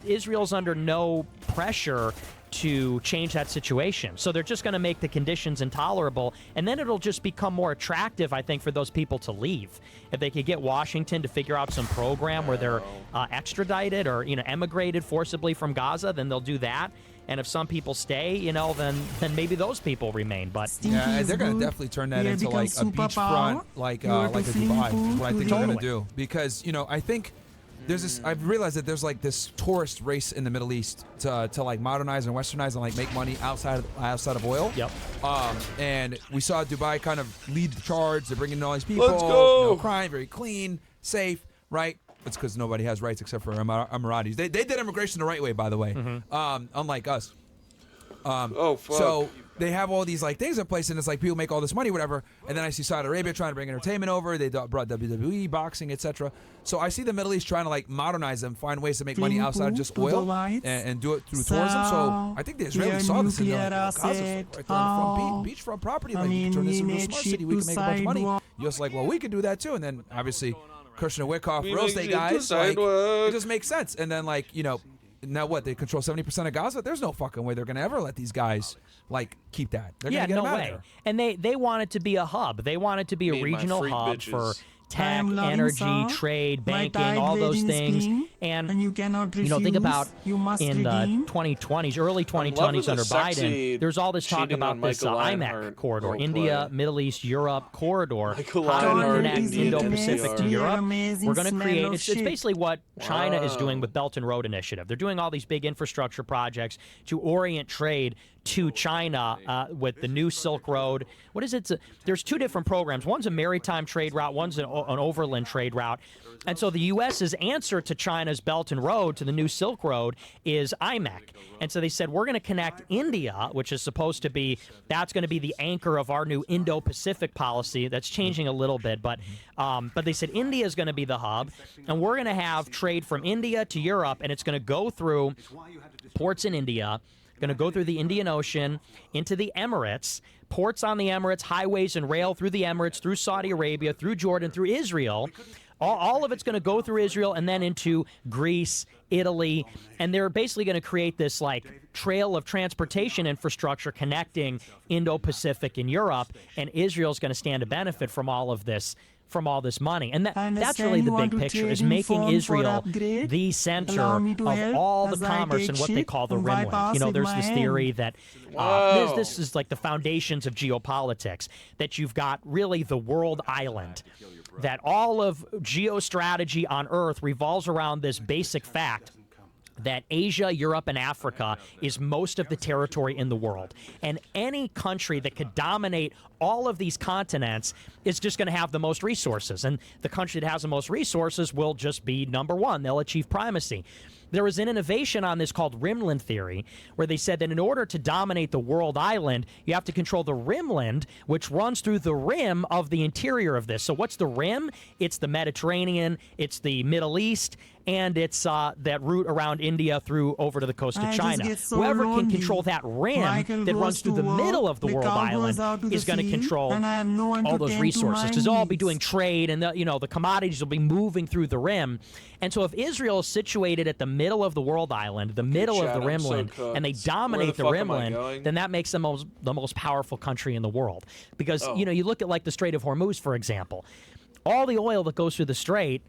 Israel's under no pressure to change that situation. So they're just going to make the conditions intolerable, and then it'll just become more attractive, I think, for those people to leave. If they could get Washington to figure out some program where they're extradited or, emigrated forcibly from Gaza, then they'll do that. And if some people stay, then maybe those people remain. But yeah, they're going to definitely turn that into like a beachfront, like a Dubai, is what I think they're going to do. Because, I think there's this. I've realized that there's like this tourist race in the Middle East to like modernize and westernize and like make money outside of oil. Yep. And we saw Dubai kind of lead the charge. They're bringing in all these people. Let's go. No crime, very clean, safe, right? It's because nobody has rights except for Emiratis. They did immigration the right way, by the way. Unlike us. Oh fuck. So they have all these like things in place, and it's like people make all this money, whatever. And then I see Saudi Arabia trying to bring entertainment over. They brought WWE, boxing, etc. So I see the Middle East trying to like modernize them, find ways to make money outside of just oil, and do it through tourism. So I think the Israelis saw this and they're like, Gaza's right there on the beachfront property. Like, we can turn this into a smart city. We can make a bunch of money. Just like, well, we can do that too. And then obviously, Christian Wickoff, real estate guys, like, it just makes sense. And then like, now what? They control 70% of Gaza? There's no fucking way they're going to ever let these guys, like, keep that. They're going to get them out of there. And they want it to be a hub. They want it to be a regional hub for tech, energy, trade, banking, all those things. And you cannot refuse. think about you must in the redeem. 2020s, early 2020s under Biden, there's all this talk about this IMEC corridor, India, Middle East, Europe corridor. How do we connect Indo-Pacific to Europe? We're going to create, it's basically what China is doing with Belt and Road Initiative. They're doing all these big infrastructure projects to orient trade to China with the new Silk Road. What is it? There's two different programs. One's a maritime trade route. One's an overland trade route. And so the U.S.'s answer to China's Belt and Road, to the new Silk Road, is IMEC. And so they said, we're going to connect India, which is supposed to be, that's going to be the anchor of our new Indo-Pacific policy. That's changing a little bit. But they said India is going to be the hub. And we're going to have trade from India to Europe. And it's going to go through ports in India, going to go through the Indian Ocean into the Emirates, ports on the Emirates, highways and rail through the Emirates, through Saudi Arabia, through Jordan, through Israel. All of it's going to go through Israel and then into Greece, Italy, and they're basically going to create this like trail of transportation infrastructure connecting Indo-Pacific and Europe, and Israel's going to stand to benefit from all of this. From all this money. And that's really the big picture, is making Israel the center of all the commerce and what they call the rimland. There's this theory that this is like the foundations of geopolitics, that you've got really the world island, that all of geostrategy on Earth revolves around this basic fact that Asia, Europe, and Africa is most of the territory in the world. And any country that could dominate all of these continents is just going to have the most resources. And the country that has the most resources will just be number one. They'll achieve primacy. There was an innovation on this called rimland theory, where they said that in order to dominate the world island, you have to control the rimland, which runs through the rim of the interior of this. So what's the rim? It's the Mediterranean, it's the Middle East, and it's that route around India through over to the coast of China. Whoever can control that rim that runs through the middle of the world island is going to control all those resources, because they'll all be doing trade, and the commodities will be moving through the rim. And so if Israel is situated at the middle of the world island, the middle of the rimland, and they dominate the rimland, then that makes them the most powerful country in the world. Because, you look at like the Strait of Hormuz, for example. All the oil that goes through the strait,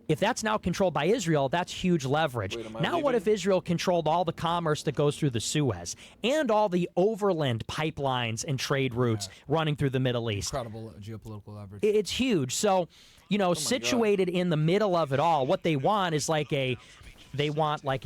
if that's now controlled by Israel, that's huge leverage. Now what if Israel controlled all the commerce that goes through the Suez and all the overland pipelines and trade routes running through the Middle East? Incredible geopolitical leverage. It's huge. So, situated in the middle of it all, what they want is like a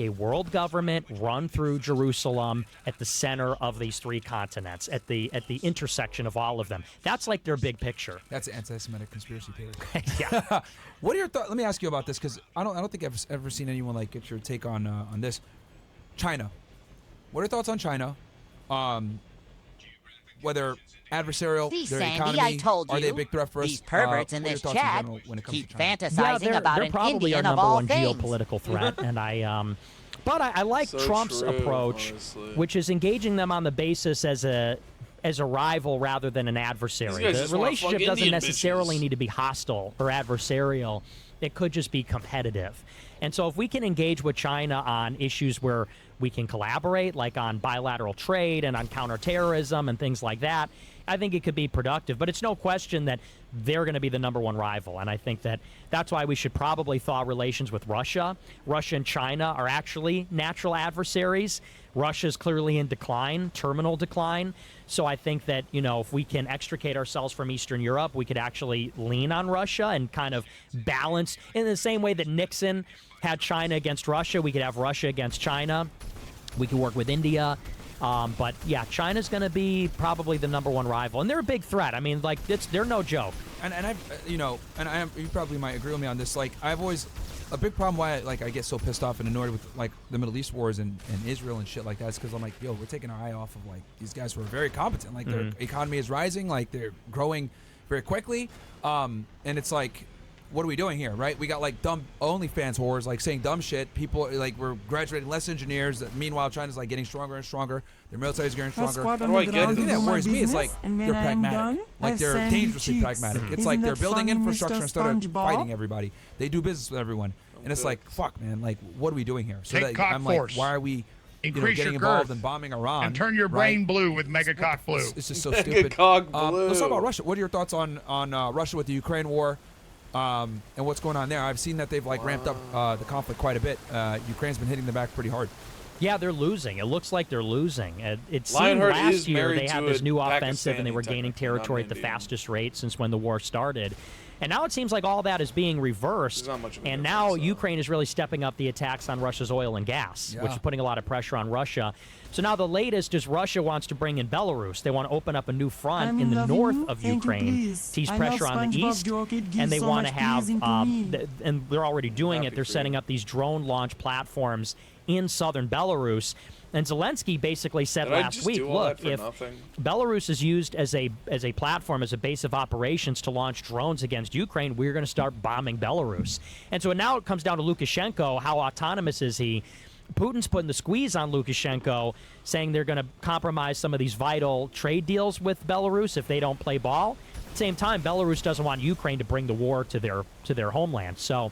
world government run through Jerusalem at the center of these three continents, at the intersection of all of them. That's like their big picture. That's an anti-Semitic conspiracy theory. Yeah. What are your thoughts? Let me ask you about this, because I don't think I've ever seen anyone like get your take on this. China. What are your thoughts on China? Whether adversarial, their economy, I told you, are they a big threat for us? These perverts in this chat keep fantasizing about they're an probably Indian our of number all one things. geopolitical threat, and I like Trump's approach, honestly. which is engaging them on the basis as a rival rather than an adversary. These guys The just wanna relationship fuck doesn't Indian necessarily bitches. need to be hostile or adversarial. It could just be competitive. And so if we can engage with China on issues where we can collaborate, like on bilateral trade and on counterterrorism and things like that, I think it could be productive. But it's no question that they're going to be the number one rival. And I think that that's why we should probably thaw relations with Russia. Russia and China are actually natural adversaries. Russia's clearly in decline, terminal decline. So I think that, if we can extricate ourselves from Eastern Europe, we could actually lean on Russia and kind of balance. In the same way that Nixon had China against Russia, we could have Russia against China. We could work with India. But yeah, China's going to be probably the number one rival, and they're a big threat. I mean, like they're no joke. And you probably might agree with me on this. Like, I've always a big problem why I get so pissed off and annoyed with like the Middle East wars and Israel and shit like that is because I'm like, yo, we're taking our eye off of like these guys who are very competent. Like their economy is rising, like they're growing very quickly, and it's like, what are we doing here, right? We got like dumb OnlyFans whores like saying dumb shit. People like we're graduating less engineers. Meanwhile, China's like getting stronger and stronger. Their military's getting stronger. How do I get The thing that worries me is like and they're when I'm pragmatic. done, Like I they're send dangerously cheeks. pragmatic. It's Isn't like they're that building funny, infrastructure Mr. instead of SpongeBob? fighting everybody. They do business with everyone, and it's like, fuck, man. Like, what are we doing here? So Take that, cock I'm force. like, why are we Increase getting your involved girth in bombing Iran and turn your brain blue with Mega Cock Blue. It's just so stupid. Cock blue. Let's talk about Russia. What are your thoughts on Russia with the Ukraine war? and what's going on there. I've seen that they've like ramped up the conflict quite a bit. Ukraine's been hitting them back pretty hard. Yeah, they're losing. It looks like they're losing. It seemed Lionheart last is year married they had to this a new offensive and they were Pakistani, gaining territory at the Indian. fastest rate since when the war started. And now it seems like all that is being reversed. There's not much of a And difference, now though. Ukraine is really stepping up the attacks on Russia's oil and gas, which Yeah. is putting a lot of pressure on Russia. So now the latest is Russia wants to bring in Belarus. They want to open up a new front in the north of Ukraine to ease pressure on the east. And they want to have, and they're already doing it, they're setting up these drone launch platforms in southern Belarus. And Zelensky basically said Did I last just week, do all look, that for if nothing? Belarus is used as a platform, as a base of operations to launch drones against Ukraine, we're going to start bombing Belarus. And so now it comes down to Lukashenko. How autonomous is he? Putin's putting the squeeze on Lukashenko, saying they're going to compromise some of these vital trade deals with Belarus if they don't play ball. At the same time, Belarus doesn't want Ukraine to bring the war to their homeland. So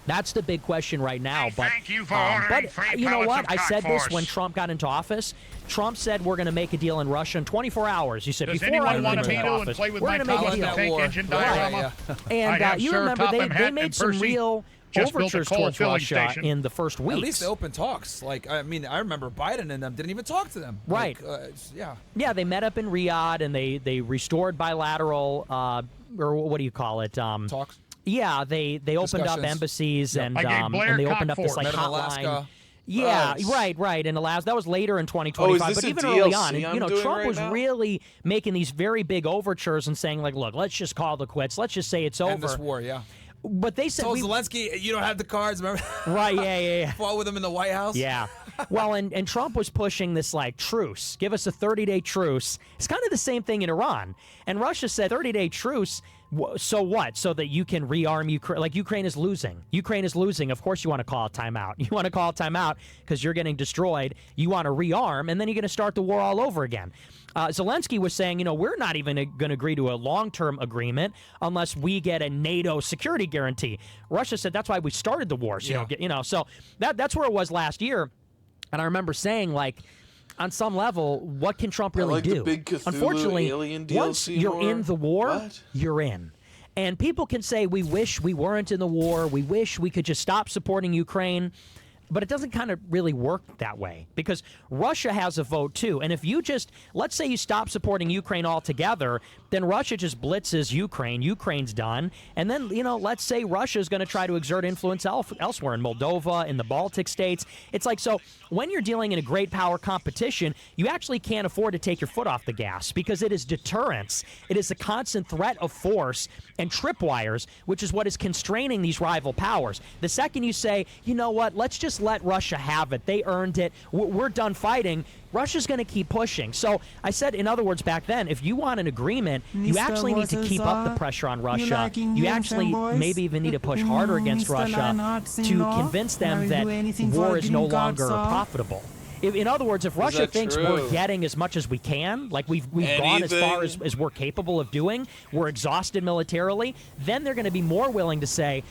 that's the big question right now. But Thank you for ordering free you know pellets what? of I said this cockforce. when Trump got into office. Trump said we're going to make a deal in Russia in 24 hours. He said Does before I anyone want went to into meet and office, play with we're my going to make a Thomas the deal. Tank Engine diorama? And I'd have you Sir remember Topham they Hatt made and some Percy real just built a overtures coal towards filling Russia station. in the first weeks. At least the open talks. Like, I mean, I remember Biden and them didn't even talk to them. Right. Like, yeah. Yeah, they met up in Riyadh and they restored bilateral, or what do you call it? Talks. Yeah, they opened up Discussions. embassies and I gave Blair and they opened up this cockforce. like Met in hotline. Alaska. Yeah, Nice. right. In Alaska, that was later in 2025. Oh, is this but a even early DLC on, and, I'm you know, doing Trump right was now? really making these very big overtures and saying like, look, let's just call the quits. Let's just say it's End this over. war, yeah. But they said Told we, Zelensky, you don't have the cards, remember? right, yeah. Fought with him in the White House. Yeah. Well, and Trump was pushing this like truce. Give us a 30-day truce. It's kind of the same thing in Iran. And Russia said 30-day truce. So what? So that you can rearm Ukraine? Like Ukraine is losing. Ukraine is losing. Of course you want to call a timeout. You want to call a timeout because you're getting destroyed. You want to rearm, and then you're going to start the war all over again. Zelensky was saying, you know, we're not even going to agree to a long-term agreement unless we get a NATO security guarantee. Russia said that's why we started the war. So you don't get, you know, so that's where it was last year. And I remember saying, like, on some level, what can Trump really like do? the big Cthulhu Unfortunately, alien once DLC you're more. in the war, What? you're in. And people can say, we wish we weren't in the war. We wish we could just stop supporting Ukraine. But it doesn't kind of really work that way because Russia has a vote too. And if you just, let's say you stop supporting Ukraine altogether, then Russia just blitzes Ukraine. Ukraine's done. And then, you know, let's say Russia is going to try to exert influence elsewhere in Moldova, in the Baltic states. It's like, so when you're dealing in a great power competition, you actually can't afford to take your foot off the gas because it is deterrence. It is a constant threat of force and tripwires, which is what is constraining these rival powers. The second you say, you know what, let's just let Russia have it. They earned it. We're done fighting. Russia's going to keep pushing. So I said, in other words, back then, if you want an agreement, you actually need to keep up the pressure on Russia. You actually maybe even need to push harder against Russia to convince them that war is no longer profitable. In other words, if Russia that thinks true? we're getting as much as we can, like we've gone as far Anything? as we're capable of doing, we're exhausted militarily, then they're going to be more willing to say,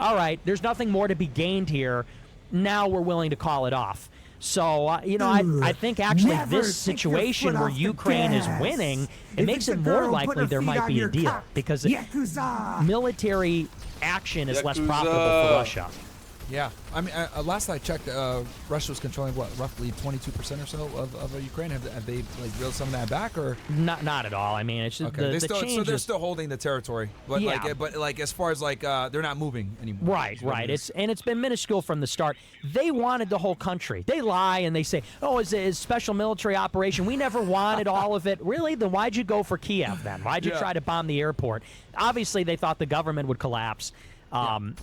all right, there's nothing more to be gained here. Now we're willing to call it off. So, you know, I think actually this situation where Ukraine is winning, it makes it more likely there might be a deal because military action is less profitable for Russia. Yeah. I mean, last I checked, Russia was controlling, what, roughly 22% or so of Ukraine? Have they, like, reeled some of that back, or? Not at all. I mean, it's just Okay. the change So they're is- still holding the territory. But, Yeah. like, as far as, like, they're not moving anymore. Right. It's been minuscule from the start. They wanted the whole country. They lie and they say, "Oh, it's a special military operation. We never wanted all of it." Really? Then why'd you go for Kiev? Then why'd you try to bomb the airport? Obviously, they thought the government would collapse. And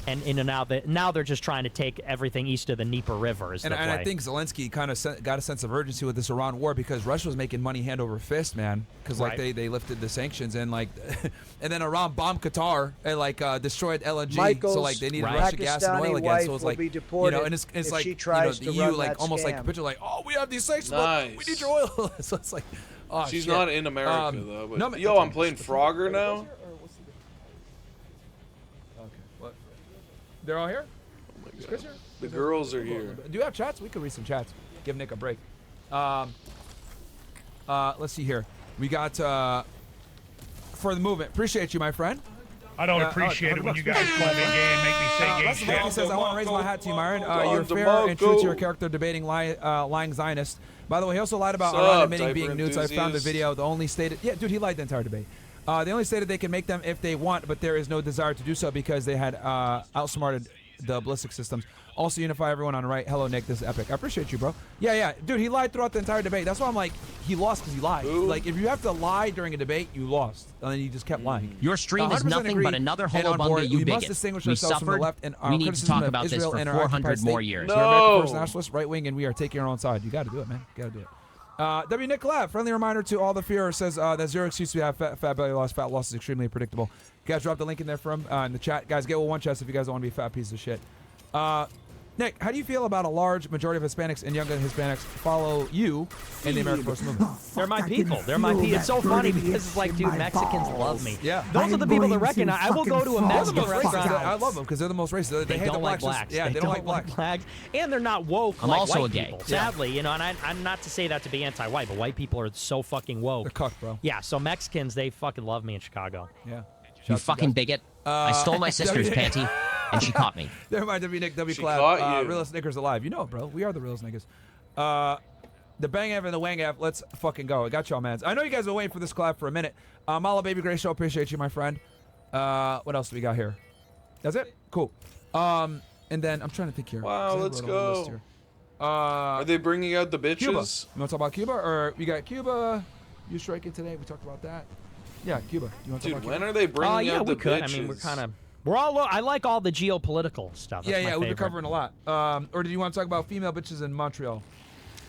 now they're just trying to take everything east of the Dnieper River. And I think Zelensky kind of got a sense of urgency with this Iran war because Russia was making money hand over fist, man. Because like they lifted the sanctions and like, and then Iran bombed Qatar and like destroyed LNG. Michael's so like they needed Russian gas and oil Pakistani again. So wife it's will like be deported and it's if like she tries the to EU run like that almost like scam. picture like, oh, we have these sanctions, Nice. but we need your oil. So it's like, oh, She's shit. not in America though. But no, yo, I'm playing Frogger now. What? They're all here? Oh my Is Chris God. here? The girls are here. Do you have chats? We could read some chats. Give Nick a break. Let's see here. We got for the movement. Appreciate you, my friend. I don't appreciate it when you guys call me gay and make me say gay Leslie shit. says, I want to raise my hat to you, Myron. Don You're fair and true to your character debating lying Zionist. By the way, he also lied about Iran admitting being nudes. I found the video. The only stated, yeah, dude, he lied the entire debate. They only stated they can make them if they want, but there is no desire to do so because they had outsmarted the ballistic systems. Also unify everyone on the right. Hello, Nick. This is epic. I appreciate you, bro. Yeah. Dude, he lied throughout the entire debate. That's why I'm like, he lost because he lied. Ooh. Like, if you have to lie during a debate, you lost. And then you just kept lying. Your stream is 100% nothing agree but another and on holobunga, board. you We must bigot. distinguish We ourselves from the suffered. left and our We need to criticism talk of about this Israel for and our 400 occupied more state. years. We're American No. first nationalists, right wing, and we are taking our own side. You got to do it, man. You got to do it. W. Nick Lav, friendly reminder to all the fear says that zero excuse to have fat belly loss. Fat loss is extremely predictable. You guys drop the link in there from in the chat. Guys, get one chest if you guys don't want to be a fat piece of shit. Nick, how do you feel about a large majority of Hispanics and younger Hispanics follow you in the American First movement? They're my people. They're my people. It's so funny because it's like, dude, Mexicans love me. Yeah. Those are the people that recognize. I will go to a Mexican restaurant. I love them because they're the most racist. They hate don't the like blacks. blacks. Yeah, they don't like blacks. And they're not woke I'm like also white a gay. people. Sadly, you know, and I'm not to say that to be anti-white, but white people are so fucking woke. They're cucked, bro. Yeah, so Mexicans, they fucking love me in Chicago. Yeah. You fucking bigot. I stole my sister's panty, and she caught me. Never mind, W. Nick, W. She Clap. caught you. Realist Nickers alive. You know it, bro. We are the realest niggas. The Bang Ev and the Wang Ev, let's fucking go. I got y'all, mans. I know you guys are waiting for this collab for a minute. Mala Baby Grace Show, appreciate you, my friend. What else do we got here? That's it? Cool. And then I'm trying to think here. Wow, 'cause I let's wrote a whole list go. here. Are they bringing out the bitches? Cuba. You want to talk about Cuba? Or we got Cuba. You striking today. We talked about that. Yeah, Cuba. You want to talk Dude, about Cuba? when are they bringing Yeah, out we the could. bitches? I mean, we're all. I like all the geopolitical stuff. That's my We've been favorite. covering a lot. Or did you want to talk about female bitches in Montreal?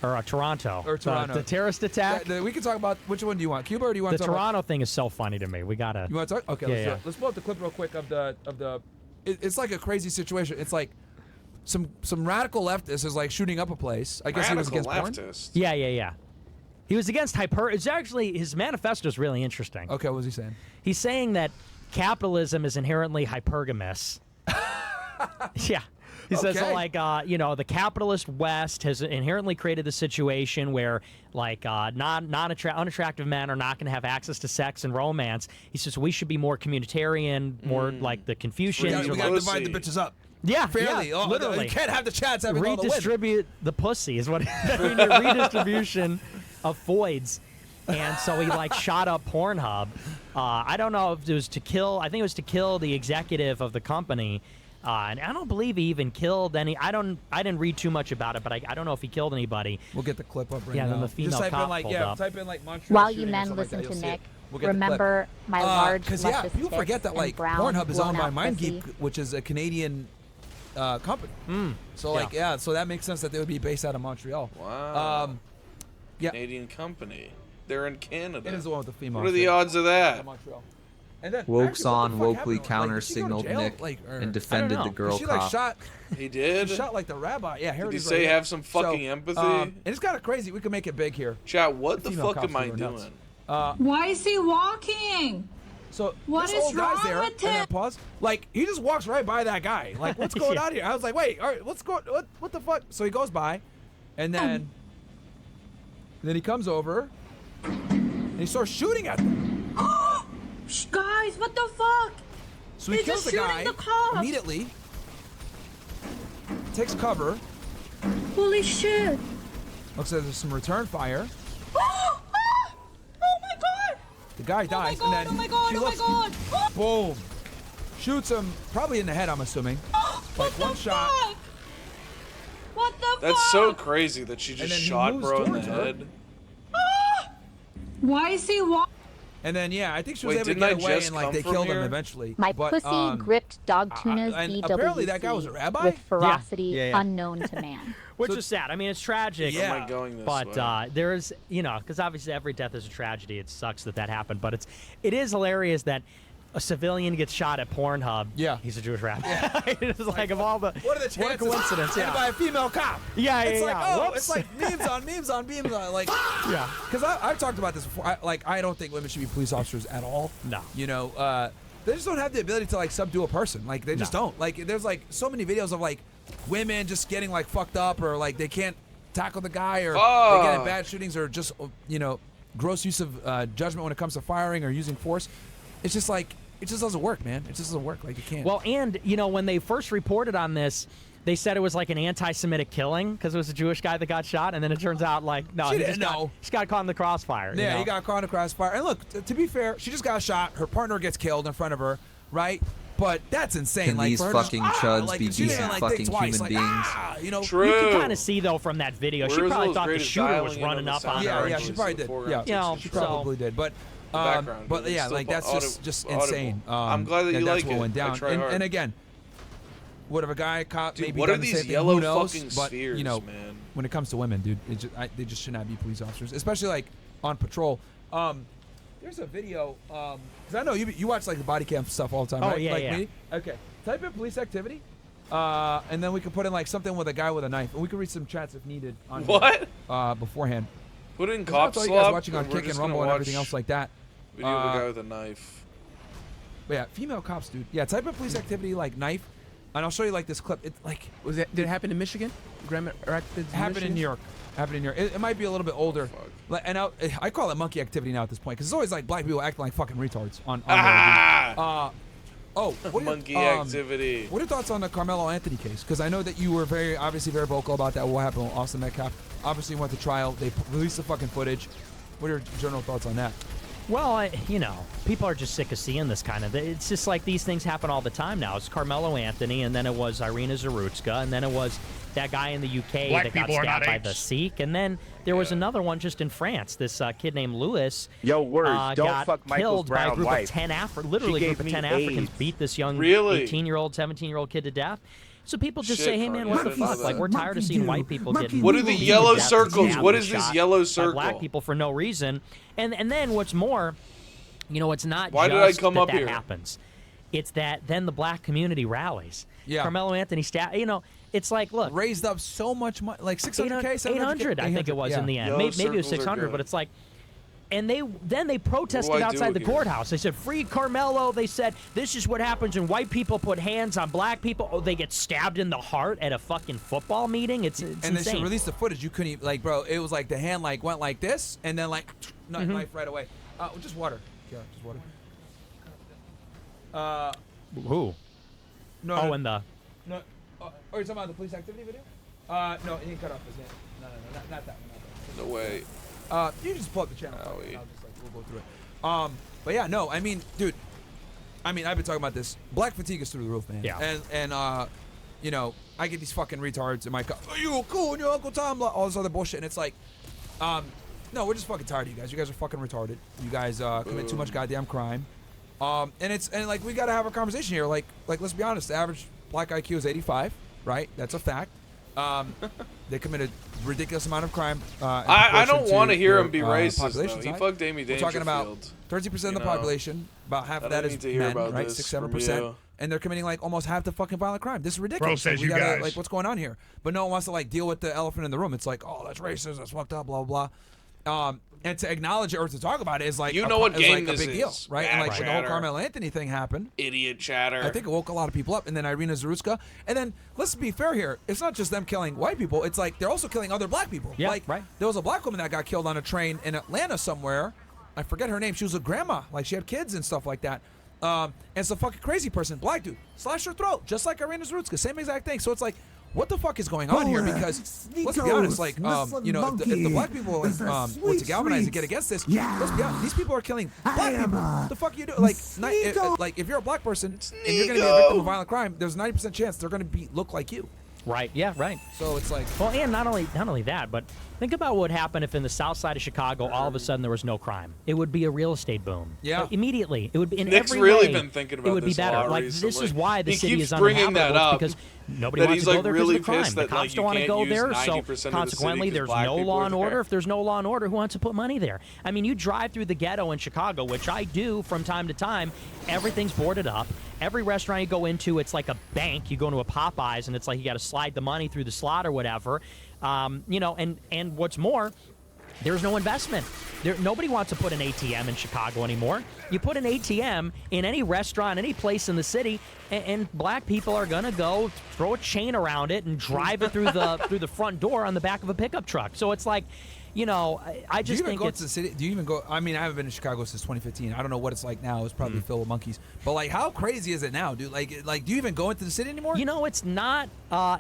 Or Toronto. Or Toronto. The terrorist attack. We can talk about which one do you want, Cuba, or do you want The to talk Toronto thing is so funny to me. We gotta. You want to talk? Okay, Yeah, let's do yeah. it. Let's pull up the clip real quick of the. It's like a crazy situation. It's like some radical leftist is like shooting up a place. I guess he was Radical against porn. leftist. Yeah. He was against It's actually his manifesto is really interesting. Okay, what was he saying? He's saying that capitalism is inherently hypergamous. Yeah. He says Okay. like the capitalist West has inherently created the situation where like unattractive men are not going to have access to sex and romance. He says we should be more communitarian, more like the Confucians. We or got to like, divide the bitches up. yeah, Fairly. yeah, literally. You can't have the chads having all the win. Redistribute the pussy is what I mean, the redistribution of foids. And so he like shot up Pornhub. I don't know if it was to kill. I think it was to kill the executive of the company. And I don't believe he even killed any. I didn't read too much about it, but I don't know if he killed anybody. We'll get the clip up right Yeah, now. then the female Just type cop in like pulled yeah, up. type in like Montreal. While you shooting or men something like listen that, to you'll see it. Nick, We'll get the clip. remember my large Because leftist people forget tits that like and brown Pornhub is owned by blown-out MindGeek, pussy. which is a Canadian company. So like so that makes sense that they would be based out of Montreal. Wow. Yeah. Canadian company. They're in Canada. It is the one with the female. What are the odds of that? Montreal. And then Woke's actually, what on, the fuck wokely happened? Like, counter did she go to signaled jail? Nick Like, or- and defended I don't the know. girl She cop. like shot. He did? She shot like the rabbi. Yeah, here Did it he is say right here. have some fucking empathy? And it's kind of crazy. We can make it big here. Chat, what the female fuck cops am I were nuts. doing? Why is he walking? So What this is old guy's wrong there, with and then him? pause. Like he just walks right by that guy. Like what's going on here? I was like, wait, all right, what's going? What the fuck? So he goes by, and then he comes over, and he starts shooting at them. Guys, what the fuck? So he He's kills just the guy shooting the cops. immediately. Takes cover. Holy shit. Looks like there's some return fire. Oh my god. The guy dies, oh my and then god, oh she my looks, god. boom, shoots him probably in the head. I'm assuming. Like one shot. Fuck? What the fuck? That's so crazy that she And just then he shot moves bro in the towards her. head. Why is he walking? And then yeah, I think she was Wait, able to didn't get I away, just and like come they from killed him here? eventually. My But, pussy gripped dog tuna's and DWC apparently that guy was a rabbi? with ferocity Yeah, yeah. unknown to man. Which is sad. I mean, it's tragic. Yeah. Where am I going this But way? there's, because obviously every death is a tragedy. It sucks that happened, but it is hilarious that a civilian gets shot at Pornhub. Yeah. He's a Jewish rabbi. It's like of all the What are the chances? what a coincidence. And Yeah. by a female cop. Yeah, It's yeah, like yeah. oh, Whoops. it's like memes on memes on memes on like Yeah. Because I've talked about this before. I don't think women should be police officers at all. No. They just don't have the ability to like subdue a person. Like they just don't. Like there's like so many videos of like women just getting like fucked up or like they can't tackle the guy or they get in bad shootings or just gross use of judgment when it comes to firing or using force. It's just like it just doesn't work, man. It just doesn't work. Like, you can't. Well, and, when they first reported on this, they said it was like an anti-Semitic killing because it was a Jewish guy that got shot, and then it turns out like no, he just got caught in the crossfire. Yeah, he got caught in the crossfire. And look, to be fair, she just got shot. Her partner gets killed in front of her, right? But that's insane. Can like, these fucking chuds be decent fucking human beings? True. You can kind of see though from that video, she probably thought the shooter was running up on her. Yeah, she probably did. Yeah, she probably did. But yeah, like that's just insane. I'm glad that you like it. That's what went down. And again. Would have a guy caught dude, maybe what are done the these same thing? yellow Who knows? fucking But spheres, man? When it comes to women, dude, they just should not be police officers, especially like on patrol. There's a video because I know you watch like the body cam stuff all the time, right? Yeah, like yeah. me. Okay, type in police activity, and then we can put in like something with a guy with a knife, and we can read some chats if needed. On what? Beforehand. Put in cop swap. You guys watching on Kick and Rumble and everything else like that. Video of a guy with a knife. But yeah, female cops, dude. Yeah, type in police activity like knife. And I'll show you like this clip. It like did it happen in Michigan? Happened in New York. Happened in New York. It might be a little bit older. And I call it monkey activity now at this point because it's always like black people acting like fucking retards on monkey activity. What are your thoughts on the Carmelo Anthony case? Because I know that you were obviously very vocal about that. What happened with Austin Metcalf? Obviously went to trial. They released the fucking footage. What are your general thoughts on that? Well, people are just sick of seeing this kind of. It's just like these things happen all the time now. It's Carmelo Anthony, and then it was Irina Zarutska, and then it was that guy in the UK that got stabbed by the Sikh, and then there was another one just in France. This kid named Lewis. Don't fuck killed by a group of 10 Africans beat this young 18-year-old, 17-year-old kid to death. So people just say, hey, man, what the fuck? Like, we're tired of seeing white people getting... What are the yellow circles? What is this yellow circle? Black people for no reason. And then what's more, it's not Why just did I come that up here? happens. It's that then the black community rallies. Yeah. Carmelo Anthony, it's like, look. Raised up so much money, like 600K, 800, I think it was in the end. Maybe it was 600, but it's like... And then they protested outside the courthouse. They said, free Carmelo. They said, this is what happens when white people put hands on black people. Oh, they get stabbed in the heart at a fucking football meeting. It's and insane. then she released the footage. You couldn't even, like, bro, it was like the hand like went like this, and then like knife right away. Just water. Yeah, just water. Who? No. Oh, and the... No. Are you talking about the police activity video? No, he cut off his hand. No, not that one. No way. You just pull up the channel. We'll go through it. But yeah, no, I mean, dude, I've been talking about this. Black fatigue is through the roof, man. Yeah. And I get these fucking retards in my car. Are you cool? And your Uncle Tom, all this other bullshit. And it's like, no, we're just fucking tired of you guys. You guys are fucking retarded. You guys commit too much goddamn crime. And like we gotta have a conversation here. Like let's be honest. The average black IQ is 85, right? That's a fact. They committed ridiculous amount of crime. I don't want to hear him be racist. Though. He fucked Amy Dangerfield. We're talking about 30% of the population. About half of that is men, right? 6-7%, and they're committing like almost half the fucking violent crime. This is ridiculous. Bro says we you guys. Like, what's going on here? But no one wants to like deal with the elephant in the room. It's like, oh, that's racist. That's fucked up. Blah blah blah. And to acknowledge it or to talk about it is like what game like a big deal, is. right? Bad And like when the whole chatter. Carmelo Anthony thing happened, Idiot chatter. I think it woke a lot of people up. And then Irina Zarutska. And then let's be fair here. It's not just them killing white people. It's like they're also killing other black people. Yeah, like right. There was a black woman that got killed on a train in Atlanta somewhere. I forget her name. She was a grandma. Like she had kids and stuff like that. And it's a fucking crazy person. Black dude. Slash her throat. Just like Irina Zarutska. Same exact thing. So it's like, what the fuck is going on here? Because let's be honest, like if the black people were to galvanize and get against this, let's be honest, these people are killing black people. What the fuck you do? Like if you're a black person and you're gonna be a victim of violent crime, there's a 90% chance they're gonna look like you. Right. Yeah. Right. So it's like, well, and not only that, but think about what would happen if in the south side of Chicago all of a sudden there was no crime. It would be a real estate boom. Yeah. Like, immediately. It would be in Nick's every really way, been thinking about it would this be a better. lot Like recently. this is why the He city keeps is bringing that uninhabitable up, because nobody that wants he's, to go like, there really because of the crime. pissed The that, like, cops you don't want to can't go use there, 90% so of the city consequently 'cause there's black no people law are and order. there. If there's no law and order, who wants to put money there? I mean, you drive through the ghetto in Chicago, which I do from time to time. Everything's boarded up. Every restaurant you go into, it's like a bank. You go into a Popeyes, and it's like you got to slide the money through the slot or whatever. And what's more, there's no investment. Nobody wants to put an ATM in Chicago anymore. You put an ATM in any restaurant, any place in the city, and black people are gonna go throw a chain around it and drive it through the front door on the back of a pickup truck. So it's like, you know, I just think to the city? Do you even go? I mean, I haven't been to Chicago since 2015. I don't know what it's like now. It's probably filled with monkeys. But like, how crazy is it now, dude? Like, do you even go into the city anymore? You know, it's not.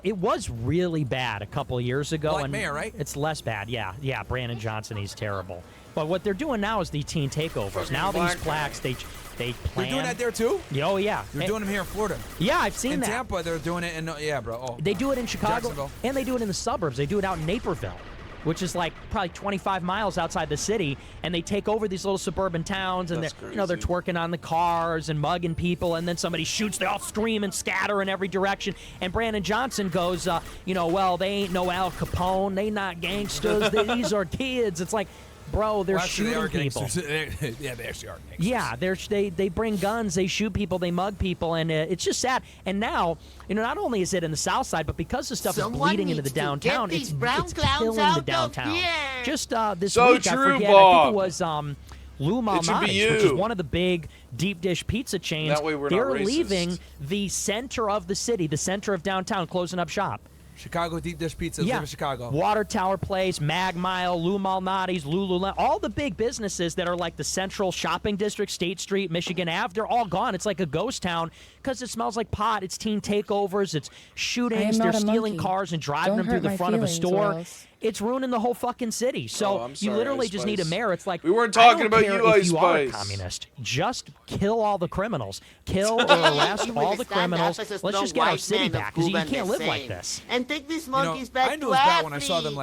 It was really bad a couple of years ago. Black and Mayor, right? It's less bad. Yeah. Brandon Johnson, he's terrible. But what they're doing now is the teen takeovers. Fucking Now these Black plaques, they plan. They're doing that there too? Oh yeah. They're doing them here in Florida. Yeah, I've seen that. In Tampa, they're doing it. Bro. Oh, they do it in Chicago, Jacksonville. and they do it in the suburbs. They do it out in Naperville, which is like probably 25 miles outside the city, and they take over these little suburban towns, and they're twerking on the cars and mugging people, and then somebody shoots. They all scream and scatter in every direction. And Brandon Johnson goes, well, they ain't no Al Capone. They not gangsters. These are kids. It's like, bro, they're shooting people. Yeah, they actually are gangsters. Yeah, they bring guns, they shoot people, they mug people, and it's just sad. And now, not only is it in the South Side, but because the stuff is bleeding into the downtown, it's killing the downtown. Just this week, I forget, I think it was Lou Malnati's, which is one of the big deep dish pizza chains. That way we're They're not racist. leaving the center of the city, the center of downtown, closing up shop. Chicago deep dish pizza. Live in Chicago. Water Tower Place, Mag Mile, Lou Malnati's, Lululemon, all the big businesses that are like the central shopping district, State Street, Michigan Ave, they're all gone. It's like a ghost town because it smells like pot. It's teen takeovers. It's shootings. They're stealing cars and driving them through the front of a store. It's ruining the whole fucking city. So you literally just need a mayor. It's like, we weren't talking about you, Ice if you are a Spice. communist. Just kill all the criminals. Kill or arrest all the criminals. Let's just get our city back because you can't live like this. And take these monkeys back I knew to it was bad Africa. when I saw them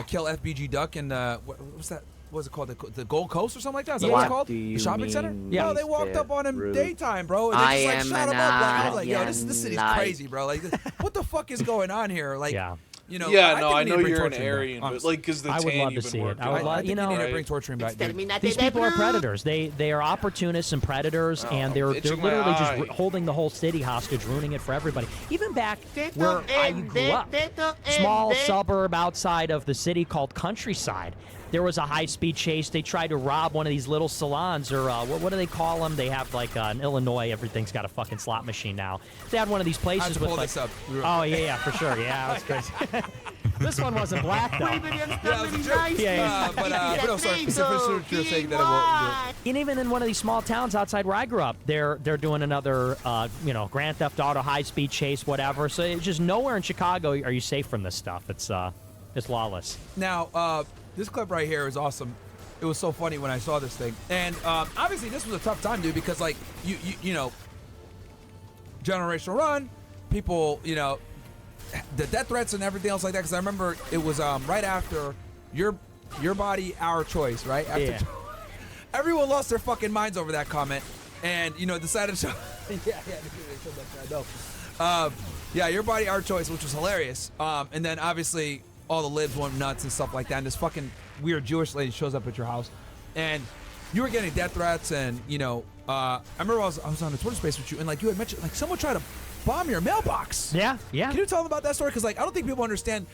kill FBG Duck and what was that? What was it called? The Gold Coast or something like that? Is that what it's called? The shopping center? Yeah, they walked up on him daytime, bro. And they just shot him up. I was like, yo, this city's crazy, bro. Like, what the fuck is going on here? Like, I know you're an Aryan, but like, because the I would tan love to you've been see it. working I would on. love, we need to bring torturing back. These people are predators. They are opportunists and predators, and they're literally just holding the whole city hostage, ruining it for everybody. Even back where I grew up, small suburb outside of the city called Countryside. There was a high-speed chase. They tried to rob one of these little salons, or what do they call them? They have, like, in Illinois, everything's got a fucking slot machine now. They had one of these places with, like... Oh, yeah, for sure. Yeah, that was crazy. This one wasn't black, though. And even in one of these small towns outside where I grew up, they're doing another, Grand Theft Auto, high-speed chase, whatever. So it's just nowhere in Chicago are you safe from this stuff. It's lawless. Now, this clip right here is awesome. It was so funny when I saw this thing. And obviously this was a tough time, dude, because like you know, generational run, people, the death threats and everything else like that. Because I remember it was right after your body, our choice, right? After everyone lost their fucking minds over that comment, and decided to. Your body, our choice, which was hilarious. And then obviously all the libs went nuts and stuff like that. And this fucking weird Jewish lady shows up at your house, and you were getting death threats. And I remember I was on the Twitter space with you, and like you had mentioned, like someone tried to bomb your mailbox. Yeah. Can you tell them about that story? Because like I don't think people understand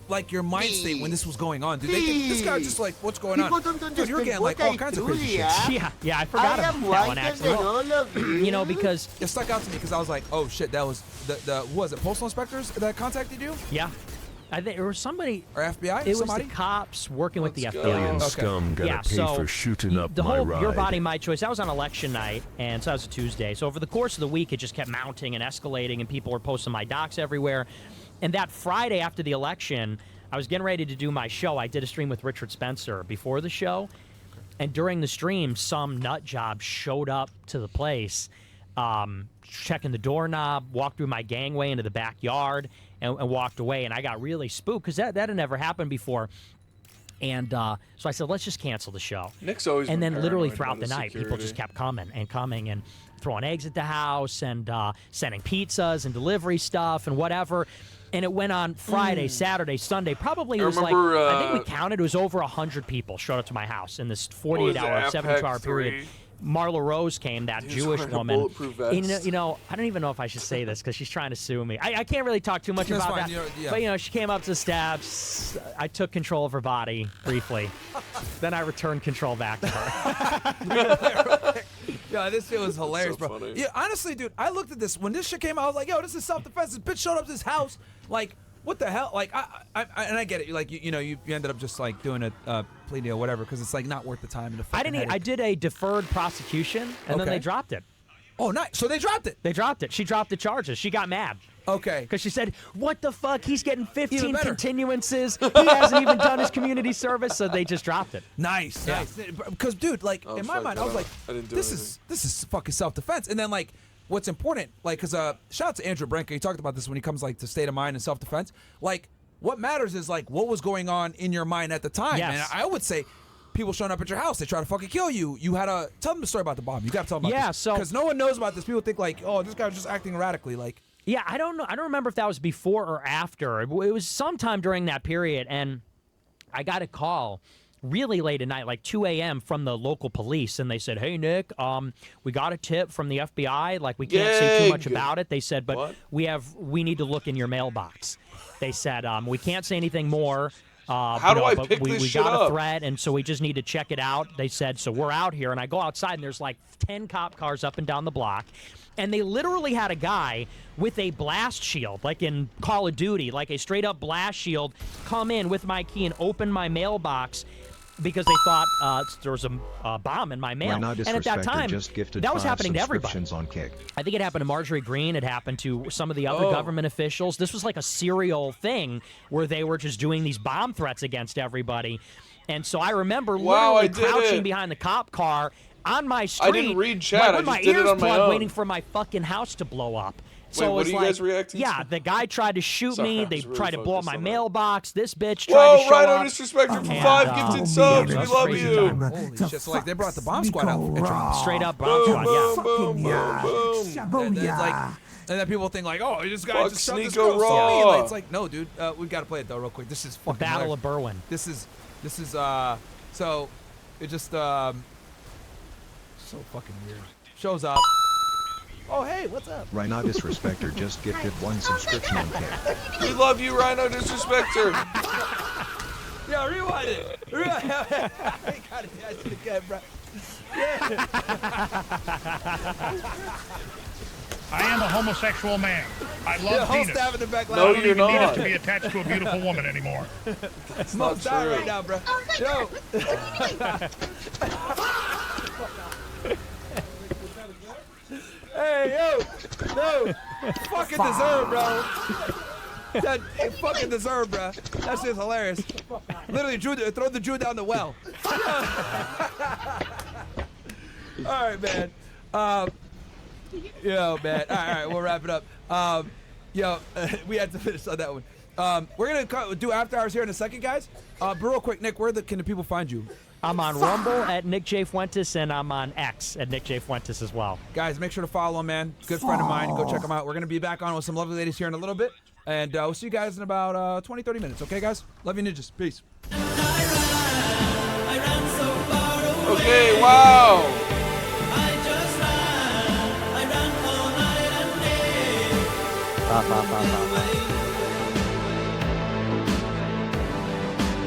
like your mind state when this was going on. Dude, they think this guy's just like, what's going on? Dude, you were getting like all kinds of crazy shit. Yeah, I forgot about that one actually. Because it stuck out to me because I was like, oh shit, that was the who was it? Postal inspectors that contacted you? Yeah. I think there was somebody, or FBI. It was the cops working with the FBI. Alien scum gotta pay for shooting up the my whole ride. Your Body, My Choice. That was on election night, and so that was a Tuesday. So over the course of the week, it just kept mounting and escalating, and people were posting my docs everywhere. And that Friday after the election, I was getting ready to do my show. I did a stream with Richard Spencer before the show, and during the stream, some nut job showed up to the place, checking the doorknob, walked through my gangway into the backyard, and walked away. And I got really spooked because that had never happened before. And so I said, let's just cancel the show. Nick's always and then literally paranoid throughout about the night, security. people just kept coming and throwing eggs at the house and sending pizzas and delivery stuff and whatever. And it went on Friday, Saturday, Sunday. Probably it was I think we counted, it was over 100 people showed up to my house in this 48-hour, 72-hour period. Marla Rose came, that Jewish woman. And, I don't even know if I should say this because she's trying to sue me. I can't really talk too much about that. But, she came up to the steps. I took control of her body briefly. Then I returned control back to her. Yeah, this shit was hilarious, so bro. funny. Yeah, honestly, dude, I looked at this. When this shit came out, I was like, yo, this is self-defense. This bitch showed up to this house, like, what the hell? Like, and I get it. Like, you know, you ended up just like doing a plea deal, whatever, because it's like not worth the time and the fucking headache. I did a deferred prosecution, and then they dropped it. Oh, nice. So they dropped it. They dropped it. She dropped the charges. She got mad. Okay. Because she said, what the fuck? He's getting 15 continuances. He hasn't even done his community service, so they just dropped it. Nice. Because, dude, like, in my mind, I was like, this is fucking self-defense. And then, like, what's important, like, because shout out to Andrew Branca. He talked about this when he comes, like, to state of mind and self-defense. Like, what matters is, like, what was going on in your mind at the time. Yes. And I would say, people showing up at your house, they try to fucking kill you. You had to tell them the story about the bomb. You got to tell them about this. Because no one knows about this. People think, like, oh, this guy was just acting erratically. Like, yeah, I don't know. I don't remember if that was before or after. It was sometime during that period, and I got a call really late at night, like 2 a.m. from the local police, and they said, hey, Nick, we got a tip from the FBI. Like, we can't say too much about it. They said, but we need to look in your mailbox. They said, we can't say anything more. How do I pick this we shit got up? a threat, and so we just need to check it out. They said, so we're out here, and I go outside, and there's like 10 cop cars up and down the block, and they literally had a guy with a blast shield, like in Call of Duty, like a straight-up blast shield, come in with my key and open my mailbox because they thought there was a bomb in my mail. And at that time, that was happening to everybody. On Kick. I think it happened to Marjorie Greene. It happened to some of the other government officials. This was like a serial thing where they were just doing these bomb threats against everybody. And so I remember literally crouching behind the cop car on my street. I didn't read chat. With I my just did it ears on my plugged, own. waiting for my fucking house to blow up. So Wait, what it was are you guys reacting yeah, to? the guy tried to shoot Sorry, me. I They was really tried to blow up focused my on that. mailbox. This bitch tried to Whoa, show Rhino up. Disrespector for And, 5 gifted subs. We love you. holy shit. So, like, they brought the bomb squad out. Straight up bomb squad, yeah. Boom, boom, boom. And then people think, like, oh, this guy Fuck just shot this Sneeko girl. Raw. Like, it's like, no, dude, we've got to play it, though, real quick. This is fucking Battle hilarious. of Berwyn. This is, so, it just, so fucking weird. Shows up. Oh, hey, what's up? Rhino Disrespector just gifted 1 subscription on Kick. We love you, Rhino Disrespector. Yo, rewind it. Rewind it. I got it. I did it again, bro. Yeah. I am a homosexual man. I love whole penis. stab in the back No, I leg. don't you're even need it not. to be attached to a beautiful woman anymore. That's No, not die true. right now, bro. Yo. Hey, yo. No. Fucking deserve, bro. That fucking deserve, bro. That shit's hilarious. Literally, throw the Jew down the well. All right, man. Yo, man. All right, we'll wrap it up. We had to finish on that one. We're gonna do after hours here in a second, guys. But real quick, Nick, can the people find you? I'm on Rumble at Nick J. Fuentes, and I'm on X at Nick J. Fuentes as well. Guys, make sure to follow him, man. Good friend of mine. Go check him out. We're gonna be back on with some lovely ladies here in a little bit, and we'll see you guys in about 20-30 minutes. Okay, guys? Love you, ninjas. Peace. Okay, wow.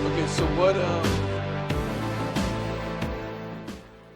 Okay, so what,